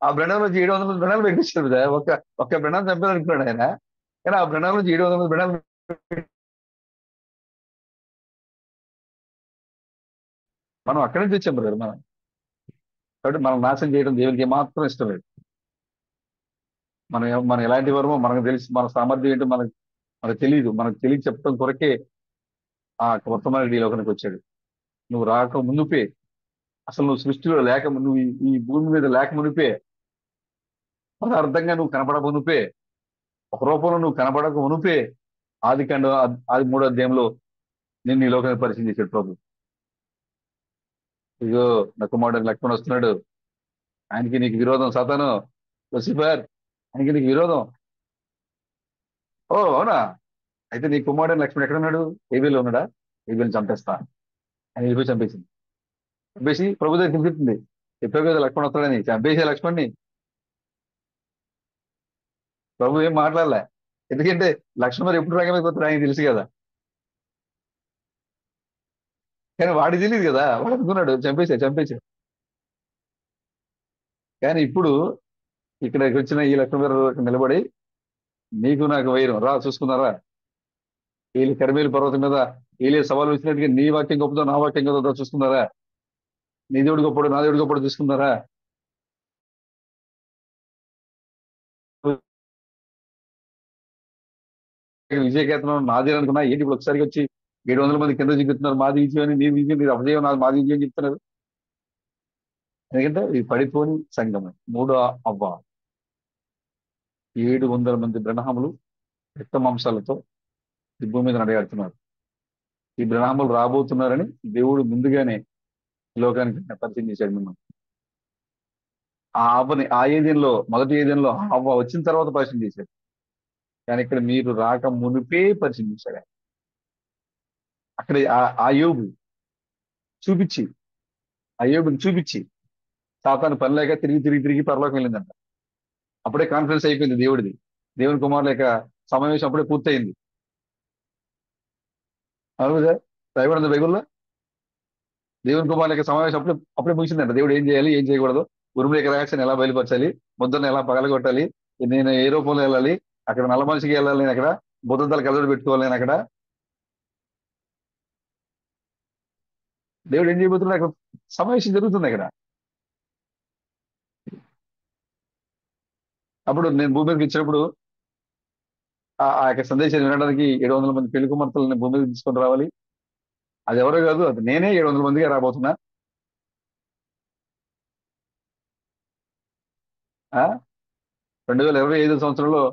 ఆ బ్రెండం నుంచి 700 బ్రెండాలు పెట్టుకొచ్చారు కదా. ఒక బ్రెండం చంపాను అనుకున్నాడు ఆయన, కానీ ఆ బ్రెండం నుంచి 700 బ్రెండాలు. మనం అక్కడి నుంచి వచ్చాం బ్రదర్ మనం. కాబట్టి మనం నాశనం చేయడం దేవునికి ఏమాత్రం ఇష్టం లేదు. మనం ఎలాంటి వారమో మనకు తెలిసి, మన సామర్థ్యం ఏంటో మనకు తెలియదు. మనకు తెలియ చెప్పడం కొరకే ఆ వర్తమాన ఈ లోకానికి వచ్చాడు. నువ్వు రాక మునుపే, అసలు నువ్వు సృష్టిలో లేక, నువ్వు ఈ భూమి మీద లేక మునిపే, పదార్థంగా నువ్వు కనపడక మునుపే, ఒక రూపంలో నువ్వు కనపడక మునుపే, ఆది 3వ అధ్యాయంలో నిన్ను ఈ లోకానికి పరిచయం చేశాడు ప్రభు. ఇగో నా కుమారుడు లక్ష్మణ్ వస్తున్నాడు, ఆయనకి నీకు విరోధం సాతాను, లూసిఫర్, ఆయనకి నీకు విరోధం. ఓ అవునా, అయితే నీ కుమారుడు లక్ష్మణ్ ఎక్కడ ఉన్నాడు? ఏబీలో ఉన్నాడా? ఏబీని చంపేస్తా అని వెళ్ళిపోయి చంపేసింది. చంపేసి ప్రభు దగ్గర తిరుగుతుంది, చెప్పావు కదా లక్ష్మణ్ వస్తాడని, చంపేసే లక్ష్మణ్ని. ప్రభు ఏం మాట్లాడలే, ఎందుకంటే లక్ష్మణ్ మరి ఎప్పుడు రంగం అయిపోతాడు ఆయనకి తెలుసు కదా. కానీ వాడికి తెలియదు కదా, వాడు అనుకున్నాడు చంపేసే. కానీ ఇప్పుడు ఇక్కడికి వచ్చిన ఈ లక్ష్మణ్ గారు నిలబడి, నీకు నాకు వైరం రా చూసుకున్నారా, వీళ్ళు కరిమేలు పర్వతం మీద వీళ్ళే సవాల్ వచ్చినట్టుగా నీ వాక్యం గొప్పదో నా వాక్యం గొప్పదో చూసుకున్నారా, నీ దేవుడు గొప్పడు నా దేవుడు గొప్పడు చూసుకున్నారా. విజయకేతనం నాది అనుకున్నా, ఏంటి ఇప్పుడు ఒకసారి వచ్చి 700 మంది కింద దిగుతున్నారు, మాది విజయం అని, నీ విజయం నీది అపజయం, నాది మాది విజయం చెప్తున్నారు. ఎందుకంటే ఇది పడిపోని సంఘమే. 3వ అవ్వ 700 మంది బ్రహ్మములు రక్త మాంసాలతో ఈ భూమి మీద నడయాడుతున్నారు. ఈ బ్రహ్మములు రాబోతున్నారని దేవుడు ముందుగానే ఈ లోకానికి పరిచయం చేశాడు మిమ్మల్ని. ఆ అవ్వని ఆ ఏదెన్లో, మొదటి ఏదెన్లో అవ్వ వచ్చిన తర్వాత పరిచయం చేశాడు. కానీ ఇక్కడ మీరు రాక మునిపే పరిచయం చేశాడు ఆయన. అక్కడ ఆ యోబు చూపించి, ఆ యోబుని చూపించి సాతాను పని లేక తిరిగి పరలోకం వెళ్ళిందంట. అప్పుడే కాన్ఫరెన్స్ అయిపోయింది దేవుడిది, దేవుని కుమారుల యొక్క సమావేశం అప్పుడే పూర్తయింది. అవును సార్, రాయబడింది బైబుల్లో. దేవుని కుమారుల యొక్క సమావేశం అప్పుడే ముగిసిందంట. దేవుడు ఏం చేయాలి, ఏం చేయకూడదు, ఉరుముల యొక్క రహస్యాన్ని ఎలా బయలుపరచాలి, ముద్రను ఎలా పగలగొట్టాలి, నేను ఏ రూపంలో వెళ్ళాలి, అక్కడ నల్ల మనిషికి వెళ్ళాలి, నేను అక్కడ బుద్ధతలు కలవడి పెట్టుకోవాలి, నేను అక్కడ. దేవుడు ఏం చేయబోతున్నాడు, అక్కడ సమావేశం జరుగుతుంది అక్కడ. అప్పుడు నేను భూమి మీదకి ఇచ్చినప్పుడు ఆ యొక్క సందేశాన్ని వినడానికి 700 మంది పెళ్లి కుమార్తెలను భూమి మీద తీసుకొని రావాలి. అది ఎవరో కాదు, అది నేనే 700 మందిగా రాబోతున్నా. ఆ 2025 సంవత్సరంలో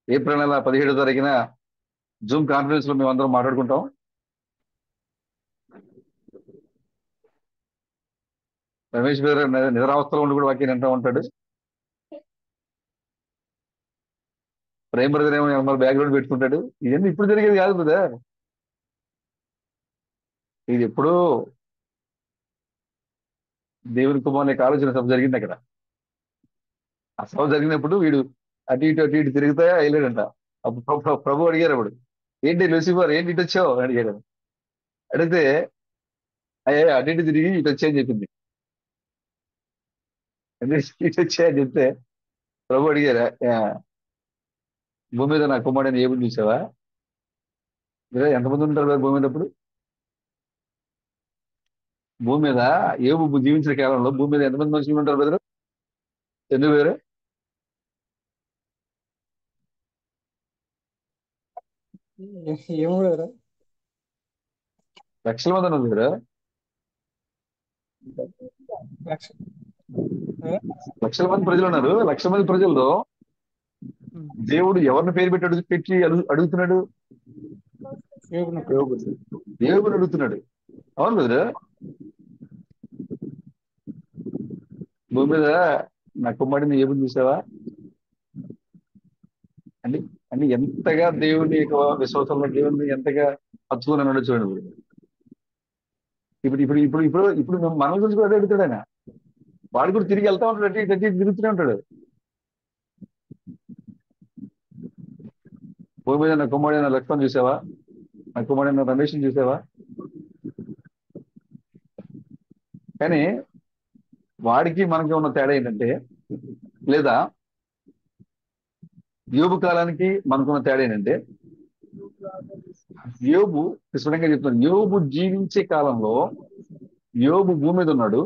ఏప్రిల్ నెల 17వ తారీఖున జూమ్ కాన్ఫరెన్స్ లో మేము అందరం మాట్లాడుకుంటాం. రమేష్ గారు నిద్రావస్థలో ఉండి కూడా వాక్యం వింటూ ఉంటాడు. ప్రేమ బ్రదర్ ఏమో బ్యాక్గ్రౌండ్ పెట్టుకుంటాడు. ఇవన్నీ ఇప్పుడు జరిగేది కాదు బ్రదర్, ఇది ఎప్పుడో దేవుని కుమారుని యొక్క ఆలోచన సభ జరిగింది అక్కడ. ఆ సభ జరిగినప్పుడు వీడు అటు ఇటు తిరుగుతా వెళ్ళాడంట. అప్పుడు ప్రభు అడిగారు, అప్పుడు ఏంటి లూసిఫర్ ఏంటి ఇటు వచ్చావు అని అడిగాడు. అడిగితే అయ్యా అటు ఇటు తిరిగి ఇటు వచ్చాయని చెప్పింది. ఇటు వచ్చాయని చెప్తే ప్రభు అడిగారా, భూమి మీద నా కుమారుడిని ఏమి చూసావా? ఎంతమంది ఉంటారు భూమి మీద అప్పుడు? భూమి మీద జీవించిన కాలంలో భూమి మీద ఎంతమంది మనుషులు ఉంటారు బ్రదర్? ఎందుకు వేరే? ఏమో కదా. లక్షల మంది ఉన్నది వేరే. లక్ష లక్షల మంది ప్రజలు ఉన్నారు. లక్ష మంది ప్రజల్లో దేవుడు ఎవరిని పేరు పెట్టి అడుగుతున్నాడు? యోగును. దేవుడు అడుగుతున్నాడు. అవును కదా. భూమి మీద నా కుమ్మడిని ఏబుని చూసావా అంటే అంటే ఎంతగా దేవుని యొక్క విశ్వాసంలో దేవుని ఎంతగా హత్తుకుని ఉన్నాడో చూడండి. ఇప్పుడు ఇప్పుడు ఇప్పుడు ఇప్పుడు ఇప్పుడు మన గురించి కూడా అదే అడుగుతాడు ఆయన. వాడు కూడా తిరిగి వెళ్తా ఉంటాడు, అట్టి ఇటు తిరుగుతూనే ఉంటాడు. భూమి మీద నా కుమ్మడైన లక్ష్మణ్ చూసావా? నా కుమ్మడైన రమేష్ చూసావా? కానీ వాడికి మనకి ఉన్న తేడా ఏంటంటే, లేదా యోబు కాలానికి మనకున్న తేడా ఏంటంటే, యోబు స్పష్టంగా చెప్తున్నాడు, యోబు జీవించే కాలంలో యోబు భూమి మీద ఉన్నాడు.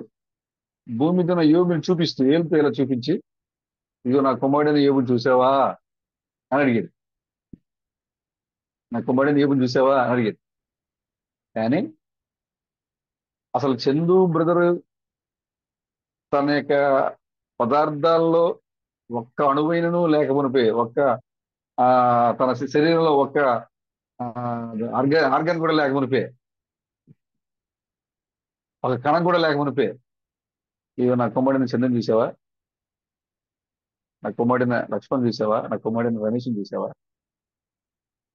భూమి మీద ఉన్న యోబుని చూపిస్తూ ఏలుతో ఇలా చూపించి, ఇదిగో నా కుమారుడైన యోబుని చూసావా అని అడిగాడు. నా కుమారుడైన యోబుని చూసావా అని అడిగాడు. కానీ అసలు చందు బ్రదరు తన యొక్క పదార్థాల్లో ఒక్క అణువైనను లేకపోతే ఒక్క తన శరీరంలో ఒక్క ఆర్గాన్ కూడా లేకపోతే, ఒక కణం కూడా లేకపోతే, ఇక నా కుమ్మడిని చంద్రని చూసావా? నా కుమ్మడిన లక్ష్మణ్ చూసావా? నా కుమ్మడిన రమేష్ చూసావా?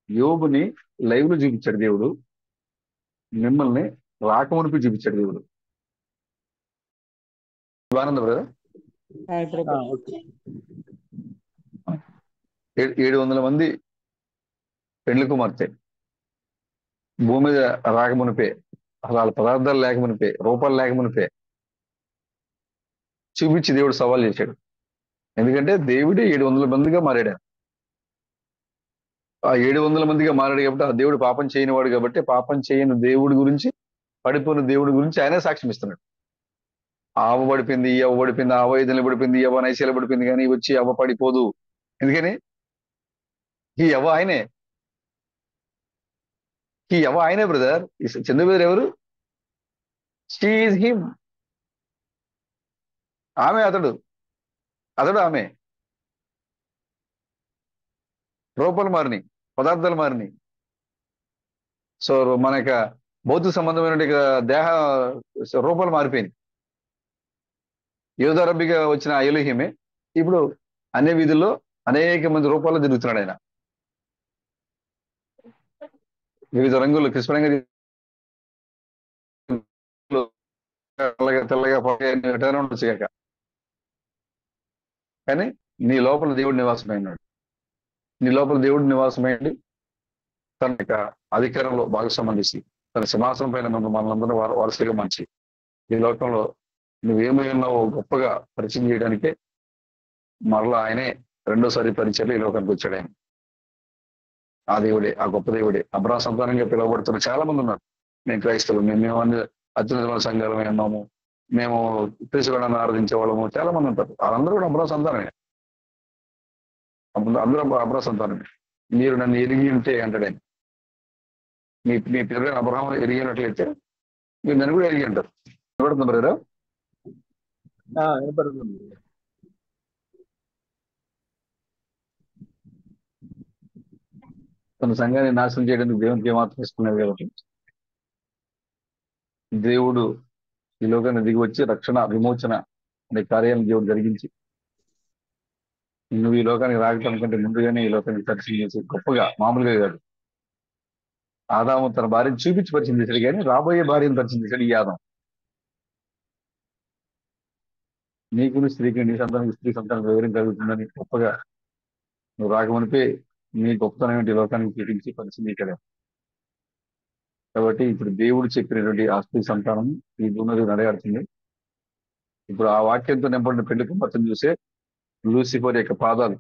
యోబుని లైవ్ లో చూపించాడు దేవుడు, మిమ్మల్ని రాకమునిపి చూపించాడు దేవుడు. ఆనంద బ్రదర్, ఇప్పుడు 700 మంది పెండ్లి కుమార్తె భూమి మీద రాకమునిపే, అసలు వాళ్ళ పదార్థాలు లేకమునిపే, రూపాలు లేకమునిపే చూపించి దేవుడు సవాల్ చేశాడు. ఎందుకంటే దేవుడే 700 మందిగా మారాడు. ఆ 700 మందిగా మారాడు కాబట్టి, ఆ దేవుడు పాపం చేయని వాడు కాబట్టి, పాపం చేయని దేవుడి గురించి, పడిపోయిన దేవుడి గురించి ఆయనే సాక్ష్యం ఇస్తున్నాడు. అవ్వ పడిపోయింది, ఈ అవ్వ పడిపోయింది, ఆ అవ్వ ఐదులు పడిపోయింది, ఈ అవ్వ నైశీల పడిపోయింది, కానీ వచ్చి అవ్వ పడిపోదు. ఎందుకని? ఈ అవ్వ ఆయనే, ఈ అవ్వ ఆయనే బ్రదర్. చంద్ర బ్రదర్ ఎవరు? She him. ఆమె అతడు, అతడు ఆమె. రూపాలు మారినాయి, పదార్థాలు మారినాయి. సో మన యొక్క భౌతిక సంబంధమైన దేహ రూపాలు మారిపోయింది. యూదారబ్బిగా వచ్చిన ఎలోహిమే ఇప్పుడు అనే వీధుల్లో అనేక మంది రూపాల్లో తిరుగుతున్నాడు ఆయన. వివిధ రంగులు కృష్ణంగా తెల్లగా ఉండొచ్చు కాక, కానీ నీ లోపల దేవుడు నివాసమైనాడు. నీ లోపల దేవుడు నివాసమైంది తన యొక్క అధికారంలో భాగస్వామ్యం చేసి, తన సింహాసనం పైన మనందరూ వారసులుగా మంచి ఈ లోకంలో నువ్వేమై ఉన్నావో గొప్పగా పరిచయం చేయడానికే మరలా ఆయనే రెండోసారి పరిచయం ఈ లోకానికి వచ్చాడు. ఆయన ఆ దేవుడే, ఆ గొప్ప దేవుడే. అబ్రహాం సంతానంగా పిలువబడుతున్న చాలా మంది ఉన్నారు. మేము క్రైస్తవులు, మేము అత్యున్నతమైన సంఘాలమే ఉన్నాము, మేము క్రీస్తులను ఆరాధించే వాళ్ళము, చాలా మంది ఉంటారు. వాళ్ళందరూ కూడా అబ్రహాం సంతానమే, అందరూ అబ్రహాం సంతానమే. మీరు నన్ను ఎరిగి ఉంటే అంటాడు ఆయన. మీ పిల్లలు అబ్రహాం ఎరిగినట్లయితే మీరు నన్ను కూడా ఎరిగి అంటారు. వినపడుతుంది బ్రదర్? తన సంఘాన్ని నాశనం చేయడానికి దేవునికి ఏమాత్రం ఇస్తున్నారు కాబట్టి, దేవుడు ఈ లోకాన్ని దిగి వచ్చి రక్షణ విమోచన అనే కార్యాలను దేవుడు జరిగించి, నువ్వు ఈ లోకానికి రాగటం కంటే ముందుగానే ఈ లోకానికి పరిచయం చేసి గొప్పగా, మామూలుగా కాదు. ఆదాము తన భార్యను చూపించి పరిచయం చేశాడు, కానీ రాబోయే భార్యను పరిచయం చేశాడు ఈ ఆదాం. నీకును స్త్రీకి, నీ సంతానికి స్త్రీ సంతానం వివరం కలుగుతుందని గొప్పగా నువ్వు రాకమునిపే నీ గొప్పతనం ఈ లోకానికి చూపించి పరిచయం చేశాడు. కాబట్టి ఇప్పుడు దేవుడు చెప్పినటువంటి ఆ స్త్రీ సంతానం ఈ భూమి నడయాడుతుంది. ఇప్పుడు ఆ వాక్యంతో నింపడిన పెళ్లి కుమార్తెను చూసే లూసిఫర్ యొక్క పాదాలు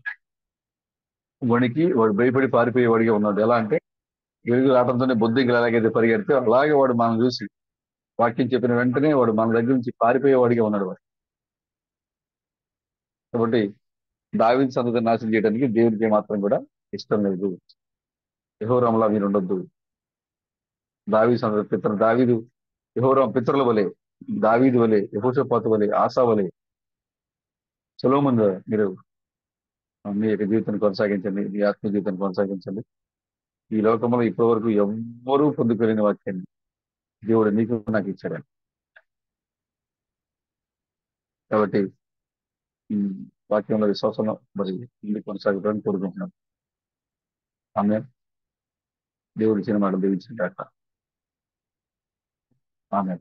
వణికి వాడు భయపడి పారిపోయేవాడిగా ఉన్నాడు. ఎలా అంటే వెలుగు రావడంతోనే బొద్దింకలు ఎలాగైతే పరిగెడితే అలాగే వాడు మనం చూసి వాక్యం చెప్పిన వెంటనే వాడు మన దగ్గర నుంచి పారిపోయేవాడిగా ఉన్నాడు. వాడు కాబట్టి దావీదు సంతతిని నాశనం చేయడానికి దేవుడికి ఏమాత్రం కూడా ఇష్టం లేదు. యెహోరాములా మీరు ఉండొద్దు. దావీదు సంతతి దావీదు యెహోరాము పితరుల వలె, దావీదు వలె, యెహోషాపాతు వలె, ఆసా వలె, సొలొమోను మీరు మీ యొక్క జీవితాన్ని కొనసాగించండి, మీ ఆత్మ జీవితాన్ని కొనసాగించండి. ఈ లోకంలో ఇప్పటి వరకు ఎవ్వరూ పొందుకోలేని వాక్యాన్ని దేవుడు నీకు నాకు ఇచ్చాడు. కాబట్టి ఈ వాక్యంలో విశ్వాసంలో మరి ముందుకు కొనసాగడానికి కోరుకుంటున్నాను. ఆమె దేవుడి చిన్న మాట దీవించండి. ఆమె